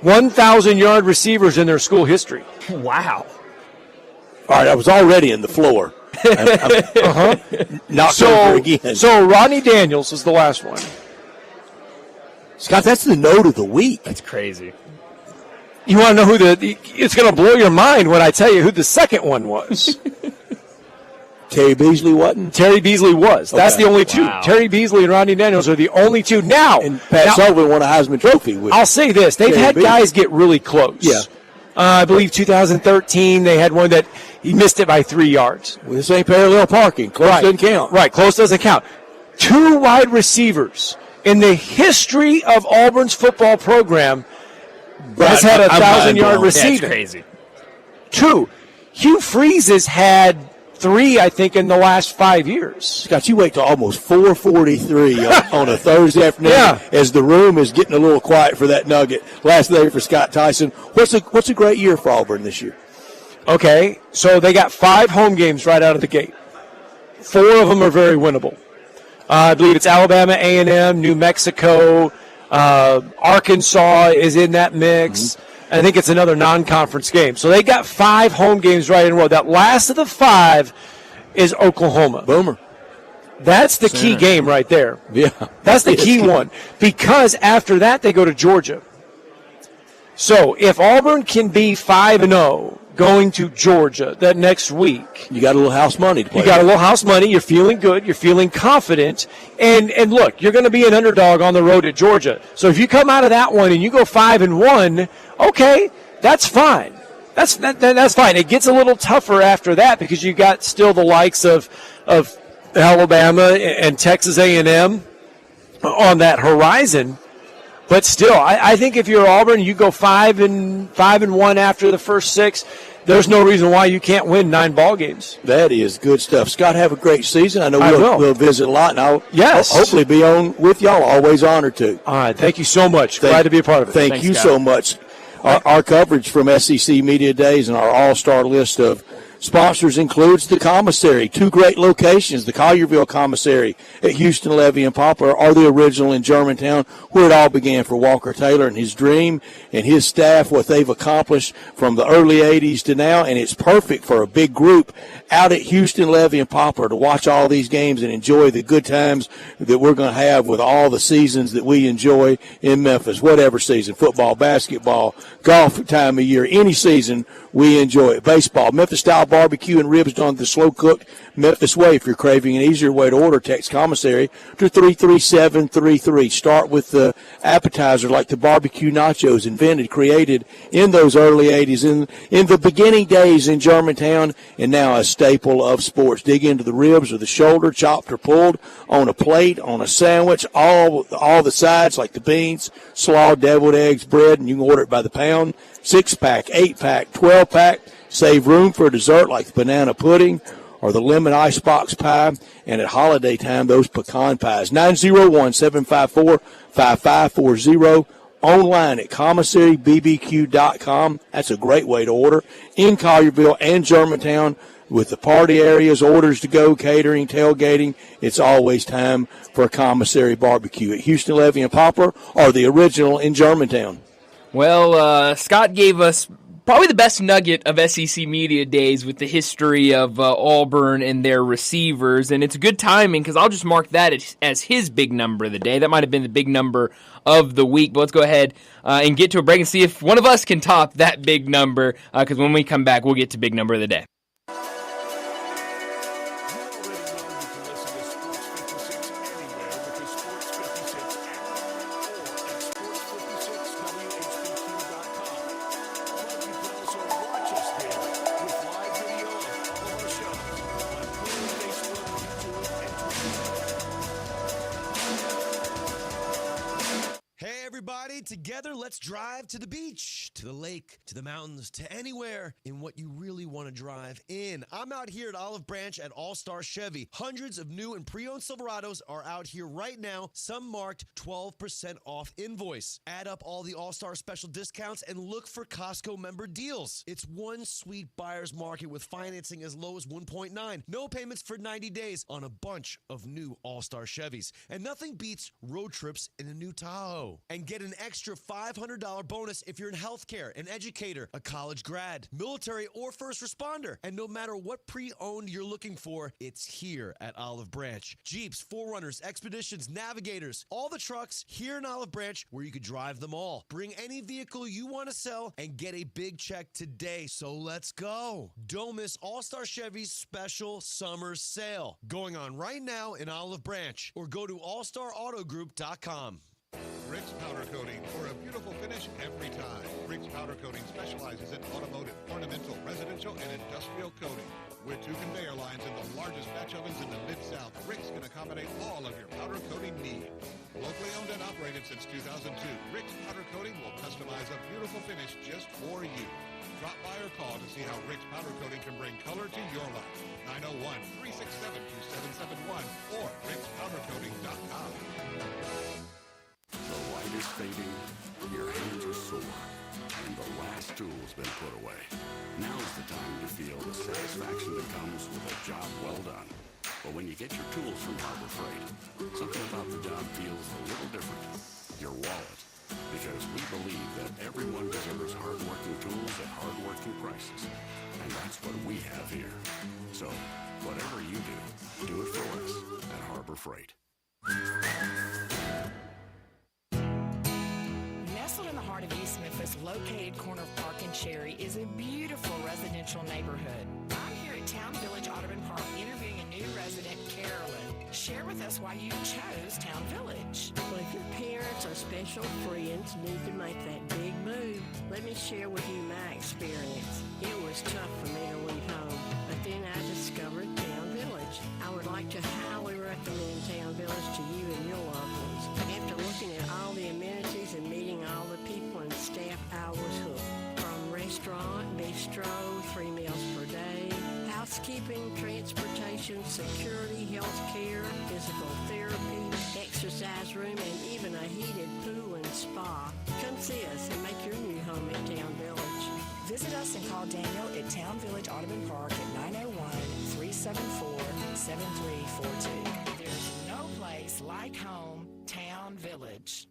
Speaker 4: 1,000-yard receivers in their school history.
Speaker 2: Wow.
Speaker 3: All right, I was already in the floor. Knocked over again.
Speaker 4: So Rodney Daniels is the last one.
Speaker 3: Scott, that's the note of the week.
Speaker 2: That's crazy.
Speaker 4: You want to know who it's going to blow your mind when I tell you who the second one was.
Speaker 3: Terry Beasley wasn't?
Speaker 4: Terry Beasley was. That's the only 2.
Speaker 2: Wow.
Speaker 4: Terry Beasley and Rodney Daniels are the only 2. Now,
Speaker 3: and Pat Sullivan won a Heisman Trophy with
Speaker 4: I'll say this. They've had guys get really close.
Speaker 3: Yeah.
Speaker 4: I believe 2013 they had one that he missed it by 3 yards.
Speaker 3: Well, this ain't parallel parking. Close doesn't count.
Speaker 4: Right, close doesn't count. 2 wide receivers in the history of Auburn's football program has had a 1,000-yard receiving.
Speaker 2: That's crazy.
Speaker 4: 2. Hugh Freeze has had 3, I think, in the last 5 years.
Speaker 3: Scott, you wait till almost 4:43 on a Thursday afternoon as the room is getting a little quiet for that nugget. Last day for Scott Tyson. What's a great year for Auburn this year?
Speaker 4: Okay, so they got 5 home games right out of the gate. 4 of them are very winnable. I believe it's Alabama, A&M, New Mexico, Arkansas is in that mix. Mm-hmm. I think it's another non-conference game. So they got 5 home games right in a row. That last of the 5 is Oklahoma.
Speaker 3: Boomer.
Speaker 4: That's the key game right there.
Speaker 3: Yeah.
Speaker 4: That's the key one. Because after that, they go to Georgia. So if Auburn can be 5-0 going to Georgia that next week.
Speaker 3: You got a little house money to play.
Speaker 4: You got a little house money. You're feeling good. You're feeling confident. And look, you're going to be an underdog on the road at Georgia. So if you come out of that one and you go 5-1, okay, that's fine. That's fine. It gets a little tougher after that because you got still the likes of Alabama and Texas A&M on that horizon. But still, I think if you're Auburn, you go 5-1 after the first 6. There's no reason why you can't win 9 ball games.
Speaker 3: That is good stuff. Scott, have a great season. I know we'll visit a lot, and I'll hopefully be on with y'all. Always honored to.
Speaker 4: All right. Thank you so much. Glad to be a part of it.
Speaker 3: Thanks, you so much. Our coverage from SEC Media Days and our all-star list of sponsors includes the commissary. 2 great locations, the Collierville Commissary at Houston, Levy, and Poplar, are the original in Germantown, where it all began for Walker Taylor and his dream and his staff, what they've accomplished from the early 80s to now, and it's perfect for a big group out at Houston, Levy, and Poplar to watch all these games and enjoy the good times that we're going to have with all the seasons that we enjoy in Memphis, whatever season, football, basketball, golf time of year, any season we enjoy it. Baseball, Memphis-style barbecue and ribs done the slow-cooked Memphis way. If you're craving an easier way to order, text commissary to 33733. Start with the appetizer like the barbecue nachos, invented, created in those early 80s, in the beginning days in Germantown, and now a staple of sports. Dig into the ribs or the shoulder, chopped or pulled, on a plate, on a sandwich, all the sides like the beans, slaw, deviled eggs, bread, and you can order it by the pound. 6-pack, 8-pack, 12-pack. Save room for dessert like the banana pudding or the lemon icebox pie, and at holiday time, those pecan pies. 901-754-5540. Online at commissarybbq.com. That's a great way to order. In Collierville and Germantown, with the party areas, orders to go, catering, tailgating, it's always time for a commissary barbecue at Houston, Levy, and Poplar, or the original in Germantown.
Speaker 2: Well, Scott gave us probably the best nugget of SEC Media Days with the history of Auburn and their receivers, and it's good timing because I'll just mark that as his big number of the day. That might have been the big number of the week, but let's go ahead and get to a break and see if one of us can top that big number, because when we come back, we'll get to big number of the day.
Speaker 16: Together, let's drive to the beach, to the lake, to the mountains, to anywhere in what you really want to drive in. I'm out here at Olive Branch at All-Star Chevy. Hundreds of new and pre-owned Silverados are out here right now, some marked 12% off invoice. Add up all the All-Star special discounts and look for Costco member deals. It's one sweet buyer's market with financing as low as 1.9. No payments for 90 days on a bunch of new All-Star Chevys. And nothing beats road trips in a new Tahoe. And get an extra $500 bonus if you're in healthcare, an educator, a college grad, military, or first responder. And no matter what pre-owned you're looking for, it's here at Olive Branch. Jeeps, 4Runners, Expeditions, Navigators, all the trucks here in Olive Branch where you could drive them all. Bring any vehicle you want to sell and get a big check today. So let's go. Don't miss All-Star Chevy's special summer sale going on right now in Olive Branch, or go to allstarautogroup.com.
Speaker 8: Rick's Powder Coating for a beautiful finish every time. Rick's Powder Coating specializes in automotive, ornamental, residential, and industrial coating. With 2 conveyor lines and the largest batch ovens in the Mid-South, Rick's can accommodate all of your powder coating needs. Locally owned and operated since 2002, Rick's Powder Coating will customize a beautiful finish just for you. Drop by or call to see how Rick's Powder Coating can bring color to your life. 901-367-2771 or rickspowdercoating.com.
Speaker 1: The light is fading, your hands are sore, and the last tool's been put away. Now's the time to feel the satisfaction that comes with a job well done. But when you get your tools from Harbor Freight, something about the job feels a little different. Your wallet. Because we believe that everyone deserves hard-working tools at hard-working prices. And that's what we have here. So, whatever you do it for us at Harbor Freight.
Speaker 9: Nestled in the heart of East Memphis, located corner of Park and Cherry, is a beautiful residential neighborhood. I'm here at Town Village Audubon Park interviewing a new resident, Carolyn. Share with us why you chose Town Village.
Speaker 10: Well, if your parents or special friends need to make that big move, let me share with you my experience. It was tough for me to leave home, but then I discovered Town Village. I would like to highly recommend Town Village to you and your loved ones. After looking at all the amenities and see us and make your new home at Town Village.
Speaker 9: Visit us and call Daniel at Town Village Audubon Park at 901-374-7342. There's no place like home, Town Village.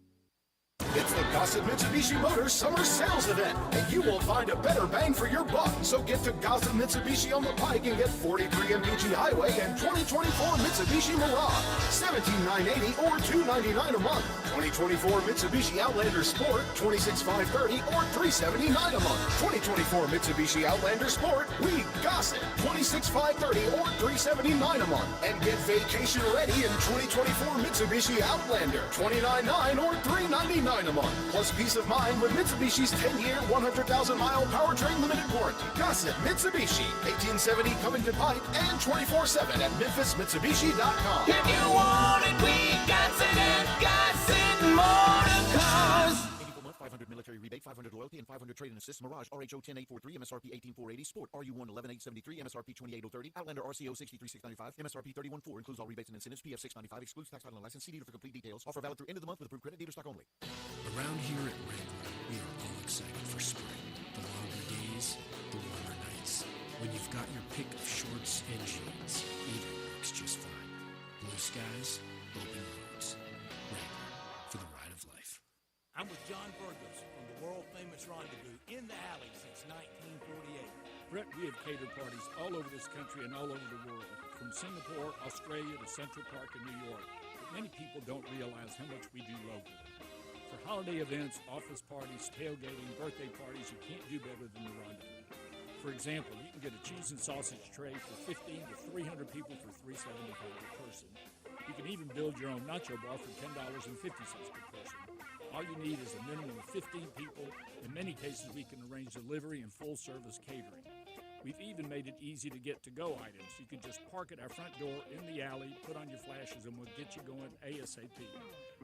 Speaker 7: It's the Gossett Mitsubishi Motors Summer Sales Event, and you won't find a better bang for your buck. So get to Gossett Mitsubishi on the Pike and get 43 MPG Highway and 2024 Mitsubishi Mirage, $17,980 or $299 a month. 2024 Mitsubishi Outlander Sport, $26,530 or $379 a month. 2024 Mitsubishi Outlander Sport, we Gossett, $26,530 or $379 a month. And get vacation ready in 2024 Mitsubishi Outlander, $29,900 or $399 a month. Plus peace of mind with Mitsubishi's 10-year, 100,000-mile powertrain limited warranty. Gossett Mitsubishi, 1870 Covington Pike and 24/7 at MemphisMitsubishi.com.
Speaker 19: If you want it, we got it at Gossett Motor Cars.
Speaker 7: 84 month, 500 military rebate, 500 loyalty, and 500 trade-in assist. Mirage, RHO 10843, MSRP 18480. Sport, RU1 11873, MSRP 28030. Outlander, RCO 63695, MSRP 314. Includes all rebates and incentives. PF 695. Excludes tax, title, and license. See dealer for complete details. Offer valid through end of the month with approved credit. Dealer stock only.
Speaker 24: Around here at Wrangler, we are all excited for spring. The longer days, the warmer nights. When you've got your pick of shorts and jeans, either works just fine. Blue skies, open roads. Wrangler, for the ride of life.
Speaker 11: I'm with John Burgos from the world-famous Rendezvous in the Alley since 1948.
Speaker 22: Brett, we have catered parties all over this country and all over the world, from Singapore, Australia to Central Park in New York. But many people don't realize how much we do locally. For holiday events, office parties, tailgating, birthday parties, you can't do better than the Rendezvous. For example, you can get a cheese and sausage tray for 15 to 300 people for $3.75 per person. You can even build your own nacho bar for $10.50 per person. All you need is a minimum of 15 people. In many cases, we can arrange delivery and full-service catering. We've even made it easy to get to-go items. You can just park at our front door in the alley, put on your flashes, and we'll get you going ASAP.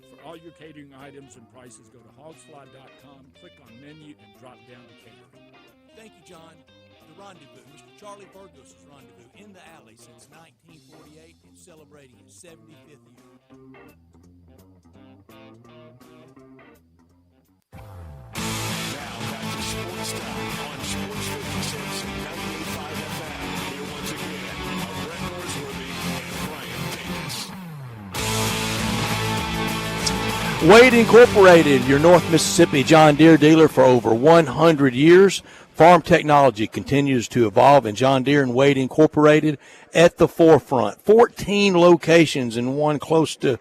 Speaker 22: For all your catering items and prices, go to hogsfly.com, click on menu, and drop down to catering.
Speaker 11: Thank you, John. The Rendezvous, Mr. Charlie Burgos' Rendezvous in the Alley since 1948 and celebrating its 75th year.
Speaker 1: Now back to Sportstime on Sports 56 and 98.5 FM. Here once again are Brett Norsworthy and Brian Davis.
Speaker 3: Wade Incorporated, your North Mississippi John Deere dealer for over 100 years. Farm technology continues to evolve, and John Deere and Wade Incorporated at the forefront. 14 locations and one close to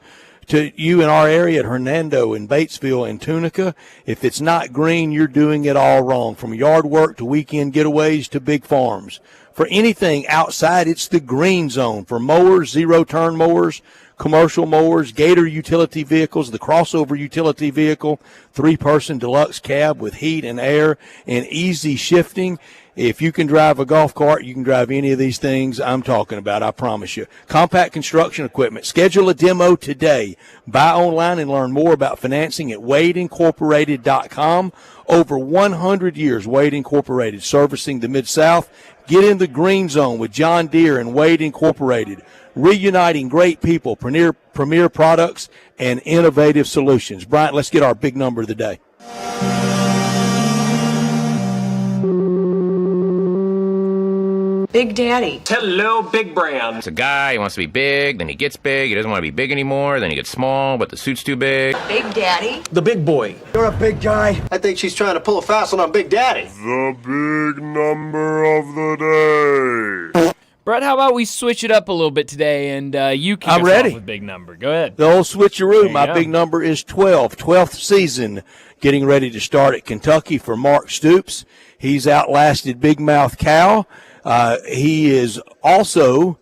Speaker 3: you in our area at Hernando and Batesville and Tunica. If it's not green, you're doing it all wrong, from yard work to weekend getaways to big farms. For anything outside, it's the green zone. For mowers, zero-turn mowers, commercial mowers, Gator utility vehicles, the crossover utility vehicle, 3-person deluxe cab with heat and air and easy shifting. If you can drive a golf cart, you can drive any of these things I'm talking about, I promise you. Compact construction equipment. Schedule a demo today. Buy online and learn more about financing at WadeIncorporated.com. Over 100 years, Wade Incorporated, servicing the Mid-South. Get in the green zone with John Deere and Wade Incorporated. Reuniting great people, premier products, and innovative solutions. Bryant, let's get our big number of the day.
Speaker 12: Big Daddy.
Speaker 13: Hello, Big Brand.
Speaker 14: It's a guy, he wants to be big, then he gets big, he doesn't want to be big anymore, then he gets small, but the suit's too big.
Speaker 12: Big Daddy.
Speaker 13: The big boy.
Speaker 25: You're a big guy. I think she's trying to pull a fast one on Big Daddy.
Speaker 15: The big number of the day.
Speaker 2: Brett, how about we switch it up a little bit today, and you kick
Speaker 3: I'm
Speaker 2: us
Speaker 3: ready.
Speaker 2: off with big number. Go ahead.
Speaker 3: The old switcheroo.
Speaker 2: There
Speaker 3: My
Speaker 2: you go.
Speaker 3: big number is 12. 12th season getting ready to start at Kentucky for Mark Stoops. He's outlasted Big Mouth Cal. He is also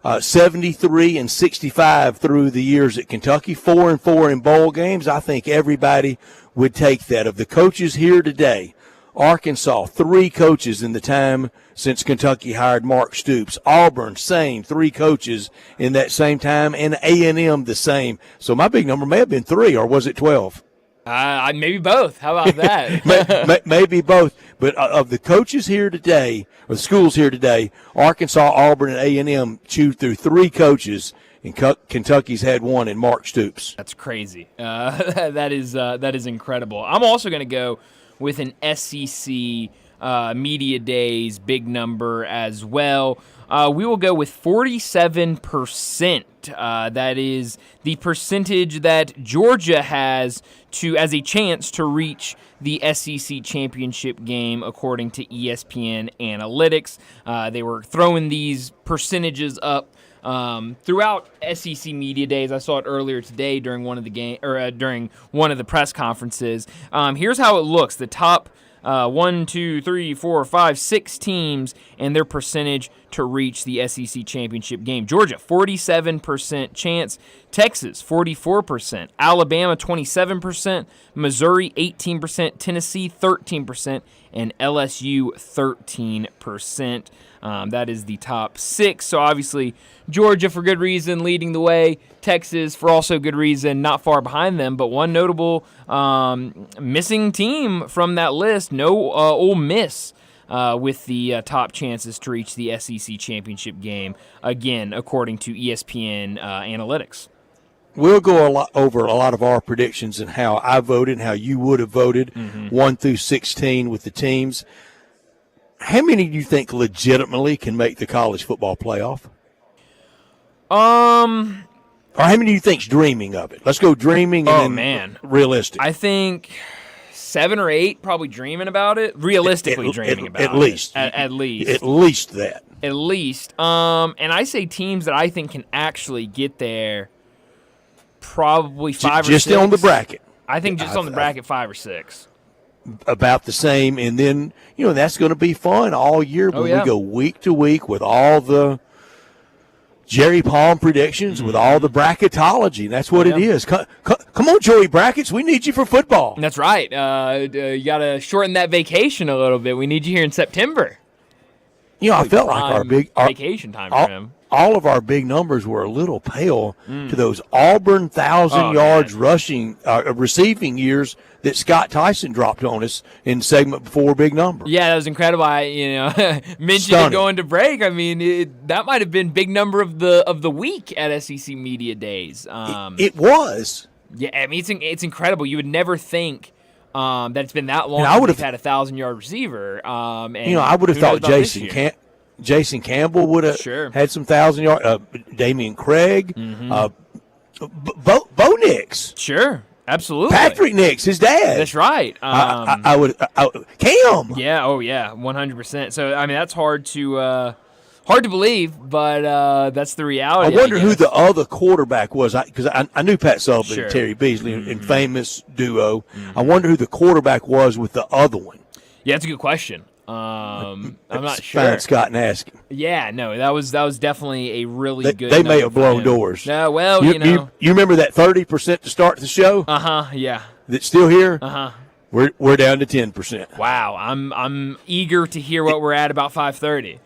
Speaker 3: 73-65 through the years at Kentucky, 4-4 in bowl games. I think everybody would take that. Of the coaches here today, Arkansas, 3 coaches in the time since Kentucky hired Mark Stoops. Auburn, same, 3 coaches in that same time, and A&M the same. So my big number may have been 3, or was it 12?
Speaker 2: Maybe both. How about that?
Speaker 3: Maybe both. But of the coaches here today, or the schools here today, Arkansas, Auburn, and A&M chewed through 3 coaches and Kentucky's had one in Mark Stoops.
Speaker 2: That's crazy. That is incredible. I'm also going to go with an SEC Media Days big number as well. We will go with 47%. That is the percentage that Georgia has as a chance to reach the SEC championship game, according to ESPN Analytics. They were throwing these percentages up throughout SEC Media Days. I saw it earlier today during one of the during one of the press conferences. Here's how it looks: the top 6 teams and their percentage to reach the SEC championship game. Georgia, 47% chance. Texas, 44%. Alabama, 27%. Missouri, 18%. Tennessee, 13%. And LSU, 13%. That is the top 6. So obviously, Georgia, for good reason, leading the way. Texas, for also good reason, not far behind them. But one notable missing team from that list, no Ole Miss, with the top chances to reach the SEC championship game, again, according to ESPN Analytics.
Speaker 3: We'll go over a lot of our predictions and how I voted and how you would have voted, 1 through 16 with the teams. How many do you think legitimately can make the college football playoff? Or how many do you think's dreaming of it? Let's go dreaming and then realistic.
Speaker 2: I think 7 or 8 probably dreaming about it. Realistically dreaming about it.
Speaker 3: At least.
Speaker 2: At least.
Speaker 3: At least that.
Speaker 2: At least. And I say teams that I think can actually get there, probably 5 or 6.
Speaker 3: Just on the bracket.
Speaker 2: I think just on the bracket, 5 or 6.
Speaker 3: About the same, and then that's going to be fun all year. But we go week to week with all the Jerry Palm predictions, with all the bracketology. That's what it is. Come on, Joey Brackets, we need you for football.
Speaker 2: That's right. You got to shorten that vacation a little bit. We need you here in September.
Speaker 3: I felt like our
Speaker 2: vacation time for him.
Speaker 3: All of our big numbers were a little pale to those Auburn 1,000 yards receiving years that Scott Tyson dropped on us in segment before big number.
Speaker 2: Yeah, that was incredible. I mentioned it going to break. I mean, that might have been big number of the week at SEC Media Days.
Speaker 3: It was.
Speaker 2: Yeah, I mean it's incredible. You would never think that it's been that long since we've had a 1,000-yard receiver. And
Speaker 3: I would have thought Jason Campbell would have had some 1,000-yard. Damian Craig, Bo Nix.
Speaker 2: Sure, absolutely.
Speaker 3: Patrick Nix, his dad.
Speaker 2: That's right.
Speaker 3: I would Cam.
Speaker 2: Yeah. Oh yeah. 100%. So I mean, that's hard to believe, but that's the reality.
Speaker 3: I wonder who the other quarterback was, because I knew Pat Sullivan and Terry Beasley in famous duo. I wonder who the quarterback was with the other one.
Speaker 2: Yeah, that's a good question. I'm not sure.
Speaker 3: Find Scott and ask him.
Speaker 2: Yeah, no, that was definitely a really good.
Speaker 3: They may have blown doors.
Speaker 2: No, well,
Speaker 3: you remember that 30% to start the show?
Speaker 2: Yeah.
Speaker 3: That's still here. We're down to 10%.
Speaker 2: Wow, I'm eager to hear what we're at about 5:30.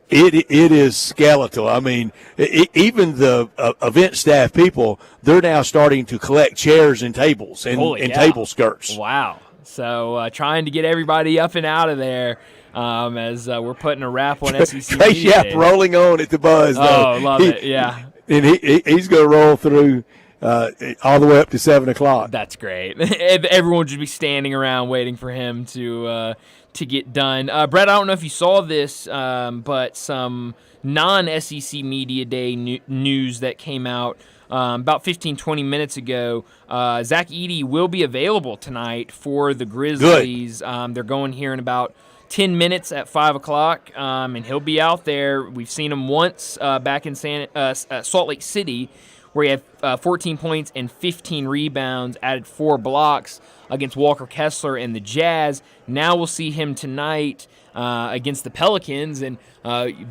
Speaker 3: It is skeletal. I mean, even the event staff people, they're now starting to collect chairs and tables and table skirts.
Speaker 2: Wow. So trying to get everybody up and out of there as we're putting a wrap on SEC.
Speaker 3: Trey Yap rolling on at the buzz, though.
Speaker 2: Oh, love it, yeah.
Speaker 3: And he's going to roll through all the way up to 7 o'clock.
Speaker 2: That's great. Everyone would just be standing around waiting for him to get done. Brett, I don't know if you saw this, but some non-SEC Media Day news that came out about 15, 20 minutes ago. Zach Edey will be available tonight for the Grizzlies. They're going here in about 10 minutes at 5 o'clock, and he'll be out there. We've seen him once back in Salt Lake City, where he had 14 points and 15 rebounds, added 4 blocks against Walker Kessler and the Jazz. Now we'll see him tonight against the Pelicans. And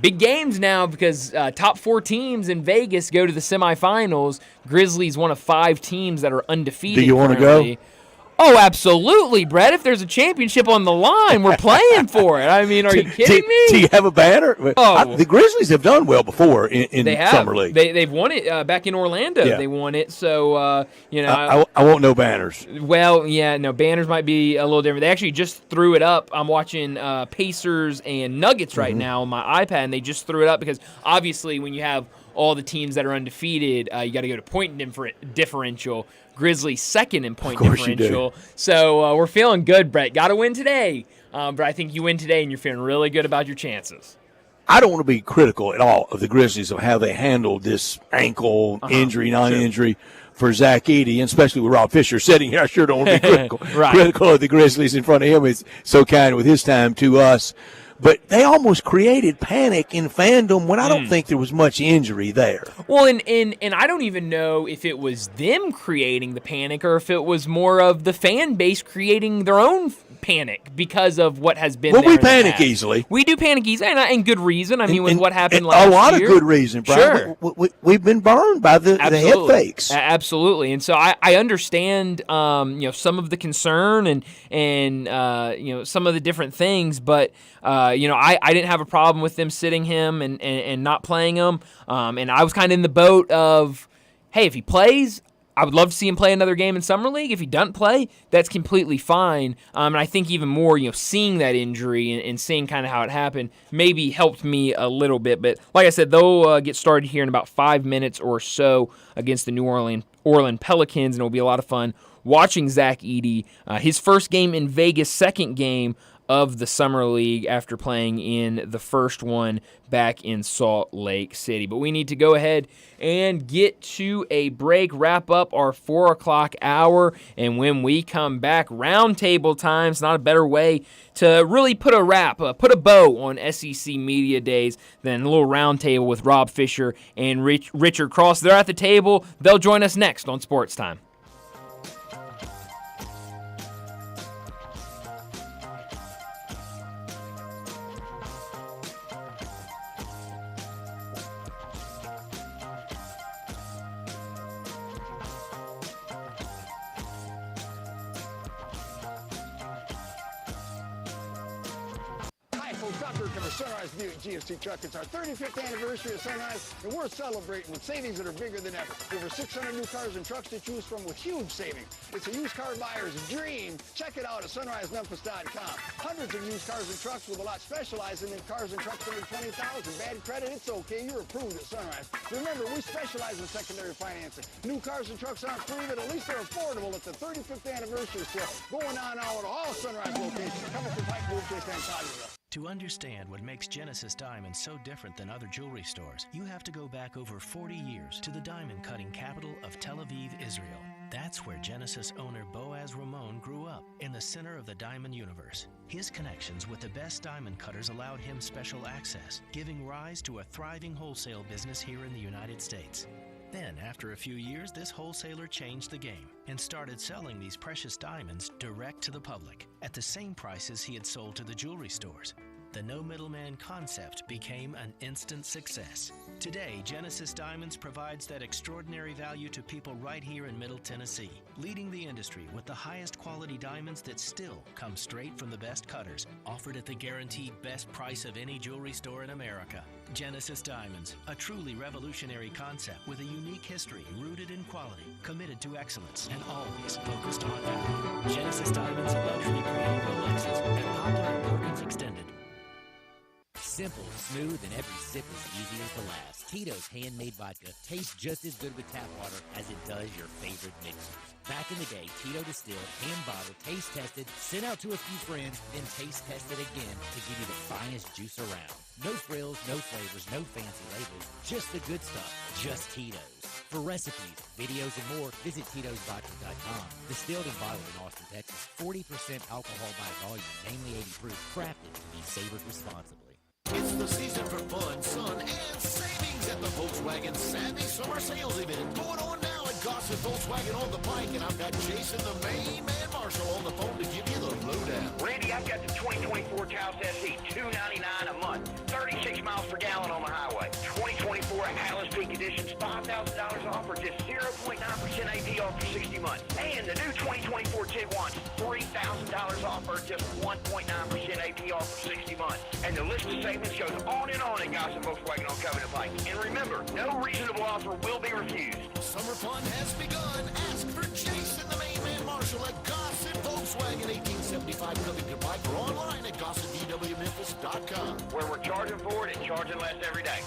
Speaker 2: big games now, because top 4 teams in Vegas go to the semifinals. Grizzlies, one of 5 teams that are undefeated.
Speaker 3: Do you want to go?
Speaker 2: Oh, absolutely, Brett. If there's a championship on the line, we're playing for it. I mean, are you kidding me?
Speaker 3: Do you have a banner? The Grizzlies have done well before in Summer League.
Speaker 2: They've won it back in Orlando. Yeah. They won it. So,
Speaker 3: I want no banners.
Speaker 2: Well, yeah, no, banners might be a little different. They actually just threw it up. I'm watching Pacers and Nuggets right now on my iPad, and they just threw it up because obviously when you have all the teams that are undefeated, you got to go to point differential. Grizzlies second in point differential. So we're feeling good, Brett. Got to win today. But I think you win today, and you're feeling really good about your chances.
Speaker 3: I don't want to be critical at all of the Grizzlies of how they handled this ankle injury, non-injury for Zach Edey, and especially with Rob Fisher sitting here. I sure don't want to be critical, critical of the Grizzlies in front of him. It's so kind with his time to us. But they almost created panic in fandom when I don't think there was much injury there.
Speaker 2: Well, and I don't even know if it was them creating the panic or if it was more of the fan base creating their own panic because of what has been there.
Speaker 3: Well, we panic easily.
Speaker 2: We do panic easily, and good reason. I mean, with what happened last year.
Speaker 3: A lot of good reason, Brian.
Speaker 2: Sure.
Speaker 3: We've been burned by the head fakes.
Speaker 2: Absolutely. And so I understand, some of the concern and some of the different things, but I didn't have a problem with them sitting him and not playing him. And I was kind of in the boat of, hey, if he plays, I would love to see him play another game in Summer League. If he doesn't play, that's completely fine. And I think even more, seeing that injury and seeing kind of how it happened maybe helped me a little bit. But like I said, they'll get started here in about 5 minutes or so against the New Orleans Pelicans, and it'll be a lot of fun watching Zach Edey. His first game in Vegas, second game of the Summer League after playing in the first one back in Salt Lake City. But we need to go ahead and get to a break, wrap up our 4 o'clock hour, and when we come back, roundtable time. It's not a better way to really put a bow on SEC Media Days than a little roundtable with Rob Fisher and Richard Cross. They're at the table. They'll join us next on Sports Time.
Speaker 5: Sunrise Buick GMC truck. It's our 35th anniversary of Sunrise, and we're celebrating with savings that are bigger than ever. Over 600 new cars and trucks to choose from with huge savings. It's a used car buyer's dream. Check it out at sunrisememphis.com. Hundreds of used cars and trucks with a lot specializing in cars and trucks under $20,000. Bad credit? It's okay. You're approved at Sunrise. Remember, we specialize in secondary financing. New cars and trucks aren't free, but at least they're affordable at the 35th anniversary sale going on now at all Sunrise locations. Coming from Pike Blue Chase and Collierville.
Speaker 12: To understand what makes Genesis Diamonds so different than other jewelry stores, you have to go back over 40 years to the diamond cutting capital of Tel Aviv, Israel. That's where Genesis owner Boaz Ramon grew up, in the center of the diamond universe. His connections with the best diamond cutters allowed him special access, giving rise to a thriving wholesale business here in the United States. Then, after a few years, this wholesaler changed the game and started selling these precious diamonds direct to the public at the same prices he had sold to the jewelry stores. The no middleman concept became an instant success. Today, Genesis Diamonds provides that extraordinary value to people right here in Middle Tennessee, leading the industry with the highest quality diamonds that still come straight from the best cutters, offered at the guaranteed best price of any jewelry store in America. Genesis Diamonds, a truly revolutionary concept with a unique history rooted in quality, committed to excellence, and always focused on value. Genesis Diamonds, luxury created Rolexes and popular Perkins Extended.
Speaker 17: Simple, smooth, and every sip as easy as the last. Tito's handmade vodka tastes just as good with tap water as it does your favorite mixers. Back in the day, Tito distilled, hand-bottled, taste-tested, sent out to a few friends, then taste-tested again to give you the finest juice around. No frills, no flavors, no fancy labels, just the good stuff, just Tito's. For recipes, videos, and more, visit Tito'sVodka.com. Distilled and bottled in Austin, Texas. 40% alcohol by volume, mainly 80 proof, crafted to be savored responsibly.
Speaker 7: It's the season for fun, sun, and savings at the Volkswagen Savvy Summer Sales Event. Going on now at Gossett Volkswagen on the Pike, and I've got Jason, the main man Marshall, on the phone to give you the lowdown.
Speaker 20: Randy, I've got the 2024 Taos SE, $299 a month, 36 miles per gallon on the highway. 2024 Atlas Peak Editions, $5,000 off or just 0.9% APR for 60 months. And the new 2024 Tiguan's, $3,000 off or just 1.9% APR for 60 months. And the list of savings goes on and on at Gossett Volkswagen on Covenant Pike. And remember, no reasonable offer will be refused.
Speaker 7: Summer fun has begun. Ask for Jason, the main man Marshall, at Gossett Volkswagen, 1875 Covington Pike, or online at GossettVWMemphis.com.
Speaker 20: Where we're charging for it and charging less every day.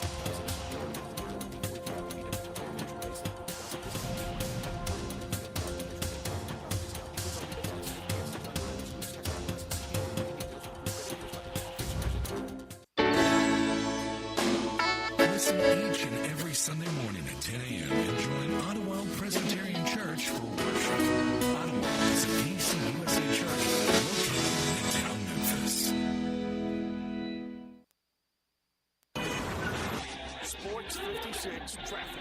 Speaker 1: Listen each and every Sunday morning at 10 a.m. and join Ottawa Presbyterian Church for worship. Ottawa is a PCUSA church located in town Memphis.
Speaker 7: Sports 56 traffic.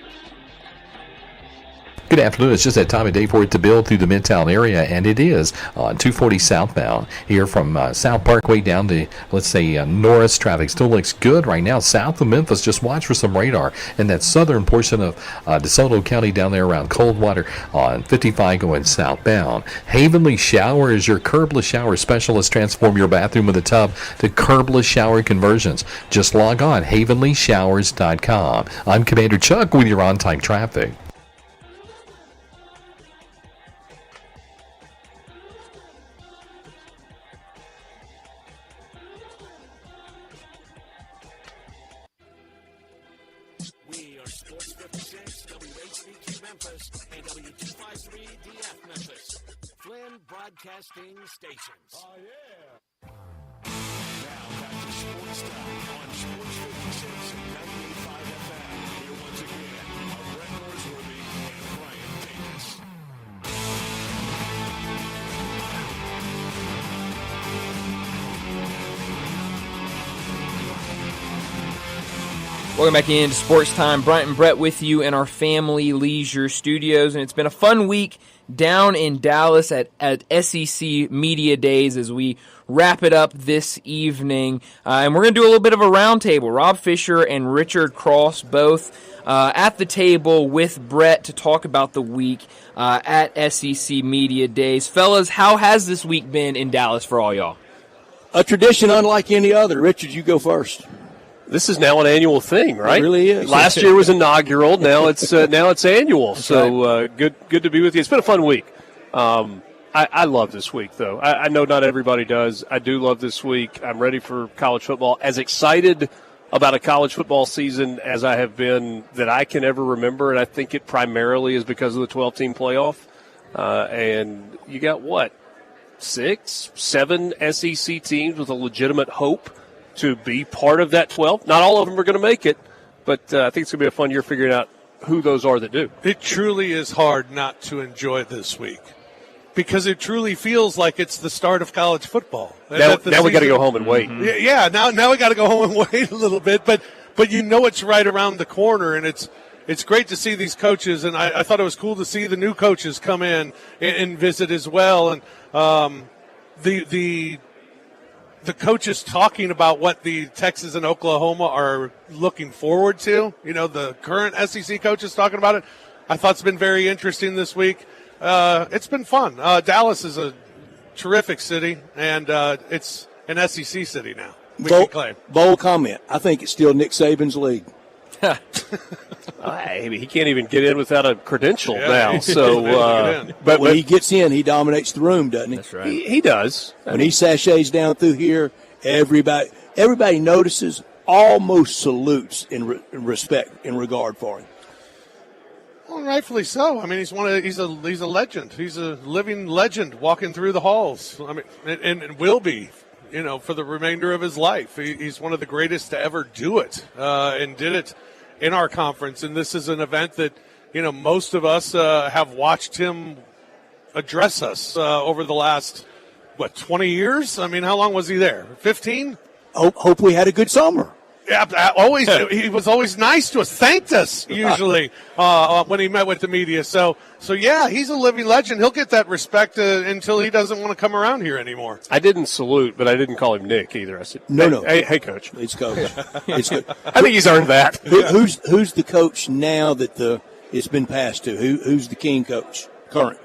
Speaker 4: Good afternoon. It's just that time of day for it to build through the Midtown area, and it is on 240 southbound here from South Parkway down to, let's say, Norris. Traffic still looks good right now. South of Memphis, just watch for some radar in that southern portion of DeSoto County down there around Coldwater on 55 going southbound. Havenly Shower is your curbless shower specialist. Transform your bathroom with a tub to curbless shower conversions. Just log on, havenlyshowers.com. I'm Commander Chuck with your on-time traffic.
Speaker 7: We are Sports 56, WHBQ Memphis, and W253DF Memphis. Flynn Broadcasting Stations. Oh, yeah.
Speaker 1: Now back to Sports Time on Sports 56 and 98.5 FM. Here once again are Brett Norsworthy and Brian Davis.
Speaker 2: Welcome back into Sports Time. Bryant and Brett with you in our Family Leisure Studios. And it's been a fun week down in Dallas at SEC Media Days as we wrap it up this evening. And we're going to do a little bit of a roundtable. Rob Fisher and Richard Cross both at the table with Brett to talk about the week at SEC Media Days. Fellas, how has this week been in Dallas for all y'all?
Speaker 3: A tradition unlike any other. Richard, you go first.
Speaker 13: This is now an annual thing, right?
Speaker 3: It really is.
Speaker 13: Last year was inaugural. Now it's annual. That's so good to be with you. It's been a fun week. I love this week, though. I know not everybody does. I do love this week. I'm ready for college football. As excited about a college football season as I have been that I can ever remember, and I think it primarily is because of the 12-team playoff. And you got, 6, 7 SEC teams with a legitimate hope to be part of that 12. Not all of them are going to make it, but I think it's going to be a fun year figuring out who those are that do.
Speaker 6: It truly is hard not to enjoy this week because it truly feels like it's the start of college football.
Speaker 13: Now we got to go home and wait.
Speaker 6: Mm-hmm. Yeah, now we got to go home and wait a little bit, but you know it's right around the corner, and it's great to see these coaches, and I thought it was cool to see the new coaches come in and visit as well, and the coaches talking about what the Texas and Oklahoma are looking forward to. You know, the current SEC coaches talking about it. I thought it's been very interesting this week. It's been fun. Dallas is a terrific city, and it's an SEC city now. We can claim.
Speaker 3: Bold comment. I think it's still Nick Saban's league.
Speaker 13: He can't even get in without a credential now. So,
Speaker 3: but when he gets in, he dominates the room, doesn't he?
Speaker 2: That's right.
Speaker 13: He does.
Speaker 3: When he sachets down through here, everybody notices, almost salutes in respect, in regard for him.
Speaker 6: Well, rightfully so. I mean, he's a legend. He's a living legend walking through the halls. I mean, and will be. For the remainder of his life. He's one of the greatest to ever do it, and did it in our conference. And this is an event that, most of us have watched him address us over the last, 20 years? I mean, how long was he there? 15?
Speaker 3: Hope we had a good summer.
Speaker 6: Yeah, he was always nice to us. Thanked us usually when he met with the media. So yeah, he's a living legend. He'll get that respect until he doesn't want to come around here anymore.
Speaker 13: I didn't salute, but I didn't call him Nick either. I said,
Speaker 3: No.
Speaker 13: Hey, Coach.
Speaker 3: It's Coach. It's good.
Speaker 13: I think he's earned that.
Speaker 3: Who's the coach now that it's been passed to? Who's the king coach current?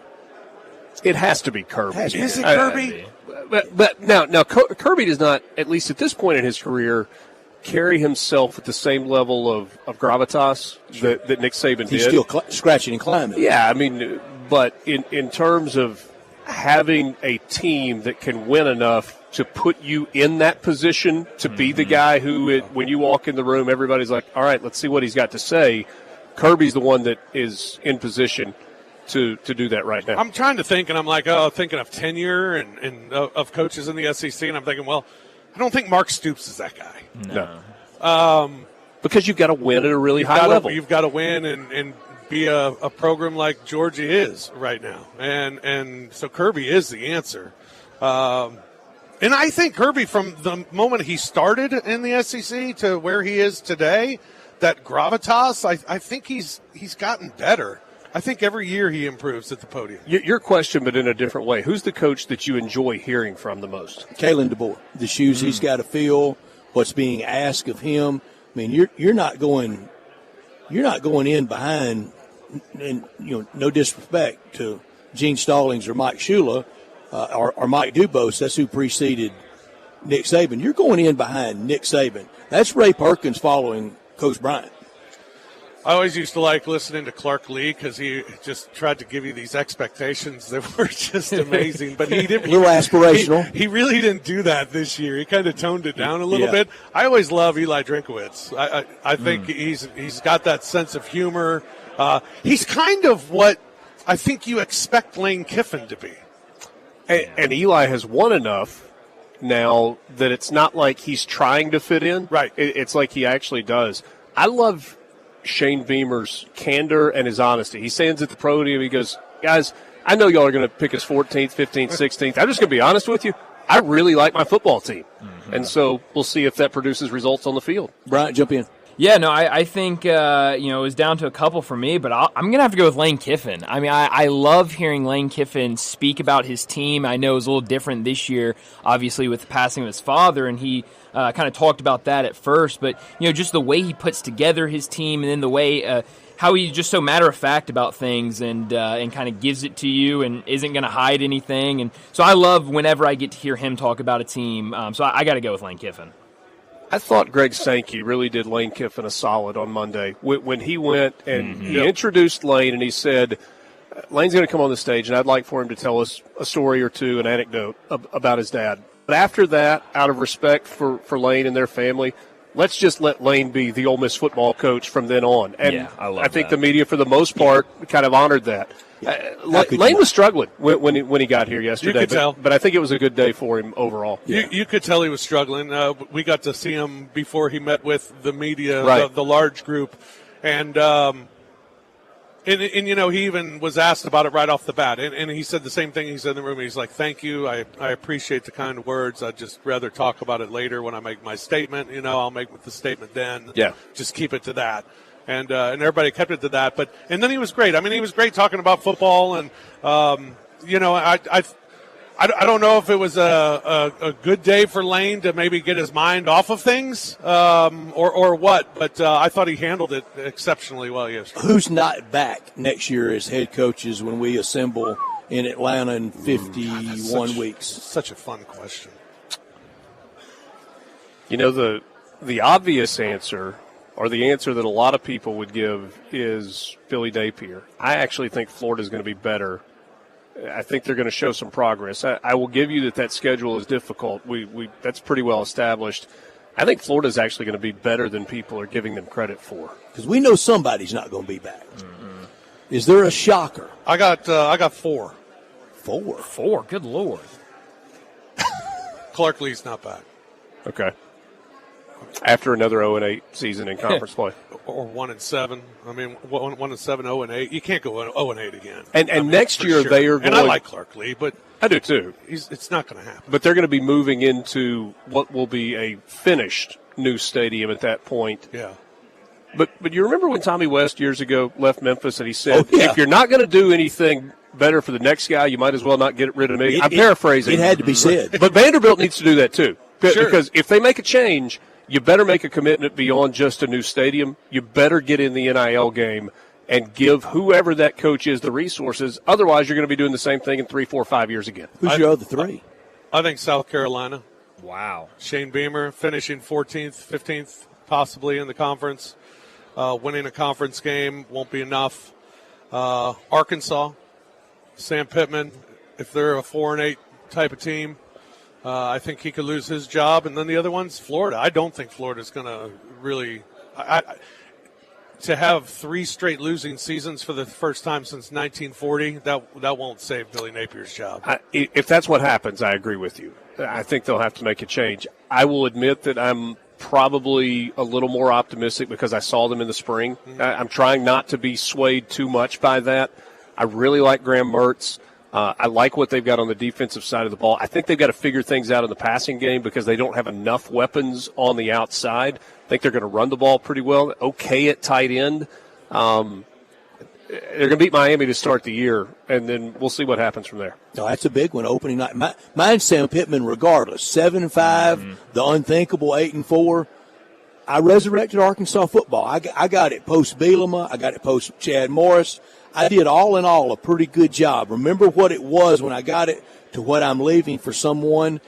Speaker 13: It has to be Kirby.
Speaker 6: Is it Kirby?
Speaker 13: But now Kirby does not, at least at this point in his career, carry himself at the same level of gravitas that Nick Saban did.
Speaker 3: He's still scratching and climbing.
Speaker 13: Yeah, I mean, but in terms of having a team that can win enough to put you in that position to be the guy who, when you walk in the room, everybody's like, all right, let's see what he's got to say. Kirby's the one that is in position to do that right now.
Speaker 6: I'm trying to think, and I'm like, thinking of tenure and of coaches in the SEC, and I'm thinking, well, I don't think Mark Stoops is that guy.
Speaker 13: No. because you've got to win at a really high level.
Speaker 6: You've got to win and be a program like Georgia is right now. And so Kirby is the answer. And I think Kirby, from the moment he started in the SEC to where he is today, that gravitas, I think he's gotten better. I think every year he improves at the podium.
Speaker 13: Your question, but in a different way. Who's the coach that you enjoy hearing from the most?
Speaker 3: Kalen DeBoer. The shoes he's got to fill, what's being asked of him. I mean, you're not going in behind, and no disrespect to Gene Stallings or Mike Shula or Mike Dubose. That's who preceded Nick Saban. You're going in behind Nick Saban. That's Ray Perkins following Coach Bryant.
Speaker 6: I always used to like listening to Clark Lee because he just tried to give you these expectations that were just amazing. But he didn't.
Speaker 3: A little aspirational.
Speaker 6: He really didn't do that this year. He kind of toned it down a little bit. I always love Eli Drinkowitz. I think he's got that sense of humor. He's kind of what I think you expect Lane Kiffin to be.
Speaker 13: And Eli has won enough now that it's not like he's trying to fit in.
Speaker 6: Right.
Speaker 13: It's like he actually does. I love Shane Beamer's candor and his honesty. He stands at the podium. He goes, guys, I know y'all are going to pick us 14th, 15th, 16th. I'm just going to be honest with you. I really like my football team. Mm-hmm. And so we'll see if that produces results on the field.
Speaker 3: Bryant, jump in.
Speaker 2: Yeah, no, I think, it was down to a couple for me, but I'm going to have to go with Lane Kiffin. I mean, I love hearing Lane Kiffin speak about his team. I know it was a little different this year, obviously, with the passing of his father, and he kind of talked about that at first. But, just the way he puts together his team and then the way how he's just so matter-of-fact about things and kind of gives it to you and isn't going to hide anything. And so I love whenever I get to hear him talk about a team. So I got to go with Lane Kiffin.
Speaker 13: I thought Greg Sankey really did Lane Kiffin a solid on Monday when he went and he introduced Lane and he said, Lane's going to come on the stage and I'd like for him to tell us a story or two, an anecdote about his dad. But after that, out of respect for Lane and their family, let's just let Lane be the Ole Miss football coach from then on. And I think the media, for the most part, kind of honored that. Lane was struggling when he got here yesterday, but I think it was a good day for him overall.
Speaker 6: You could tell he was struggling. We got to see him before he met with the media,
Speaker 13: right.
Speaker 6: the large group, and he even was asked about it right off the bat, and he said the same thing. He said in the room, he's like, "Thank you, I appreciate the kind words. I'd just rather talk about it later when I make my statement. I'll make the statement then. Just keep it to that." And everybody kept it to that. And then he was great. I mean, he was great talking about football. And, I don't know if it was a good day for Lane to maybe get his mind off of things or what. But I thought he handled it exceptionally well yesterday.
Speaker 3: Who's not back next year as head coaches when we assemble in Atlanta in 51 weeks?
Speaker 6: Such a fun question.
Speaker 13: The obvious answer, or the answer that a lot of people would give, is Billy Napier. I actually think Florida's going to be better. I think they're going to show some progress. I will give you that schedule is difficult. That's pretty well established. I think Florida's actually going to be better than people are giving them credit for.
Speaker 3: Because we know somebody's not going to be back. Mm-hmm. Is there a shocker?
Speaker 6: I got 4.
Speaker 2: 4? Good Lord.
Speaker 6: Clark Lee's not back.
Speaker 13: Okay. After another 0-8 season in conference play.
Speaker 6: Or 1-7. I mean, 1-7, 0-8. You can't go 0-8 again.
Speaker 13: And next year
Speaker 6: sure.
Speaker 13: they are going.
Speaker 6: And I like Clark Lee, but
Speaker 13: I do too.
Speaker 6: It's not going to happen.
Speaker 13: But they're going to be moving into what will be a finished new stadium at that point.
Speaker 6: Yeah.
Speaker 13: But you remember when Tommy West years ago left Memphis and he said, if you're not going to do anything better for the next guy, you might as well not get rid of me. I'm paraphrasing.
Speaker 3: It had to be said.
Speaker 13: But Vanderbilt needs to do that too.
Speaker 6: Sure.
Speaker 13: Because if they make a change, you better make a commitment beyond just a new stadium. You better get in the NIL game and give whoever that coach is the resources. Otherwise, you're going to be doing the same thing in 3, 4, 5 years again.
Speaker 3: Who's your other 3?
Speaker 6: I think South Carolina.
Speaker 2: Wow.
Speaker 6: Shane Beamer finishing 14th, 15th, possibly in the conference. Winning a conference game won't be enough. Arkansas, Sam Pittman, if they're a 4-8 type of team, I think he could lose his job. And then the other one's Florida. I don't think Florida's going to really to have 3 straight losing seasons for the first time since 1940, that won't save Billy Napier's job.
Speaker 13: If that's what happens, I agree with you. I think they'll have to make a change. I will admit that I'm probably a little more optimistic because I saw them in the spring. I'm trying not to be swayed too much by that. I really like Graham Mertz. I like what they've got on the defensive side of the ball. I think they've got to figure things out in the passing game because they don't have enough weapons on the outside. I think they're going to run the ball pretty well. Okay at tight end. They're going to beat Miami to start the year, and then we'll see what happens from there.
Speaker 3: No, that's a big one, opening night. Mine's Sam Pittman regardless. 7-5, the unthinkable 8-4. I resurrected Arkansas football. I got it post Bielema. I got it post Chad Morris. I did all in all a pretty good job. Remember what it was when I got it to what I'm leaving for someone.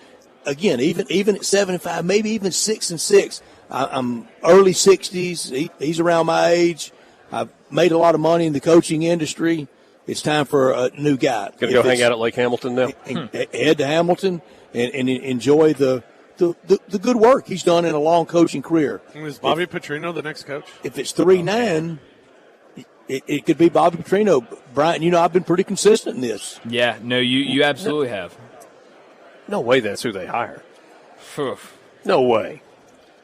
Speaker 3: Again, even at 7-5, maybe even 6-6. I'm early 60s. He's around my age. I've made a lot of money in the coaching industry. It's time for a new guy.
Speaker 13: Going to go hang out at Lake Hamilton now?
Speaker 3: Head to Hamilton and enjoy the good work he's done in a long coaching career.
Speaker 6: Is Bobby Petrino the next coach?
Speaker 3: If it's 3-9, it could be Bobby Petrino. Brian, I've been pretty consistent in this.
Speaker 2: Yeah, no, you absolutely have.
Speaker 13: No way that's who they hire. No way.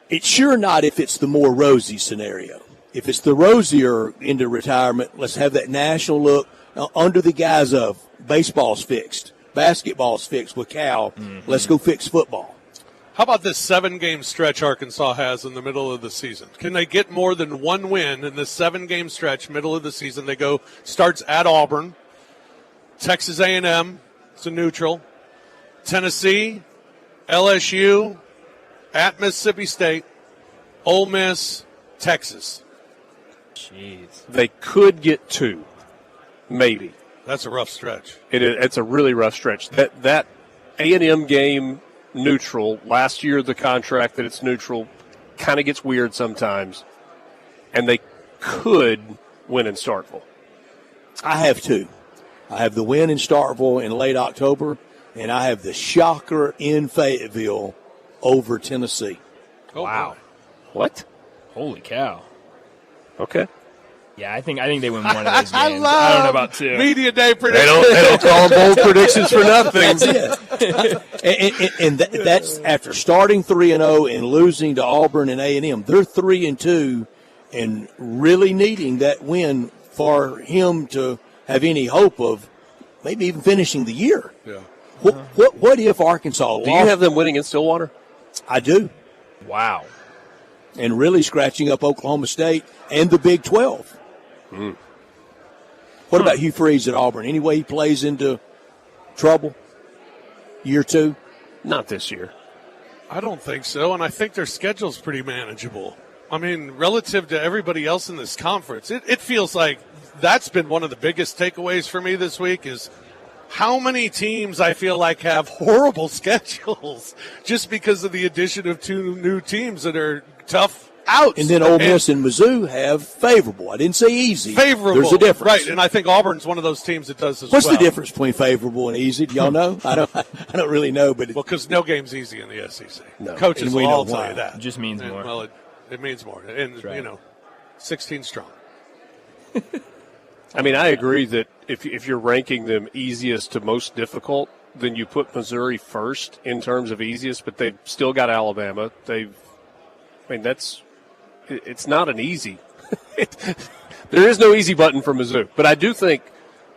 Speaker 3: It's sure not if it's the more rosy scenario. If it's the rosier into retirement, let's have that national look under the guise of baseball's fixed, basketball's fixed with Cal. Let's go fix football.
Speaker 6: How about this 7-game stretch Arkansas has in the middle of the season? Can they get more than one win in this 7-game stretch, middle of the season? They starts at Auburn, Texas A&M, it's a neutral, Tennessee, LSU, at Mississippi State, Ole Miss, Texas.
Speaker 2: Jeez.
Speaker 13: They could get 2, maybe.
Speaker 6: That's a rough stretch.
Speaker 13: It's a really rough stretch. That A&M game neutral, last year the contract that it's neutral kind of gets weird sometimes, and they could win in Starkville.
Speaker 3: I have 2. I have the win in Starkville in late October, and I have the shocker in Fayetteville over Tennessee.
Speaker 2: Oh, wow.
Speaker 13: What?
Speaker 2: Holy cow.
Speaker 13: Okay.
Speaker 2: Yeah, I think they win one of those games. I don't know about 2.
Speaker 6: Media day predictions.
Speaker 13: They don't call bold predictions for nothing.
Speaker 3: That's it. and that's after starting 3-0 and losing to Auburn and A&M. They're 3-2 and really needing that win for him to have any hope of maybe even finishing the year.
Speaker 6: Yeah.
Speaker 3: What if Arkansas
Speaker 13: Do you have them winning in Stillwater?
Speaker 3: I do.
Speaker 2: Wow.
Speaker 3: And really scratching up Oklahoma State and the Big 12. What about Hugh Freeze at Auburn? Any way he plays into trouble? Year 2?
Speaker 13: Not this year.
Speaker 6: I don't think so, and I think their schedule's pretty manageable. I mean, relative to everybody else in this conference, it feels like that's been one of the biggest takeaways for me this week is how many teams I feel like have horrible schedules just because of the addition of 2 new teams that are tough outs.
Speaker 3: And then Ole Miss and Mizzou have favorable. I didn't say easy.
Speaker 6: Favorable.
Speaker 3: There's a difference.
Speaker 6: Right, and I think Auburn's one of those teams that does as
Speaker 3: What's
Speaker 6: well.
Speaker 3: the difference between favorable and easy? Do y'all know? I don't really know. But
Speaker 6: because no game's easy in the SEC.
Speaker 3: No.
Speaker 6: Coaches
Speaker 3: And we
Speaker 6: will
Speaker 3: know
Speaker 6: all
Speaker 3: why.
Speaker 6: tell you that.
Speaker 2: It just means more.
Speaker 6: Well, it means more. And,
Speaker 2: right.
Speaker 6: 16 strong.
Speaker 13: I mean, I agree that if you're ranking them easiest to most difficult, then you put Missouri first in terms of easiest, but they've still got Alabama. It's not an easy. There is no easy button for Mizzou, but I do think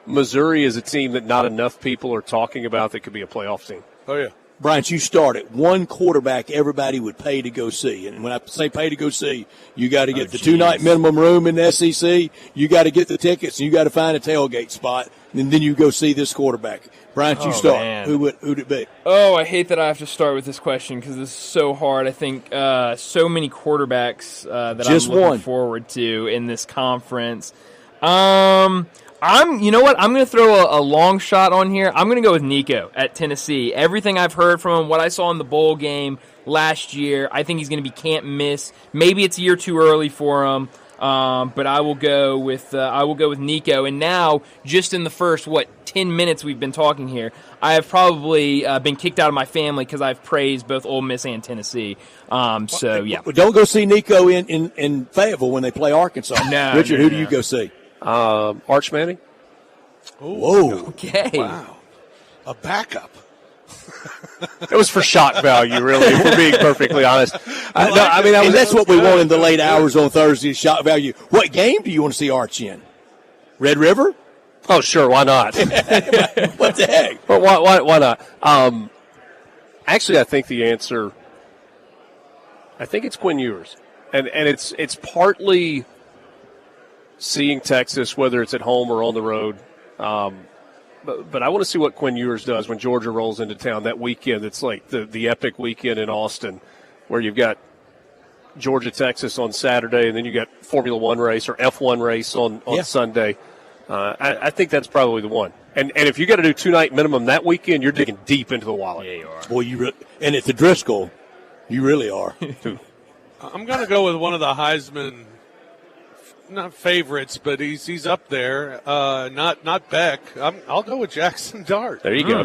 Speaker 13: Missouri is a team that not enough people are talking about that could be a playoff team.
Speaker 6: Oh, yeah.
Speaker 3: Bryant, you started one quarterback everybody would pay to go see. And when I say pay to go see, you got to get the 2-night minimum room in the SEC. You got to get the tickets, and you got to find a tailgate spot, and then you go see this quarterback. Bryant, you start.
Speaker 2: Man.
Speaker 3: Who'd it be?
Speaker 2: Oh, I hate that I have to start with this question because this is so hard. I think so many quarterbacks that
Speaker 3: Just
Speaker 2: I'm looking
Speaker 3: one.
Speaker 2: forward to in this conference. You know what? I'm going to throw a long shot on here. I'm going to go with Nico at Tennessee. Everything I've heard from him, what I saw in the bowl game last year, I think he's going to be can't miss. Maybe it's a year too early for him, but I will go with Nico. And now, just in the first 10 minutes we've been talking here, I have probably been kicked out of my family because I've praised both Ole Miss and Tennessee. So yeah,
Speaker 3: Don't go see Nico in Fayetteville when they play Arkansas.
Speaker 2: No,
Speaker 3: Richard,
Speaker 2: no,
Speaker 3: who do
Speaker 2: no.
Speaker 3: you go see?
Speaker 13: Arch Manning.
Speaker 3: Whoa.
Speaker 2: Okay.
Speaker 6: Wow. A backup.
Speaker 13: It was for shock value, really, if we're being perfectly honest.
Speaker 3: That's what we want in the late hours on Thursday. Shock value. What game do you want to see Arch in? Red River?
Speaker 13: Oh, sure. Why not?
Speaker 3: What the heck?
Speaker 13: Well, why not? Actually, I think the answer. I think it's Quinn Ewers, and it's partly seeing Texas, whether it's at home or on the road. But I want to see what Quinn Ewers does when Georgia rolls into town that weekend. It's like the epic weekend in Austin, where you've got Georgia Texas on Saturday, and then you got Formula One race or F1 race on Sunday. I think that's probably the one. And if you got to do 2-night minimum that weekend, you're digging deep into the wallet.
Speaker 2: Yeah, you are.
Speaker 3: Boy, and at the Driscoll, you really are.
Speaker 6: I'm going to go with one of the Heisman, not favorites, but he's up there. Not Beck. I'll go with Jackson Dart.
Speaker 13: There you go.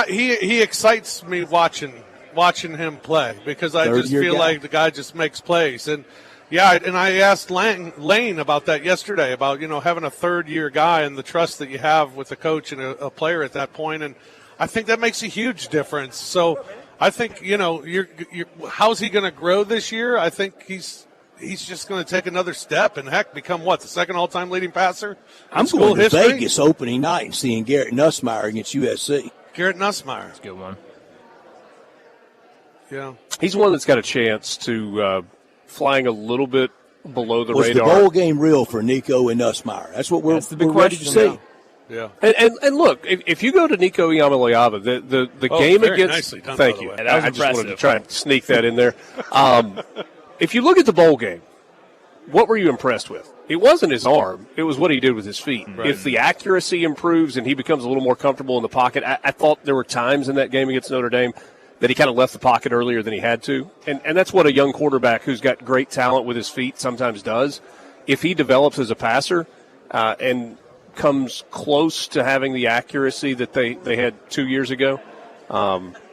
Speaker 6: He excites me watching him play because I just feel like the guy just makes plays. And I asked Lane about that yesterday, about having a third-year guy and the trust that you have with a coach and a player at that point, and I think that makes a huge difference. So I think how's he going to grow this year? I think he's just going to take another step and become the second all-time leading passer.
Speaker 3: I'm going to Vegas opening night and seeing Garrett Nussmeier against USC.
Speaker 6: Garrett Nussmeier,
Speaker 2: that's a good one.
Speaker 6: Yeah,
Speaker 13: he's one that's got a chance to. Flying a little bit below the radar.
Speaker 3: Was the bowl game real for Nico and Nussmeier? That's what we're ready to see.
Speaker 6: Yeah.
Speaker 13: And look, if you go to Nico Iamaleava, the game against
Speaker 6: nicely done,
Speaker 13: thank you.
Speaker 2: That was
Speaker 13: I just
Speaker 2: impressive.
Speaker 13: wanted to try and sneak that in there. If you look at the bowl game, what were you impressed with? It wasn't his arm; it was what he did with his feet.
Speaker 2: Right.
Speaker 13: If the accuracy improves and he becomes a little more comfortable in the pocket, I thought there were times in that game against Notre Dame that he kind of left the pocket earlier than he had to. And that's what a young quarterback who's got great talent with his feet sometimes does. If he develops as a passer and comes close to having the accuracy that they had 2 years ago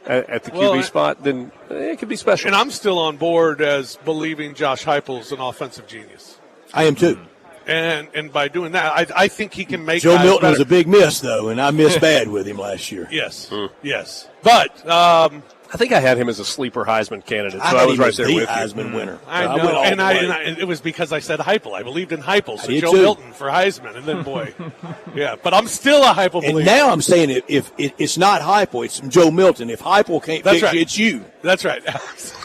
Speaker 13: at the QB spot, then it could be special.
Speaker 6: And I'm still on board as believing Josh Heupel's an offensive genius.
Speaker 3: I am too.
Speaker 6: And by doing that, I think he can make
Speaker 3: Joe Milton
Speaker 6: better.
Speaker 3: was a big miss, though, and I missed bad with him last year.
Speaker 6: Yes, yes. But
Speaker 13: I think I had him as a sleeper Heisman candidate, so
Speaker 3: I
Speaker 13: was right there
Speaker 3: the
Speaker 13: with
Speaker 3: Heisman
Speaker 13: you.
Speaker 3: winner.
Speaker 6: I
Speaker 3: So
Speaker 6: know,
Speaker 3: went all the way.
Speaker 6: it was because I said Heupel. I believed in Heupel, so
Speaker 3: did
Speaker 6: Joe
Speaker 3: too.
Speaker 6: Milton for Heisman, and then boy, yeah. But I'm still a Heupel
Speaker 3: And
Speaker 6: believer.
Speaker 3: now I'm saying if it's not Heupel, it's Joe Milton. If Heupel can't
Speaker 6: That's
Speaker 3: fix
Speaker 6: right.
Speaker 3: it, it's you.
Speaker 6: That's right.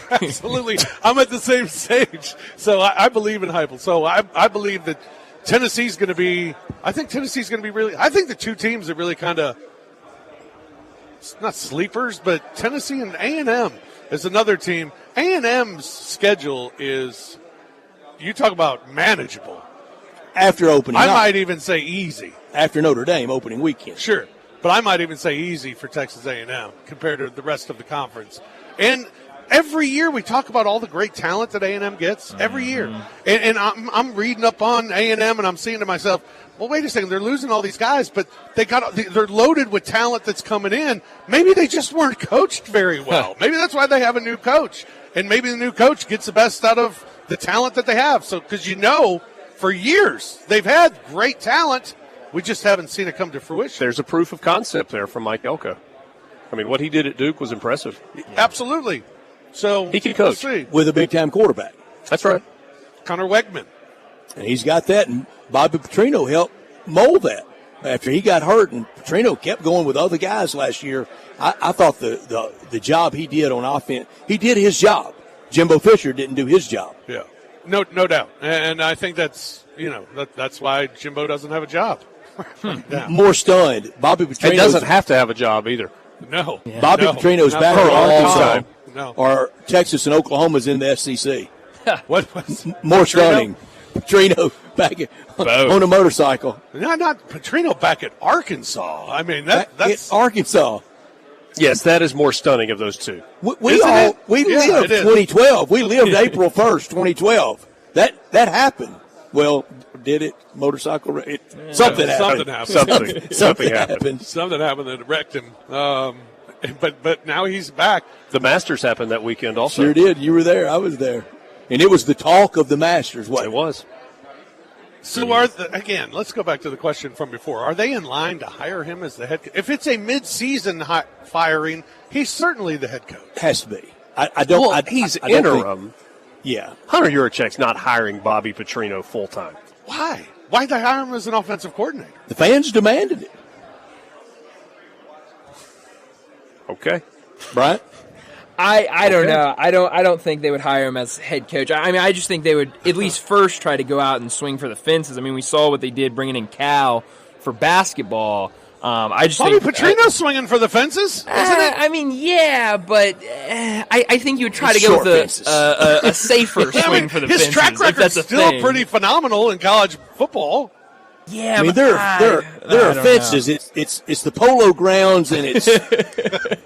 Speaker 6: Absolutely. I'm at the same stage. So I believe in Heupel. So I believe that Tennessee's going to be – I think Tennessee's going to be really – I think the two teams that really kind of – not sleepers, but Tennessee and A&M is another team. A&M's schedule is – you talk about manageable.
Speaker 3: After opening
Speaker 6: I
Speaker 3: night.
Speaker 6: might even say easy.
Speaker 3: After Notre Dame opening weekend.
Speaker 6: Sure. But I might even say easy for Texas A&M compared to the rest of the conference. And every year we talk about all the great talent that A&M gets. Every year. And I'm reading up on A&M and I'm saying to myself, well, wait a second, they're losing all these guys, but they're loaded with talent that's coming in. Maybe they just weren't coached very well. Maybe that's why they have a new coach. And maybe the new coach gets the best out of the talent that they have. So, because for years they've had great talent. We just haven't seen it come to fruition.
Speaker 13: There's a proof of concept there from Mike Elko. I mean, what he did at Duke was impressive.
Speaker 6: Absolutely. So
Speaker 13: he can coach
Speaker 6: we'll see.
Speaker 3: With a big-time quarterback.
Speaker 13: That's right.
Speaker 6: Connor Wegman.
Speaker 3: And he's got that, and Bobby Petrino helped mold that. After he got hurt, and Petrino kept going with other guys last year, I thought the job he did on offense, he did his job. Jimbo Fisher didn't do his job.
Speaker 6: Yeah, no doubt. And I think that's that's why Jimbo doesn't have a job.
Speaker 3: More stunned. Bobby Petrino
Speaker 13: doesn't have to have a job either.
Speaker 6: No.
Speaker 3: Bobby
Speaker 6: No.
Speaker 3: Petrino's
Speaker 6: Not
Speaker 3: back
Speaker 6: for
Speaker 3: in
Speaker 6: a long
Speaker 3: Arkansas,
Speaker 6: time. No.
Speaker 3: or Texas and Oklahoma's in the SEC.
Speaker 6: What was
Speaker 3: More stunning. Petrino back on a motorcycle.
Speaker 6: Not Petrino back at Arkansas. I mean, that's
Speaker 3: Arkansas.
Speaker 13: Yes, that is more stunning of those two.
Speaker 3: We
Speaker 6: Isn't it?
Speaker 3: lived
Speaker 6: Yeah, it is.
Speaker 3: 2012. We lived April 1st, 2012. That happened. Well, did it? Motorcycle? Something happened.
Speaker 13: Something happened.
Speaker 6: Something happened that wrecked him. But now he's back.
Speaker 13: The Masters happened that weekend also.
Speaker 3: Sure did. You were there. I was there. And it was the talk of the Masters. What?
Speaker 13: It was.
Speaker 6: So again, let's go back to the question from before. Are they in line to hire him as the head coach? If it's a mid-season firing, he's certainly the head coach.
Speaker 3: Has to be. I don't.
Speaker 13: Well,
Speaker 3: I,
Speaker 13: he's
Speaker 3: I don't
Speaker 13: interim.
Speaker 3: think- yeah.
Speaker 13: Hunter Yurachek's not hiring Bobby Petrino full time.
Speaker 6: Why? Why'd they hire him as an offensive coordinator?
Speaker 3: The fans demanded it.
Speaker 13: Okay,
Speaker 3: Brian.
Speaker 2: I don't know. I don't think they would hire him as head coach. I mean, I just think they would at least first try to go out and swing for the fences. I mean, we saw what they did bringing in Cal for basketball. I just
Speaker 6: Bobby
Speaker 2: think
Speaker 6: Petrino's swinging for the fences, isn't it?
Speaker 2: I mean, yeah, but I think you would try to
Speaker 3: It's
Speaker 2: go
Speaker 3: short
Speaker 2: with
Speaker 3: fences.
Speaker 2: a safer
Speaker 6: I
Speaker 2: swing
Speaker 6: mean,
Speaker 2: for the
Speaker 6: his
Speaker 2: fences.
Speaker 6: track
Speaker 2: if
Speaker 6: record's
Speaker 2: that's a
Speaker 6: still
Speaker 2: thing.
Speaker 6: pretty phenomenal in college football.
Speaker 2: Yeah,
Speaker 3: I mean,
Speaker 2: but
Speaker 3: there are
Speaker 2: don't
Speaker 3: fences.
Speaker 2: know.
Speaker 3: It's the Polo Grounds and it's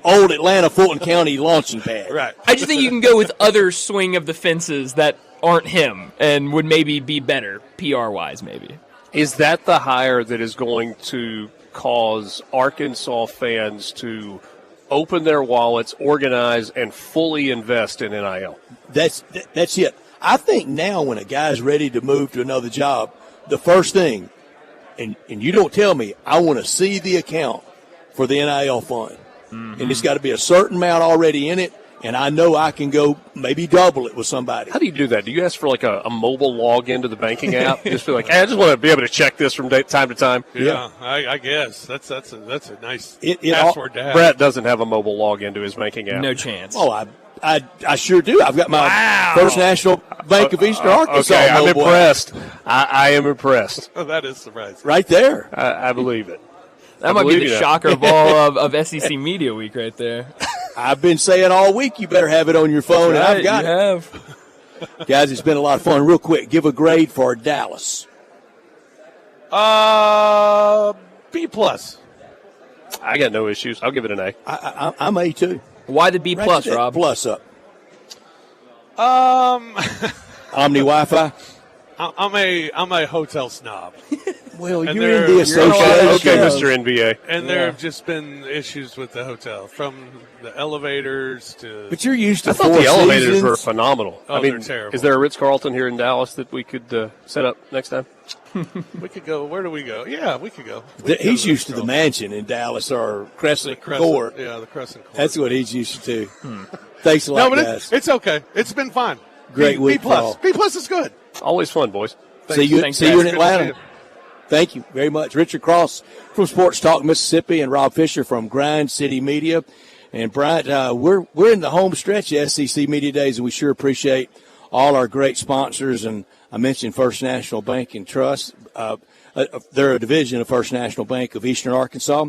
Speaker 3: old Atlanta Fulton County launching pad.
Speaker 6: Right.
Speaker 2: I just think you can go with other swing of the fences that aren't him and would maybe be better PR-wise, maybe.
Speaker 13: is that the hire that is going to cause Arkansas fans to open their wallets, organize, and fully invest in NIL?
Speaker 3: That's it. I think now when a guy's ready to move to another job, the first thing, and you don't tell me, I want to see the account for the NIL fund.
Speaker 13: Mm-hmm.
Speaker 3: And it's got to be a certain amount already in it, and I know I can go maybe double it with somebody.
Speaker 13: How do you do that? Do you ask for like a mobile login to the banking app? Just be like, hey, I just want to be able to check this from time to time.
Speaker 6: Yeah, I guess that's a nice
Speaker 3: It
Speaker 6: password to have.
Speaker 13: Brett doesn't have a mobile login to his banking app.
Speaker 2: No chance.
Speaker 3: Oh, I sure do. I've got my First National Bank of Eastern Arkansas
Speaker 13: Okay, I'm
Speaker 3: mobile app.
Speaker 13: impressed. I am impressed.
Speaker 6: That is surprising.
Speaker 3: Right there.
Speaker 13: I believe it.
Speaker 2: That might be the shocker ball of SEC Media Week right there.
Speaker 3: I've been saying all week you better have it on your phone, and I've got
Speaker 2: you
Speaker 3: it.
Speaker 2: have.
Speaker 3: Guys, it's been a lot of fun. Real quick, give a grade for Dallas.
Speaker 6: B plus.
Speaker 13: I got no issues. I'll give it an A.
Speaker 3: I'm A too.
Speaker 2: Why the B plus,
Speaker 3: Ratchet that
Speaker 2: Rob?
Speaker 3: Plus up. Omni Wi-Fi.
Speaker 6: I'm a hotel snob.
Speaker 3: Well,
Speaker 6: And
Speaker 3: you're
Speaker 6: there-
Speaker 3: in the association.
Speaker 13: Okay, Mr. NBA.
Speaker 6: And there have just been issues with the hotel, from the elevators to.
Speaker 3: But you're used to
Speaker 13: I thought
Speaker 3: Four
Speaker 13: the elevators
Speaker 3: Seasons.
Speaker 13: were phenomenal.
Speaker 6: Oh,
Speaker 13: I mean,
Speaker 6: they're terrible.
Speaker 13: is there a Ritz-Carlton here in Dallas that we could set up next time?
Speaker 6: We could go. Where do we go? Yeah, we could go.
Speaker 3: He's used to the mansion in Dallas or Crescent Court.
Speaker 6: Yeah, the Crescent Court.
Speaker 3: That's what he's used to. Thanks a lot,
Speaker 6: No, but
Speaker 3: guys.
Speaker 6: it's okay. It's been fun.
Speaker 3: Great week,
Speaker 6: B plus.
Speaker 3: Paul.
Speaker 6: B plus is good.
Speaker 13: Always fun, boys.
Speaker 3: See you in
Speaker 6: Good to
Speaker 3: Atlanta.
Speaker 6: see
Speaker 3: Thank you very much. Richard Cross from Sports Talk Mississippi and Rob Fisher from Grind City Media. And Bryant, we're in the home stretch of SEC Media Days, and we sure appreciate all our great sponsors. And I mentioned First National Bank and Trust. They're a division of First National Bank of Eastern Arkansas.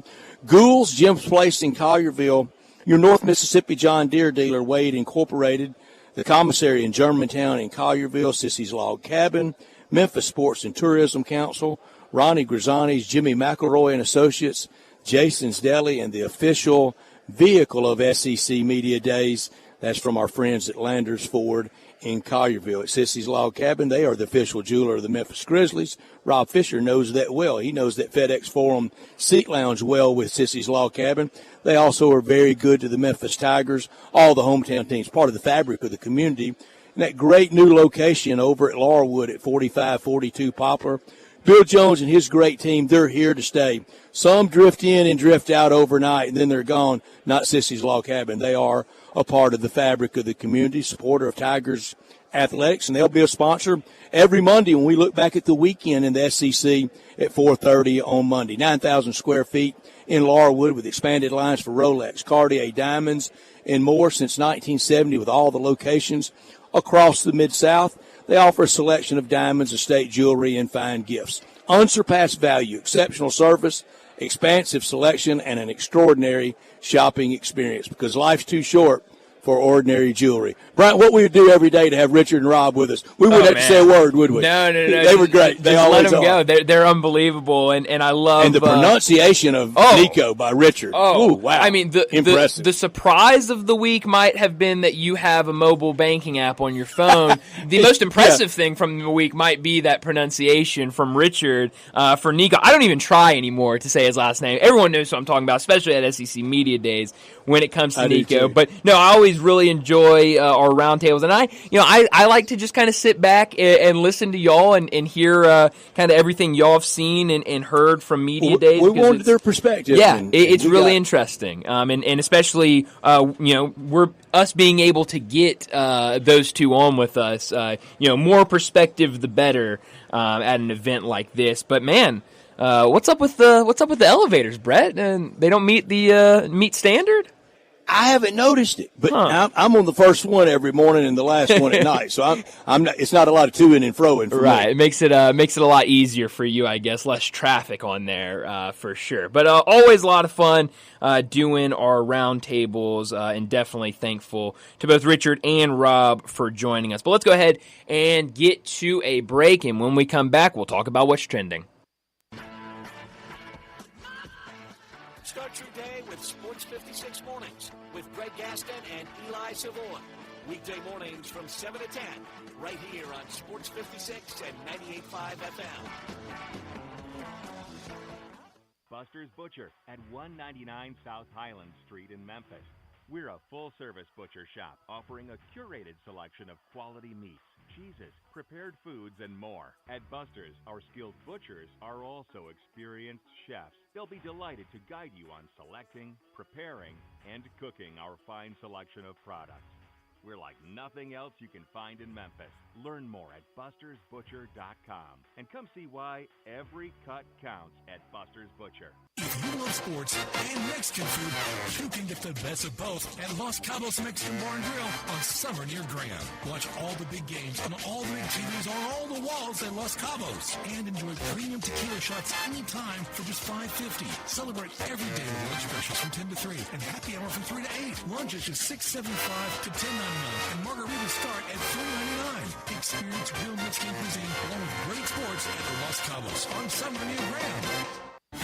Speaker 3: Gould's, Jim's Place in Collierville, your North Mississippi John Deere dealer, Wade Incorporated, the commissary in Germantown and Collierville, Sissy's Log Cabin, Memphis Sports and Tourism Council, Ronnie Grisani's Jimmy McElroy and Associates, Jason's Deli, and the official vehicle of SEC Media Days. That's from our friends at Landers Ford in Collierville. At Sissy's Log Cabin, they are the official jeweler of the Memphis Grizzlies. Rob Fisher knows that well. He knows that FedEx Forum Seat Lounge well with Sissy's Log Cabin. They also are very good to the Memphis Tigers, all the hometown teams, part of the fabric of the community. And that great new location over at Laurelwood at 4542 Poplar. Bill Jones and his great team, they're here to stay. Some drift in and drift out overnight, and then they're gone. Not Sissy's Log Cabin. They are a part of the fabric of the community, supporter of Tigers athletics, and they'll be a sponsor every Monday when we look back at the weekend in the SEC at 4:30 on Monday. 9,000 square feet in Laurelwood with expanded lines for Rolex, Cartier, diamonds, and more since 1970 with all the locations across the Mid-South. They offer a selection of diamonds, estate jewelry, and fine gifts. Unsurpassed value, exceptional service, expansive selection, and an extraordinary shopping experience because life's too short for ordinary jewelry. Brian, what we would do every day to have Richard and Rob with us, we wouldn't have to say a word, would we?
Speaker 2: No.
Speaker 3: They were great. They
Speaker 2: just
Speaker 3: always
Speaker 2: let them
Speaker 3: are.
Speaker 2: go. They're unbelievable, and I love
Speaker 3: And the pronunciation of Nico by Richard.
Speaker 2: Oh,
Speaker 3: Ooh, wow.
Speaker 2: I mean,
Speaker 3: impressive.
Speaker 2: The surprise of the week might have been that you have a mobile banking app on your phone. The most impressive thing from the week might be that pronunciation from Richard for Nico. I don't even try anymore to say his last name. Everyone knows what I'm talking about, especially at SEC Media Days when it comes to
Speaker 3: I do
Speaker 2: Nico.
Speaker 3: too.
Speaker 2: But no, I always always really enjoy our roundtables, and I like to just kind of sit back and listen to y'all and hear kind of everything y'all have seen and heard from media days.
Speaker 3: We wanted their perspective.
Speaker 2: Yeah,
Speaker 3: and
Speaker 2: it's
Speaker 3: we
Speaker 2: really
Speaker 3: got-
Speaker 2: interesting, and especially we're us being able to get those two on with us. More perspective, the better at an event like this. But man, what's up with the elevators, Brett? And they don't meet the meet standard.
Speaker 3: I haven't noticed it, but I'm on the first one every morning and the last one at night, so I'm not. It's not a lot of to-ing and fro-ing for
Speaker 2: Right,
Speaker 3: me.
Speaker 2: it makes it a lot easier for you, I guess. Less traffic on there for sure. But always a lot of fun doing our roundtables, and definitely thankful to both Richard and Rob for joining us. But let's go ahead and get to a break, and when we come back, we'll talk about what's trending.
Speaker 7: Start your day with Sports 56 Mornings with Greg Gaston and Eli Savoy. Weekday mornings from 7 to 10, right here on Sports 56 and 98.5 FM.
Speaker 8: Buster's Butcher at 199 South Highland Street in Memphis. We're a full-service butcher shop offering a curated selection of quality meats, cheeses, prepared foods, and more. At Buster's, our skilled butchers are also experienced chefs. They'll be delighted to guide you on selecting, preparing, and cooking our fine selection of products. We're like nothing else you can find in Memphis. Learn more at bustersbutcher.com and come see why every cut counts at Buster's Butcher.
Speaker 11: If you love sports and Mexican food, you can get the best of both at Los Cabos Mexican Bar and Grill on Summer near Graham. Watch all the big games on all the big TVs on all the walls at Los Cabos. And enjoy premium tequila shots anytime for just $5.50. Celebrate every day with lunch specials from 10 to 3 and happy hour from 3 to 8. Lunch is just $6.75 to $10.99 and margaritas start at $3.99. Experience real Mexican cuisine along with great sports at Los Cabos on Summer near Graham.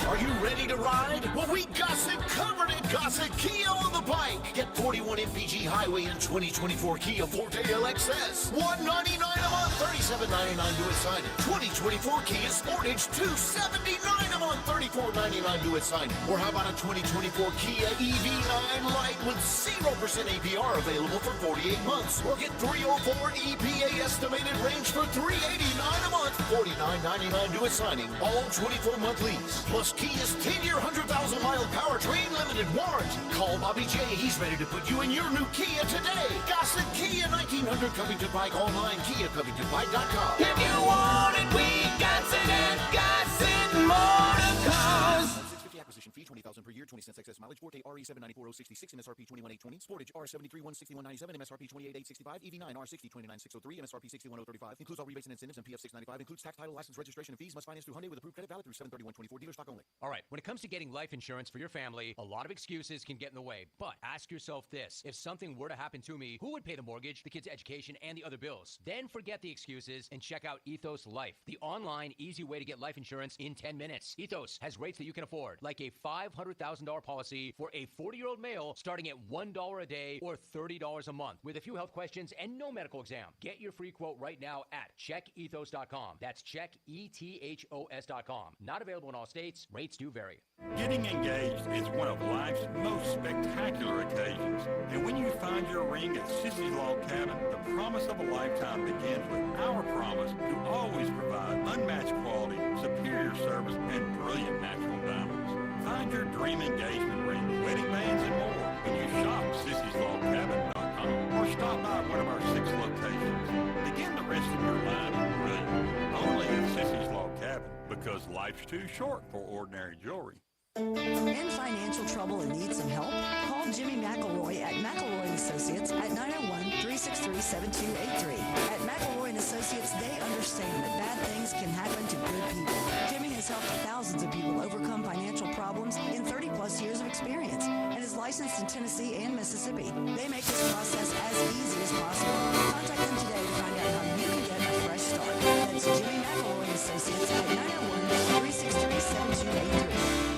Speaker 7: Are you ready to ride? Well, we got it covered at Gossett Kia on the bike. Get 41 MPG Highway and 2024 Kia Forte LXS. $199 a month, $37.99 to assign it. 2024 Kia Sportage, $279 a month, $34.99 to assign it. Or how about a 2024 Kia EV9 Lite with 0% APR available for 48 months? Or get 304 EPA estimated range for $389 a month, $49.99 to assigning. All 24-month lease. Plus Kia's 10-year, 100,000-mile powertrain limited warranty. Call Bobby J. He's ready to put you in your new Kia today. Gossett Kia 1900 Covington Pike online, KiaCovingtonPike.com.
Speaker 19: If you want it, we got it at Gossett Motor Cars.
Speaker 7: 650 acquisition fee, $20,000 per year, 20 cents excess mileage. Forte RE 794,066, MSRP 21,820. Sportage R73 16197, MSRP 28,865. EV9 R60 29,603, MSRP 61,035. Includes all rebates and incentives and PF 695. Includes tax, title, license, registration, and fees. Must finance through Hyundai with approved credit valid through 7/31/24. Dealer stock only.
Speaker 16: All right, when it comes to getting life insurance for your family, a lot of excuses can get in the way. But ask yourself this: if something were to happen to me, who would pay the mortgage, the kids' education, and the other bills? Then forget the excuses and check out Ethos Life, the online, easy way to get life insurance in 10 minutes. Ethos has rates that you can afford, like a $500,000 policy for a 40-year-old male starting at $1 a day or $30 a month, with a few health questions and no medical exam. Get your free quote right now at checkethos.com. That's checkethos.com. Not available in all states. Rates do vary.
Speaker 18: Getting engaged is one of life's most spectacular occasions. And when you find your ring at Sissy's Log Cabin, the promise of a lifetime begins with our promise to always provide unmatched quality, superior service, and brilliant natural diamonds. Find your dream engagement ring, wedding bands, and more when you shop Sissy'sLogCabin.com or stop by one of our 6 locations. Begin the rest of your line and ring only at Sissy's Log Cabin, because life's too short for ordinary jewelry.
Speaker 21: In financial trouble and need some help? Call Jimmy McElroy at McElroy & Associates at 901-363-7283. At McElroy & Associates, they understand that bad things can happen to good people. Jimmy has helped thousands of people overcome financial problems in 30-plus years of experience and is licensed in Tennessee and Mississippi. They make this process as easy as possible. Contact them today to find out how you can get a fresh start. That's Jimmy McElroy & Associates at 901-363-7283.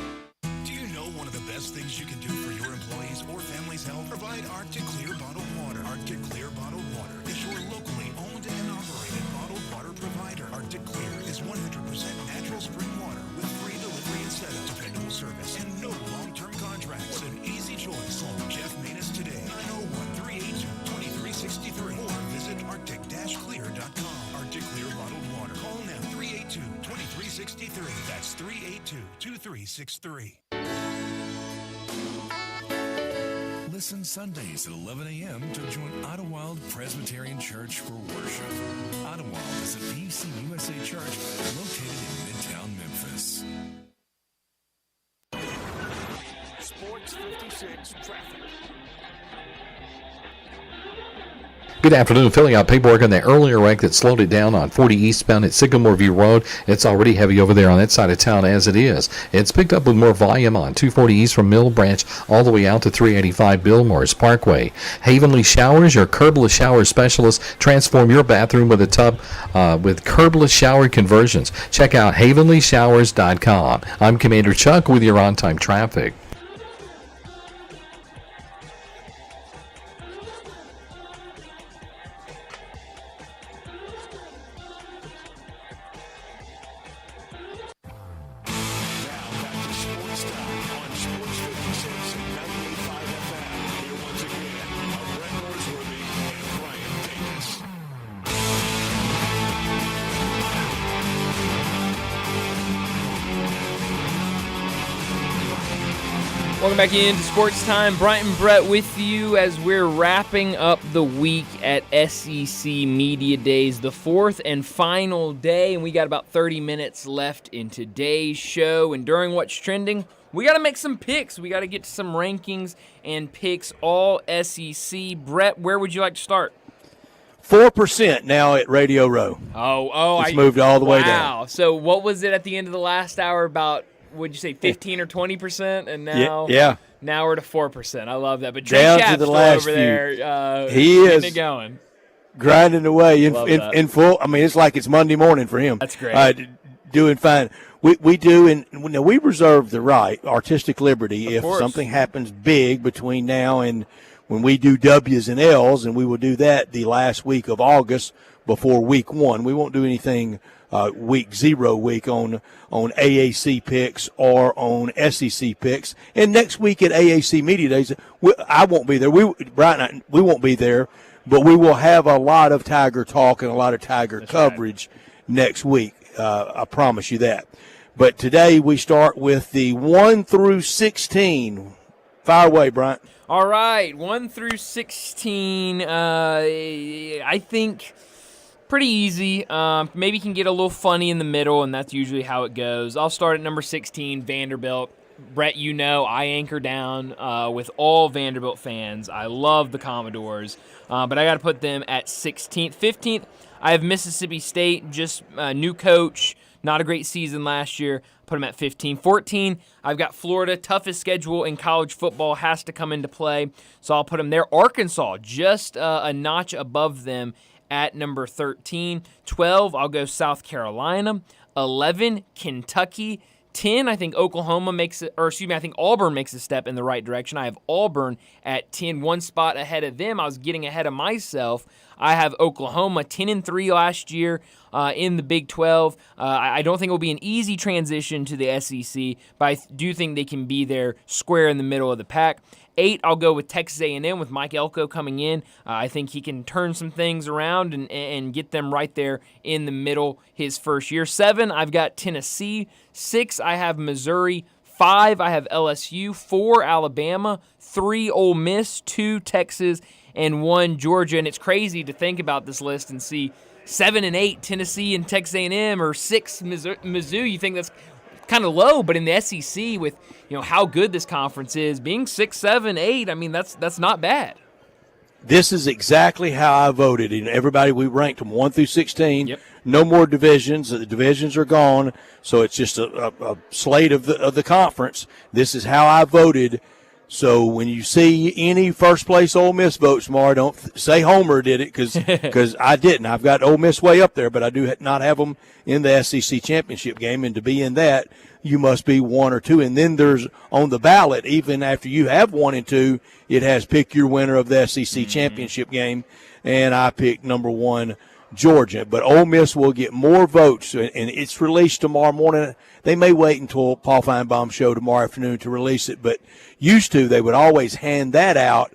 Speaker 11: One of the best things you can do for your employees or family's health, provide Arctic Clear bottled water. Arctic Clear bottled water is your locally owned and operated bottled water provider. Arctic Clear is 100% natural spring water with free delivery and setup, dependable service, and no long-term contracts. What an easy choice. Call Jeff Manus today, 901-389-9999. That's 382-2363. Listen Sundays at 11 a.m. to join Idlewild Presbyterian Church for worship. Idlewild is a PCUSA church located in Midtown Memphis.
Speaker 1: Sports 56 traffic.
Speaker 4: Good afternoon. Filling out paperwork on that earlier wreck that slowed it down on 40 eastbound at Sycamore View Road. It's already heavy over there on that side of town as it is. It's picked up with more volume on 240 east from Mill Branch all the way out to 385 Billmores Parkway. Havenly Showers, your curbless shower specialist. Transform your bathroom with a tub with curbless shower conversions. Check out havenlyshowers.com. I'm Commander Chuck with your on-time traffic.
Speaker 2: Welcome back into Sports Time. Bryant and Brett with you as we're wrapping up the week at SEC Media Days, the fourth and final day, and we got about 30 minutes left in today's show. And during What's Trending, we got to make some picks. We got to get to some rankings and picks, all SEC. Brett, where would you like to start?
Speaker 3: 4% now at Radio Row. It's moved all the way down.
Speaker 2: Wow. So what was it at the end of the last hour about? Would you say 15 or 20%? And now, now we're to 4%. I love that. But Trey
Speaker 3: down
Speaker 2: Schaap's
Speaker 3: to the
Speaker 2: still
Speaker 3: last
Speaker 2: over
Speaker 3: few.
Speaker 2: there.
Speaker 3: He
Speaker 2: getting
Speaker 3: is
Speaker 2: it going,
Speaker 3: grinding away
Speaker 2: in
Speaker 3: full. I mean, it's like it's Monday morning for him.
Speaker 2: That's great.
Speaker 3: Doing fine. We do, and now we reserve the right, artistic liberty, if something happens big between now and when we do W's and L's, and we will do that the last week of August before week 1. We won't do anything week 0 week on AAC picks or on SEC picks. And next week at AAC Media Days, I won't be there. Brian and I, we won't be there, but we will have a lot of Tiger talk and a lot of Tiger coverage next week. I promise you that. But today we start with the 1 through 16. Fire away, Brian.
Speaker 2: All right, 1 through 16. I think pretty easy. Maybe can get a little funny in the middle, and that's usually how it goes. I'll start at number 16, Vanderbilt. Brett, you know I anchor down with all Vanderbilt fans. I love the Commodores, but I got to put them at 16th. 15th, I have Mississippi State, just new coach, not a great season last year. Put them at 15. 14, I've got Florida. Toughest schedule in college football has to come into play, so I'll put them there. Arkansas, just a notch above them at number 13. 12, I'll go South Carolina. 11, Kentucky. 10, I think Oklahoma makes it, or excuse me, I think Auburn makes a step in the right direction. I have Auburn at 10, one spot ahead of them. I was getting ahead of myself. I have Oklahoma 10-3 last year in the Big 12. I don't think it will be an easy transition to the SEC, but I do think they can be there square in the middle of the pack. 8, I'll go with Texas A&M with Mike Elko coming in. I think he can turn some things around and get them right there in the middle his first year. 7, I've got Tennessee. 6, I have Missouri. 5, I have LSU. 4, Alabama. 3, Ole Miss. 2, Texas. And 1, Georgia. And it's crazy to think about this list and see 7 and 8, Tennessee and Texas A&M, or 6, Mizzou. You think that's kind of low, but in the SEC with how good this conference is, being 6, 7, 8, I mean that's not bad.
Speaker 3: This is exactly how I voted. And everybody, we ranked them 1 through 16.
Speaker 2: Yep.
Speaker 3: No more divisions. The divisions are gone, so it's just a slate of the conference. This is how I voted. So when you see any first place Ole Miss votes tomorrow, don't say Homer did it because I didn't. I've got Ole Miss way up there, but I do not have them in the SEC championship game. And to be in that, you must be 1 or 2. And then there's on the ballot, even after you have 1 and 2, it has pick your winner of the SEC championship game. And I picked number 1, Georgia. But Ole Miss will get more votes, and it's released tomorrow morning. They may wait until Paul Feinbaum's show tomorrow afternoon to release it, but used to, they would always hand that out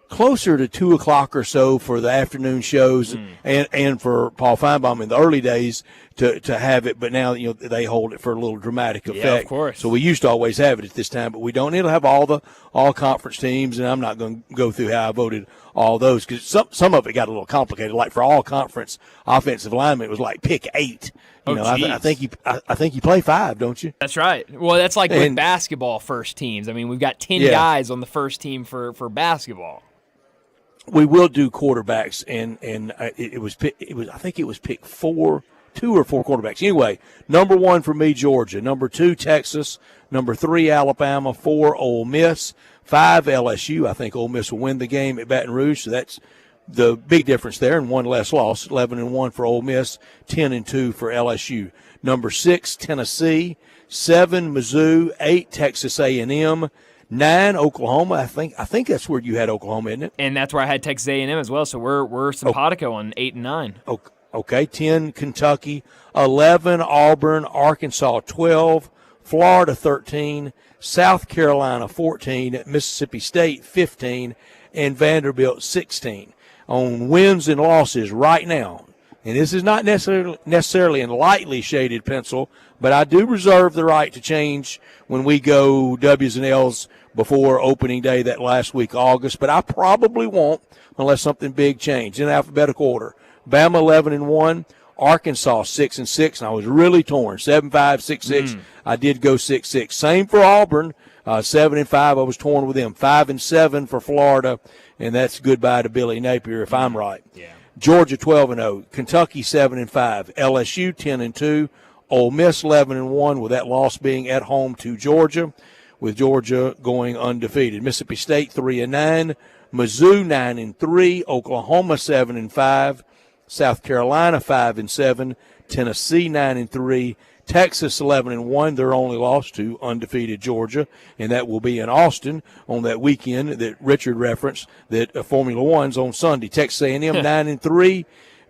Speaker 3: closer to 2 o'clock or so for the afternoon shows and for Paul Feinbaum in the early days to have it, but now they hold it for a little dramatic effect.
Speaker 2: Yeah, of course.
Speaker 3: So we used to always have it at this time, but we don't. It'll have all conference teams, and I'm not going to go through how I voted all those because some of it got a little complicated. Like for all conference offensive linemen, it was like pick 8. I think you play 5, don't you?
Speaker 2: That's right. Well, that's like with basketball first teams. I mean, we've got 10 guys on the first team for basketball.
Speaker 3: We will do quarterbacks, and it was I think it was pick 4, 2 or 4 quarterbacks. Anyway, number 1 for me, Georgia. Number 2, Texas. Number 3, Alabama. 4, Ole Miss. 5, LSU. I think Ole Miss will win the game at Baton Rouge, so that's the big difference there, and 1 less loss. 11-1 for Ole Miss. 10-2 for LSU. Number 6, Tennessee. 7, Mizzou. 8, Texas A&M. 9, Oklahoma. I think that's where you had Oklahoma, isn't it?
Speaker 2: And that's where I had Texas A&M as well. So we're simpatico on 8 and 9.
Speaker 3: Okay. 10, Kentucky. 11, Auburn. Arkansas 12. Florida 13. South Carolina 14. Mississippi State 15. And Vanderbilt 16. On wins and losses right now, and this is not necessarily in lightly shaded pencil, but I do reserve the right to change when we go W's and L's before opening day that last week, August, but I probably won't unless something big changes. In alphabetical order, Bama 11-1, Arkansas 6-6, and I was really torn, 7-5, 6-6. I did go 6-6. Same for Auburn, 7-5. I was torn with them. 5-7 for Florida, and that's goodbye to Billy Napier if I'm right.
Speaker 2: Yeah.
Speaker 3: Georgia 12-0, Kentucky 7-5, LSU 10-2, Ole Miss 11-1 with that loss being at home to Georgia, with Georgia going undefeated. Mississippi State 3-9, Mizzou 9-3, Oklahoma 7-5, South Carolina 5-7, Tennessee 9-3, Texas 11-1. Their only loss to undefeated Georgia, and that will be in Austin on that weekend that Richard referenced. That Formula One's on Sunday. Texas A&M 9-3,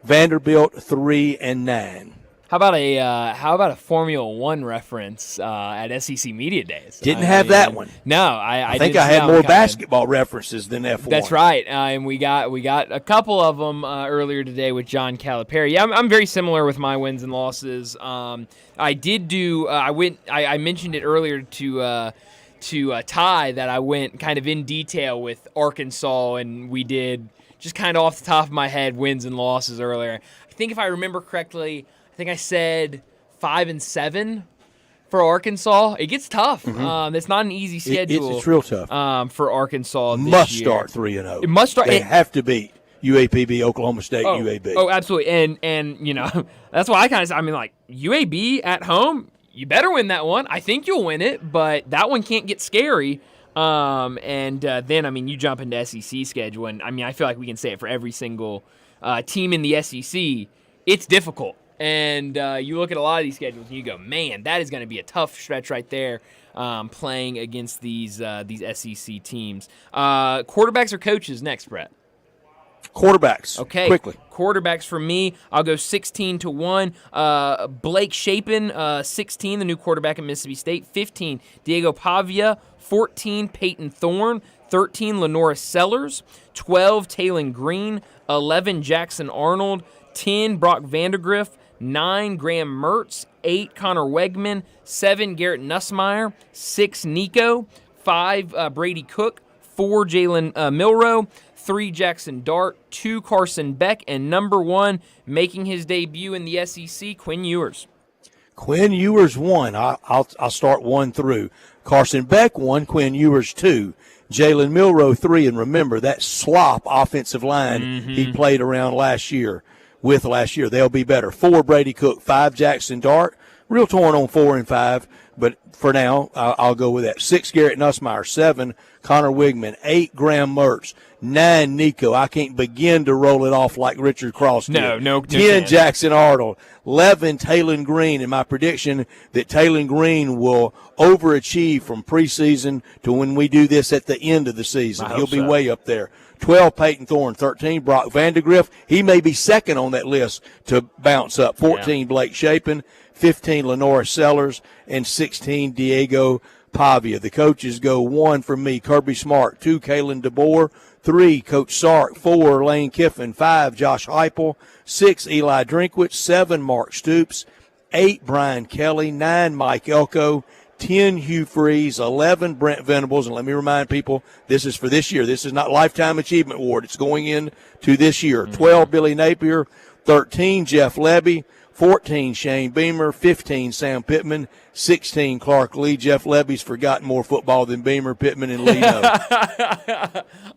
Speaker 3: Vanderbilt 3-9.
Speaker 2: How about a Formula One reference at SEC Media Days?
Speaker 3: Didn't have that one.
Speaker 2: No, I
Speaker 3: think I had more basketball references than F1.
Speaker 2: That's right, and we got a couple of them earlier today with John Calipari. Yeah, I'm very similar with my wins and losses. I did do. I mentioned it earlier to Ty that I went kind of in detail with Arkansas, and we did just kind of off the top of my head wins and losses earlier. I think if I remember correctly, I think I said 5-7 for Arkansas. It gets tough. It's not an easy schedule.
Speaker 3: It's real tough
Speaker 2: for Arkansas.
Speaker 3: Must start 3-0.
Speaker 2: It must start.
Speaker 3: They have to beat UAPB, Oklahoma State, UAB.
Speaker 2: Oh, absolutely. And that's why I kind of. I mean, like UAB at home, you better win that one. I think you'll win it, but that one can't get scary. Then I mean, you jump into SEC schedule, and I mean, I feel like we can say it for every single team in the SEC. It's difficult. And you look at a lot of these schedules and you go, man, that is going to be a tough stretch right there playing against these SEC teams. Quarterbacks or coaches next, Brett?
Speaker 3: Quarterbacks.
Speaker 2: Okay.
Speaker 3: Quickly.
Speaker 2: Quarterbacks for me, I'll go 16-1. Blake Shapen, 16, the new quarterback at Mississippi State. 15, Diego Pavia. 14, Peyton Thorne. 13, Lenora Sellers. 12, Taylon Green. 11, Jackson Arnold. 10, Brock Vandegrift. 9, Graham Mertz. 8, Connor Wegman. 7, Garrett Nussmeier. 6, Nico. 5, Brady Cook. 4, Jalen Milroe. 3, Jackson Dart. 2, Carson Beck. And number 1, making his debut in the SEC, Quinn Ewers.
Speaker 3: Quinn Ewers 1. I'll start 1 through. Carson Beck 1, Quinn Ewers 2. Jalen Milroe 3. And remember, that slop offensive line he played around last year. They'll be better. 4, Brady Cook. 5, Jackson Dart. Real torn on 4 and 5, but for now, I'll go with that. 6, Garrett Nussmeier. 7, Connor Wigman. 8, Graham Mertz. 9, Nico. I can't begin to roll it off like Richard Cross did.
Speaker 2: No.
Speaker 3: 10, Jackson Arnold. 11, Taylon Green. And my prediction that Taylon Green will overachieve from preseason to when we do this at the end of the season. He'll be way up there. 12, Peyton Thorne. 13, Brock Vandegrift. He may be second on that list to bounce up. 14, Blake Shapen. 15, Lenora Sellers. And 16, Diego Pavia. The coaches go 1 from me, Kirby Smart, 2, Kalen DeBoer, 3, Coach Sark, 4, Lane Kiffin, 5, Josh Heupel, 6, Eli Drinkwitz, 7, Mark Stoops, 8, Brian Kelly, 9, Mike Elko, 10, Hugh Freeze, 11, Brent Venables. And let me remind people, this is for this year. This is not Lifetime Achievement Award. It's going into this year. 12, Billy Napier, 13, Jeff Lebby, 14, Shane Beamer, 15, Sam Pittman, 16, Clark Lee. Jeff Lebby's forgotten more football than Beamer, Pittman, and Lee know.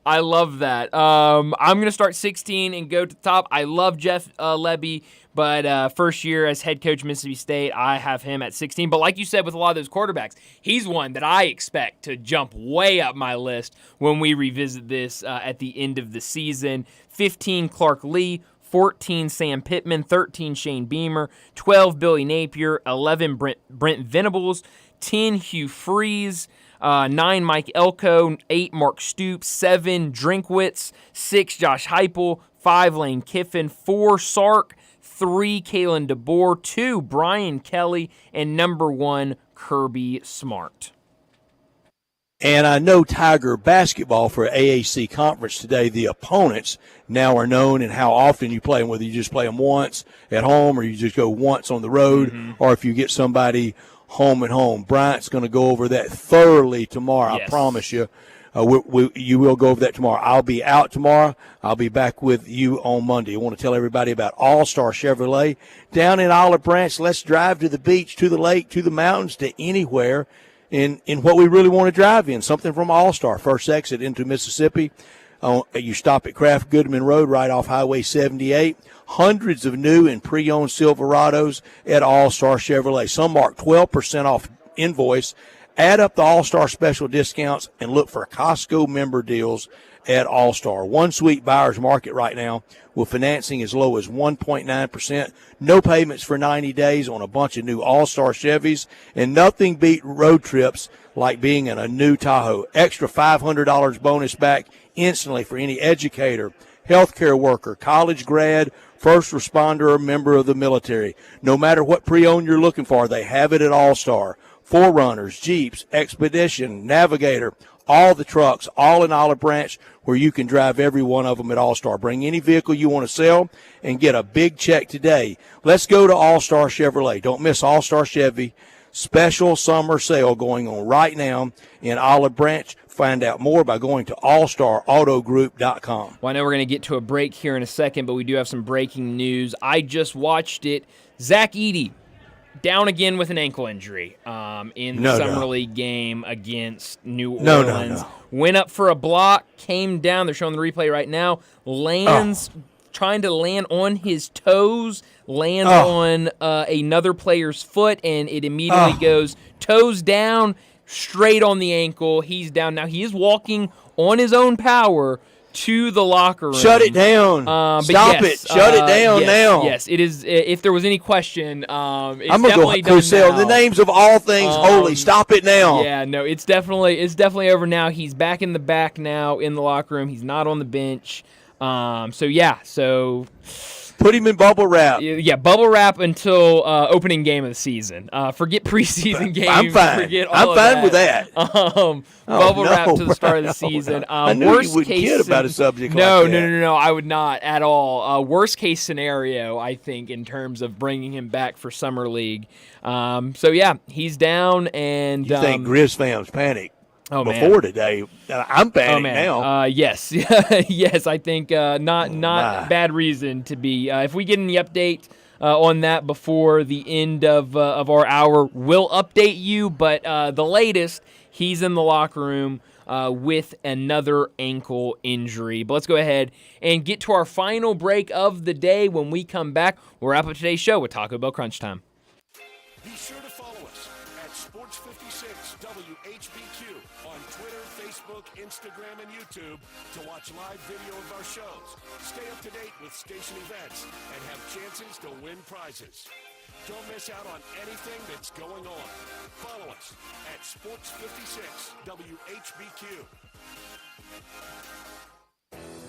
Speaker 2: I love that. I'm going to start 16 and go to the top. I love Jeff Lebby, but first year as head coach of Mississippi State, I have him at 16. But like you said, with a lot of those quarterbacks, he's one that I expect to jump way up my list when we revisit this at the end of the season. 15, Clark Lee. 14, Sam Pittman, 13, Shane Beamer, 12, Billy Napier, 11, Brent Venables, 10, Hugh Freeze, 9, Mike Elko, 8, Mark Stoops, 7, Drinkwitz, 6, Josh Heupel, 5, Lane Kiffin, 4, Sark, 3, Kalen DeBoer, 2, Brian Kelly, and number 1, Kirby Smart.
Speaker 3: And I know Tiger basketball for AAC conference today, the opponents now are known and how often you play them, whether you just play them once at home or you just go once on the road, or if you get somebody home and home. Bryant's going to go over that thoroughly tomorrow.
Speaker 2: Yes.
Speaker 3: I promise you. You will go over that tomorrow. I'll be out tomorrow. I'll be back with you on Monday. I want to tell everybody about All-Star Chevrolet down in Olive Branch. Let's drive to the beach, to the lake, to the mountains, to anywhere in what we really want to drive in. Something from All-Star. First exit into Mississippi. You stop at Kraft Goodman Road right off Highway 78. Hundreds of new and pre-owned Silverados at All-Star Chevrolet. Some mark 12% off invoice. Add up the All-Star special discounts and look for Costco member deals at All-Star. One sweet buyer's market right now with financing as low as 1.9%. No payments for 90 days on a bunch of new All-Star Chevys. And nothing beat road trips like being in a new Tahoe. Extra $500 bonus back instantly for any educator, healthcare worker, college grad, first responder, or member of the military. No matter what pre-owned you're looking for, they have it at All-Star. 4Runners, Jeeps, Expedition, Navigator, all the trucks, all in Olive Branch, where you can drive every one of them at All-Star. Bring any vehicle you want to sell and get a big check today. Let's go to All-Star Chevrolet. Don't miss All-Star Chevy. Special summer sale going on right now in Olive Branch. Find out more by going to allstarautogroup.com.
Speaker 2: Well, I know we're going to get to a break here in a second, but we do have some breaking news. I just watched it. Zach Edey down again with an ankle injury in the Summer League game against New Orleans. Went up for a block, came down. They're showing the replay right now. Lands, trying to land on his toes, lands on another player's foot, and it immediately goes toes down, straight on the ankle. He's down. Now, he is walking on his own power to the locker room.
Speaker 3: Shut it down. Stop it. Shut it down now.
Speaker 2: Yes, it is. If there was any question, it's
Speaker 3: I'm going to go sell the names of all things holy. Stop it now.
Speaker 2: Yeah, no, it's definitely over now. He's back in the back now in the locker room. He's not on the bench. So
Speaker 3: put him in bubble wrap.
Speaker 2: Yeah, bubble wrap until opening game of the season. Forget preseason games.
Speaker 3: I'm fine.
Speaker 2: Forget all
Speaker 3: I'm
Speaker 2: of
Speaker 3: fine
Speaker 2: that.
Speaker 3: with that.
Speaker 2: Bubble wrap to the start of the season.
Speaker 3: I knew you wouldn't kid about a subject like that.
Speaker 2: No, I would not at all. Worst case scenario, I think, in terms of bringing him back for Summer League. He's down. And
Speaker 3: you think Grizz fans panic?
Speaker 2: Before
Speaker 3: today, I'm panicking now.
Speaker 2: Yes, yes, I think not bad reason to be. If we get any update on that before the end of our hour, we'll update you. But the latest, he's in the locker room with another ankle injury. But let's go ahead and get to our final break of the day. When we come back, we'll wrap up today's show with Taco Bell Crunch Time.
Speaker 1: Be sure to follow us at Sports56 WHBQ on Twitter, Facebook, Instagram, and YouTube to watch live video of our shows, stay up to date with station events, and have chances to win prizes. Don't miss out on anything that's going on. Follow us at Sports56 WHBQ.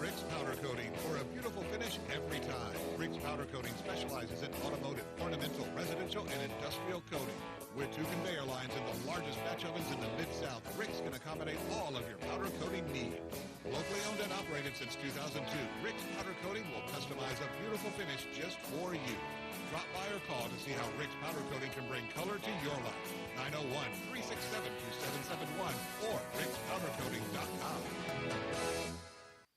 Speaker 9: Rick's Powder Coating for a beautiful finish every time. Rick's Powder Coating specializes in automotive, ornamental, residential, and industrial coating. With 2 conveyor lines and the largest batch ovens in the Mid-South, Rick's can accommodate all of your powder coating needs. Locally owned and operated since 2002, Rick's Powder Coating will customize a beautiful finish just for you. Drop by or call to see how Rick's Powder Coating can bring color to your life. 901-367-2771 or rickspowdercoating.com.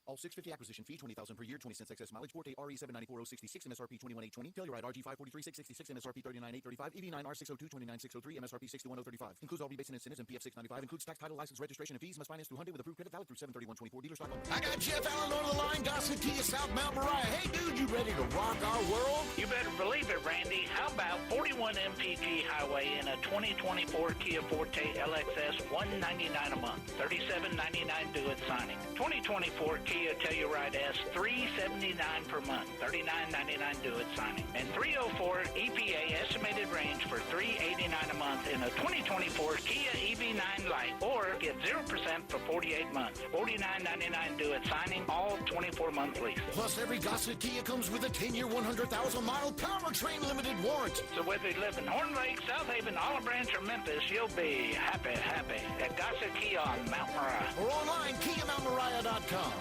Speaker 7: All 650 acquisition fee, $20,000 per year, 20 cents excess mileage, Forte RE 794066, MSRP 21820, Telluride RG 543,666, MSRP 39835, EV9 R602 29603, MSRP 61035. Includes all rebates and incentives and PF 695. Includes tax, title, license, registration, and fees. Must finance through Hyundai with approved credit valid through 7/31/24. Dealer stock only.
Speaker 20: I got Jeff Allen on the line, Gossett Kia, South Mount Moriah. Hey, dude, you ready to rock our world?
Speaker 10: You better believe it, Randy. How about 41 MPG highway in a 2024 Kia Forte LXS, $199 a month, $37.99 due at signing. 2024 Kia Telluride S, $379 per month, $39.99 due at signing. And 304 EPA estimated range for $389 a month in a 2024 Kia EV9 Lite, or get 0% for 48 months, $49.99 due at signing, all 24-month leases.
Speaker 7: Plus, every Gossett Kia comes with a 10-year, 100,000-mile powertrain limited warranty.
Speaker 10: So whether you live in Horn Lake, South Haven, Olive Branch, or Memphis, you'll be happy at Gossett Kia on Mount Moriah.
Speaker 7: Or online, KiaMountMoriah.com.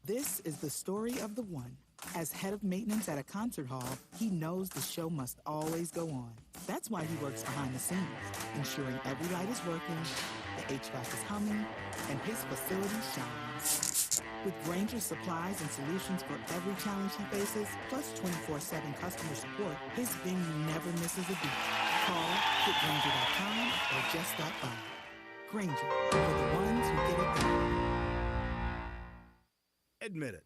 Speaker 22: This is the story of the one. As head of maintenance at a concert hall, he knows the show must always go on. That's why he works behind the scenes, ensuring every light is working, the HVAC is humming, and his facility shines. With Granger's supplies and solutions for every challenge he faces, plus 24/7 customer support, his venue never misses a beat. Call, hit Granger.com, or just stop by. Granger, for the ones who get it done.
Speaker 23: Admit it.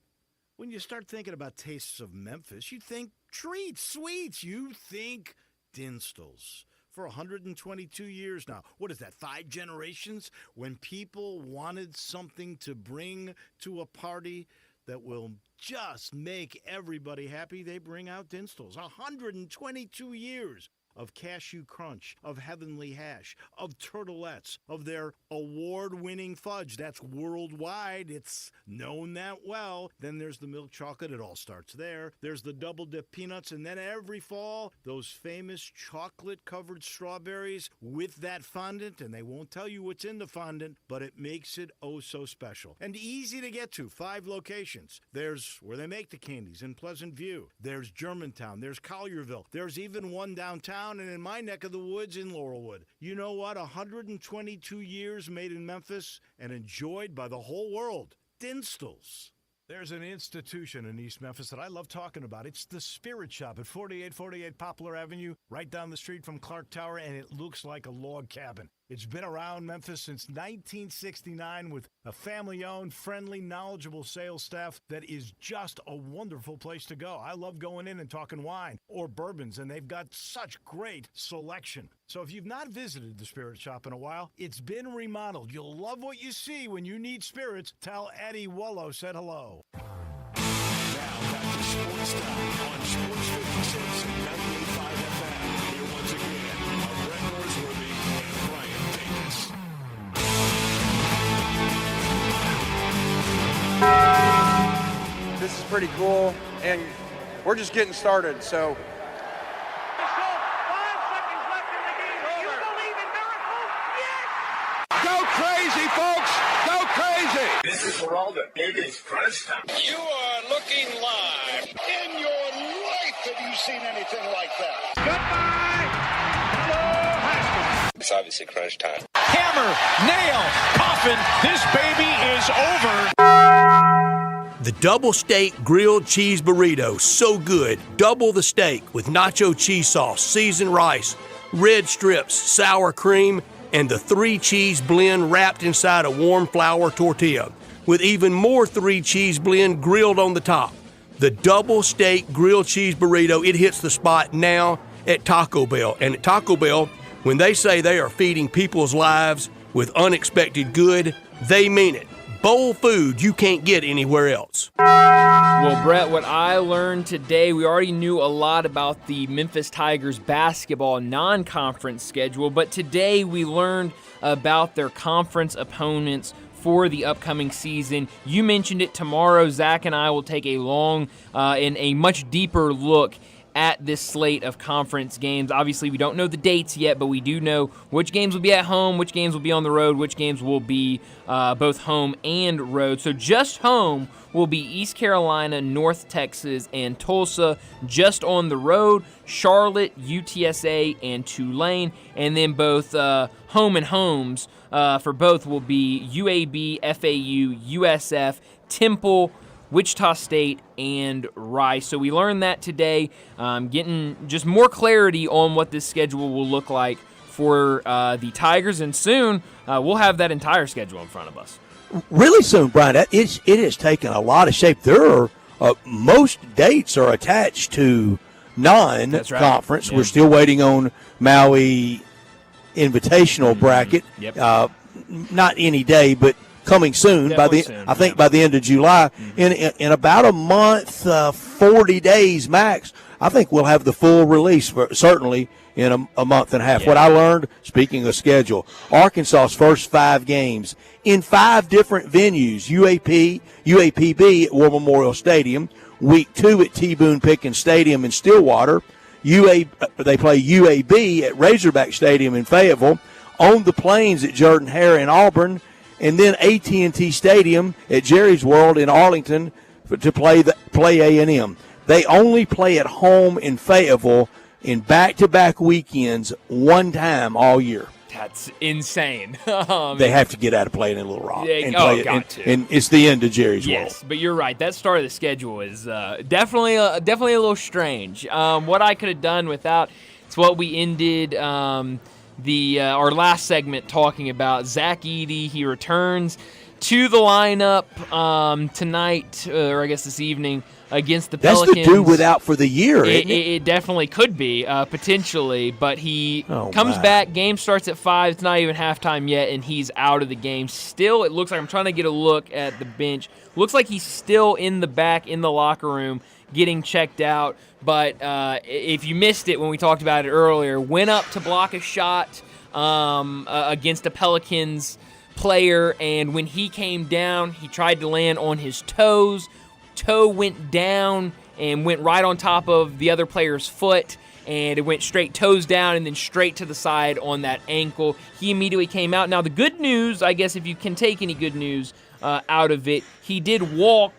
Speaker 23: When you start thinking about tastes of Memphis, you think treats, sweets. You think Dinstall's. For 122 years now. What is that, 5 generations? When people wanted something to bring to a party that will just make everybody happy, they bring out Dinstall's. 122 years of cashew crunch, of heavenly hash, of turtlettes, of their award-winning fudge. That's worldwide. It's known that well. Then there's the milk chocolate. It all starts there. There's the double-dip peanuts. And then every fall, those famous chocolate-covered strawberries with that fondant. And they won't tell you what's in the fondant, but it makes it oh so special. And easy to get to. 5 locations. There's where they make the candies in Pleasant View. There's Germantown. There's Collierville. There's even one downtown and in my neck of the woods in Laurelwood. You know what? 122 years made in Memphis and enjoyed by the whole world. Dinstall's. There's an institution in East Memphis that I love talking about. It's the Spirit Shop at 4848 Poplar Avenue, right down the street from Clark Tower, and it looks like a log cabin. It's been around Memphis since 1969 with a family-owned, friendly, knowledgeable sales staff that is just a wonderful place to go. I love going in and talking wine or bourbons, and they've got such great selection. So if you've not visited the Spirit Shop in a while, it's been remodeled. You'll love what you see when you need spirits. Tell Eddie Wallow said hello.
Speaker 1: Now back to Sports Time on Sports 56 and 98.5 FM. Here once again are Brett Norsworthy and Brian Davis.
Speaker 24: This is pretty cool, and we're just getting started, so.
Speaker 19: Go crazy, folks! Go crazy!
Speaker 20: This is for all the biggest crunch time.
Speaker 5: You are looking live. In your life have you seen anything like that? Goodbye! Hello, Haskins.
Speaker 26: It's obviously crunch time.
Speaker 19: Hammer, nail, coffin, this baby is over.
Speaker 3: The double steak grilled cheese burrito, so good. Double the steak with nacho cheese sauce, seasoned rice, red strips, sour cream, and the 3-cheese blend wrapped inside a warm flour tortilla, with even more 3-cheese blend grilled on the top. The double steak grilled cheese burrito, it hits the spot now at Taco Bell. And at Taco Bell, when they say they are feeding people's lives with unexpected good, they mean it. Bowl food you can't get anywhere else.
Speaker 2: Well, Brett, what I learned today, we already knew a lot about the Memphis Tigers basketball non-conference schedule, but today we learned about their conference opponents for the upcoming season. You mentioned it. Tomorrow, Zach and I will take a long and a much deeper look at this slate of conference games. Obviously, we don't know the dates yet, but we do know which games will be at home, which games will be on the road, which games will be both home and road. So just home will be East Carolina, North Texas, and Tulsa. Just on the road, Charlotte, UTSA, and Tulane. And then both home and homes for both will be UAB, FAU, USF, Temple, Wichita State, and Rice. So we learned that today, getting just more clarity on what this schedule will look like for the Tigers, and soon we'll have that entire schedule in front of us.
Speaker 3: Really soon, Brian. It has taken a lot of shape. There are most dates are attached to non-conference.
Speaker 2: Right. Yeah.
Speaker 3: We're still waiting on Maui Invitational bracket.
Speaker 2: Yep.
Speaker 3: Not any day, but coming soon. By the end of July. In about a month, 40 days max, I think we'll have the full release, certainly in a month and a half.
Speaker 2: Yeah.
Speaker 3: What I learned, speaking of schedule, Arkansas's first 5 games in 5 different venues: UAPB at War Memorial Stadium, week 2 at T. Boone Pickens Stadium in Stillwater. They play UAB at Razorback Stadium in Fayetteville, on the Plains at Jordan-Hare in Auburn, and then AT&T Stadium at Jerry's World in Arlington to play A&M. They only play at home in Fayetteville in back-to-back weekends one time all year.
Speaker 2: That's insane.
Speaker 3: They have to get out of playing in Little Rock.
Speaker 2: Yeah,
Speaker 3: and it's the end of Jerry's World.
Speaker 2: Yes, but you're right. That start of the schedule is definitely a little strange. What I could have done without, it's what we ended our last segment talking about. Zach Edey, he returns to the lineup tonight, or I guess this evening, against the Pelicans.
Speaker 3: That's the do without for the year, isn't it?
Speaker 2: It definitely could be, potentially, but he comes back. Game starts at 5. It's not even halftime yet, and he's out of the game. Still, it looks like, I'm trying to get a look at the bench. Looks like he's still in the back in the locker room getting checked out. But if you missed it when we talked about it earlier, went up to block a shot against a Pelicans player, and when he came down, he tried to land on his toes. Toe went down and went right on top of the other player's foot, and it went straight toes down and then straight to the side on that ankle. He immediately came out. Now, the good news, I guess if you can take any good news out of it, he did walk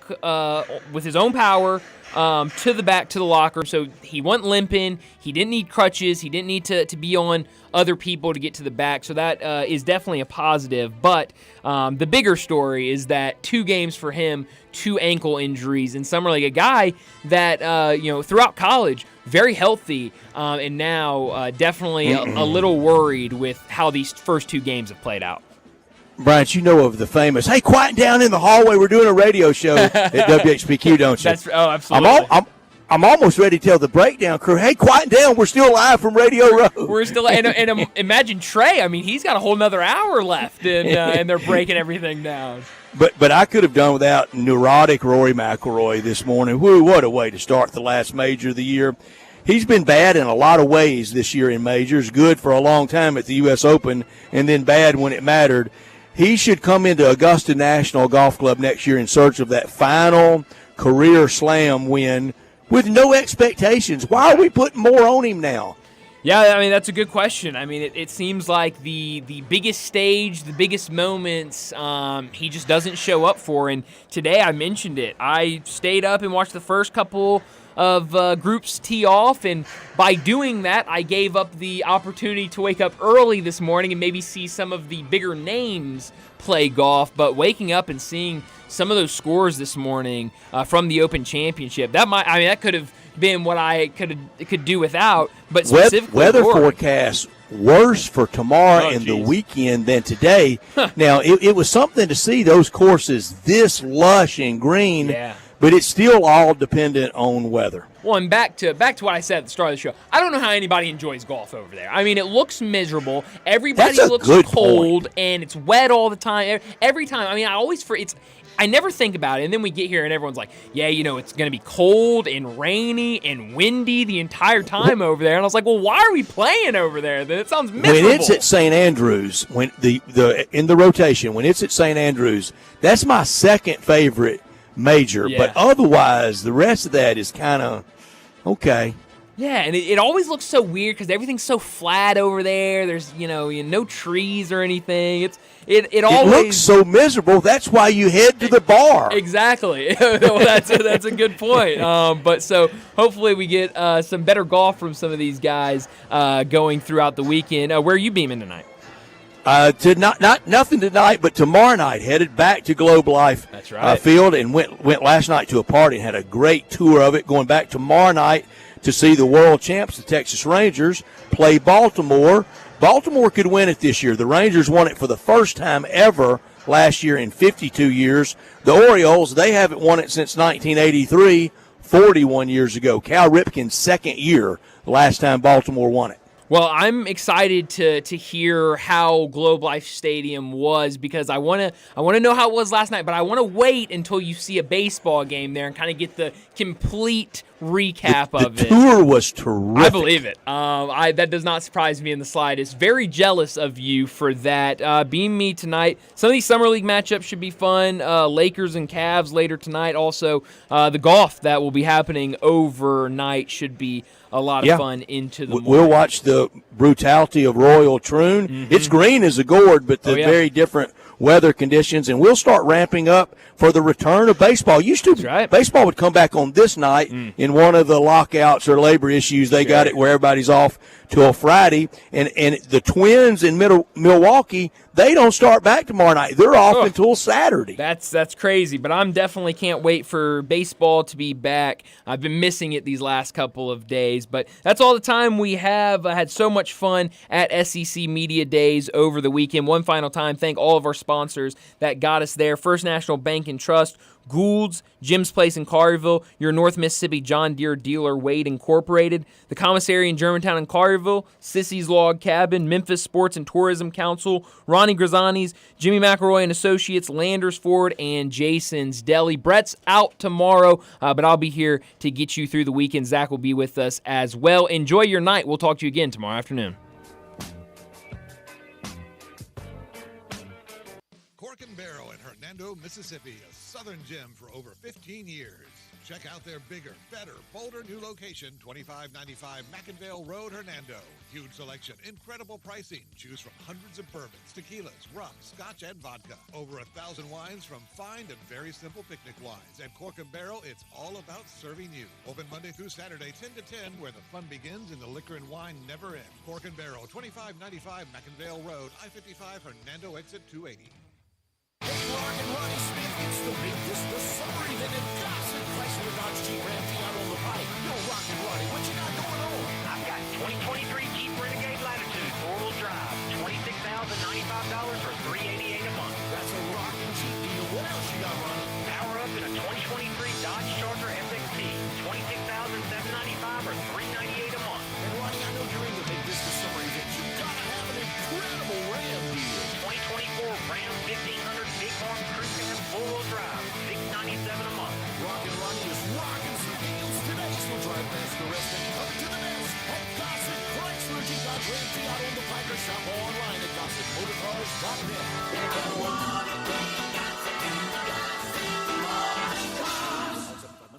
Speaker 2: with his own power to the back to the locker room, so he wasn't limping. He didn't need crutches. He didn't need to be on other people to get to the back, so that is definitely a positive. But the bigger story is that 2 games for him, 2 ankle injuries in summer league. A guy that throughout college, very healthy, and now definitely a little worried with how these first 2 games have played out.
Speaker 3: Brian, you know of the famous, "Hey, quiet down in the hallway. We're doing a radio show at WHPQ, don't you?"
Speaker 2: Absolutely.
Speaker 3: I'm almost ready to tell the breakdown crew, "Hey, quiet down. We're still live from Radio Row."
Speaker 2: We're still, and imagine Trey. I mean, he's got a whole nother hour left, and they're breaking everything down.
Speaker 3: But I could have done without neurotic Rory McIlroy this morning. Woo, what a way to start the last major of the year. He's been bad in a lot of ways this year in majors. Good for a long time at the U.S. Open, and then bad when it mattered. He should come into Augusta National Golf Club next year in search of that final career slam win with no expectations. Why are we putting more on him now?
Speaker 2: Yeah, I mean, that's a good question. I mean, it seems like the biggest stage, the biggest moments, he just doesn't show up for. And today I mentioned it. I stayed up and watched the first couple of groups tee off, and by doing that, I gave up the opportunity to wake up early this morning and maybe see some of the bigger names play golf. But waking up and seeing some of those scores this morning from the Open Championship, that could have been what I could do without. But specifically,
Speaker 3: weather forecast worse for tomorrow and the weekend than today. Now, it was something to see those courses this lush and green.
Speaker 2: Yeah.
Speaker 3: But it's still all dependent on weather.
Speaker 2: Well, and back to what I said at the start of the show. I don't know how anybody enjoys golf over there. I mean, it looks miserable. Everybody looks cold, and it's wet all the time. Every time. I mean, I never think about it, and then we get here and everyone's like, yeah, it's going to be cold and rainy and windy the entire time over there. And I was like, well, why are we playing over there? That sounds miserable.
Speaker 3: When it's at St. Andrews, when in the rotation, when it's at St. Andrews, that's my second favorite major.
Speaker 2: Yeah.
Speaker 3: But otherwise, the rest of that is kind of okay.
Speaker 2: Yeah, and it always looks so weird because everything's so flat over there. There's, no trees or anything. It always
Speaker 3: looks so miserable. That's why you head to the bar.
Speaker 2: Exactly. Well, that's a good point. But so hopefully we get some better golf from some of these guys going throughout the weekend. Where are you beaming tonight?
Speaker 3: Nothing tonight, but tomorrow night headed back to Globe Life
Speaker 2: That's right.
Speaker 3: Field and went last night to a party and had a great tour of it. Going back tomorrow night to see the world champs, the Texas Rangers, play Baltimore. Baltimore could win it this year. The Rangers won it for the first time ever last year in 52 years. The Orioles, they haven't won it since 1983, 41 years ago. Cal Ripken's second year, the last time Baltimore won it.
Speaker 2: Well, I'm excited to hear how Globe Life Stadium was because I want to know how it was last night, but I want to wait until you see a baseball game there and kind of get the complete recap of it.
Speaker 3: The tour was terrific.
Speaker 2: I believe it. That does not surprise me in the slightest. Very jealous of you for that. Beam me tonight. Some of these Summer League matchups should be fun. Lakers and Cavs later tonight. Also, the golf that will be happening overnight should be a lot of fun into the morning.
Speaker 3: We'll watch the brutality of Royal Troon.
Speaker 2: Mm-hmm.
Speaker 3: It's green as a gourd, but the very different weather conditions, and we'll start ramping up for the return of baseball. Baseball would come back on this night in one of the lockouts or labor issues. They got it where everybody's off till Friday, and the Twins in Milwaukee, they don't start back tomorrow night. They're off until Saturday.
Speaker 2: That's crazy, but I'm definitely can't wait for baseball to be back. I've been missing it these last couple of days, but that's all the time we have. I had so much fun at SEC Media Days over the weekend. One final time, thank all of our sponsors that got us there. First National Bank and Trust, Gould's, Jim's Place in Collierville, your North Mississippi John Deere dealer, Wade Incorporated, the Commissary in Germantown and Collierville, Sissy's Log Cabin, Memphis Sports and Tourism Council, Ronnie Grisani's, Jimmy McElroy and Associates, Landers Ford, and Jason's Deli. Brett's out tomorrow, but I'll be here to get you through the weekend. Zach will be with us as well. Enjoy your night. We'll talk to you again tomorrow afternoon.
Speaker 9: Cork and Barrel in Hernando, Mississippi, a southern gem for over 15 years. Check out their bigger, better, bolder new location, 2595 McInvale Road, Hernando. Huge selection, incredible pricing. Choose from hundreds of bourbons, tequilas, rum, scotch, and vodka. Over 1,000 wines from fine to very simple picnic wines. At Cork and Barrel, it's all about serving you. Open Monday through Saturday, 10 to 10, where the fun begins and the liquor and wine never end. Cork and Barrel, 2595 McInvale Road, I-55 Hernando, exit 280.
Speaker 7: Hey, Rock and Ronnie Smith, it's the big the summer event at Gossett Chrysler Dodge Jeep Ram out on the pike. Yo, Rock and Ronnie, what you got going on?
Speaker 10: I've got 2023 Jeep Renegade Latitude four-wheel drive, $26,095 for $388 a month.
Speaker 7: That's a rockin' Jeep deal. What else you got, Ronnie?
Speaker 10: Power up in a 2023 Dodge Charger SXT, $26,795 or $398 a month.
Speaker 7: And Ronnie, I know you're in the big this summer event. You gotta have an incredible Ram deal.
Speaker 10: 2024 Ram 1500 Bighorn Crew Cab four-wheel drive, $697 a month.
Speaker 7: Rock and Ronnie is rocking some deals today, so drive past the rest and come to the best at Gossett Chrysler Jeep Dodge Ram out on the pike or shop online at GossettMotorCars.net.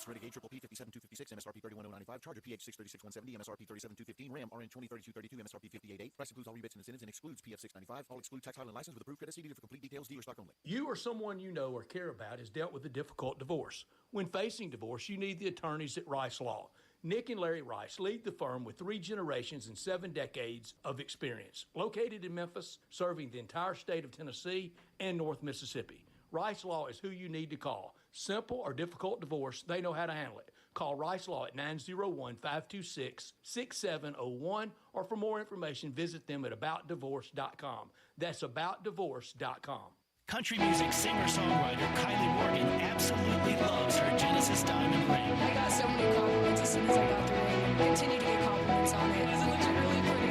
Speaker 7: Renegade Triple P 57,256, MSRP 31,095, Charger PH 636,170, MSRP 37,215, Ram RN 2032, MSRP 58.8. Price includes all rebates and incentives and excludes PF 695. All exclude tax, title, and license with approved credit. See dealer for complete details. Dealer stock only.
Speaker 12: You or someone you know or care about has dealt with a difficult divorce. When facing divorce, you need the attorneys at Rice Law. Nick and Larry Rice lead the firm with 3 generations and 7 decades of experience. Located in Memphis, serving the entire state of Tennessee and North Mississippi. Rice Law is who you need to call. Simple or difficult divorce, they know how to handle it. Call Rice Law at 901-526-6701, or for more information, visit them at aboutdivorce.com. That's aboutdivorce.com.
Speaker 14: Country music singer-songwriter Kylie Morgan absolutely loves her Genesis diamond ring.
Speaker 15: I got so many compliments as soon as I got the ring, and continue to get compliments on it. It looks really pretty.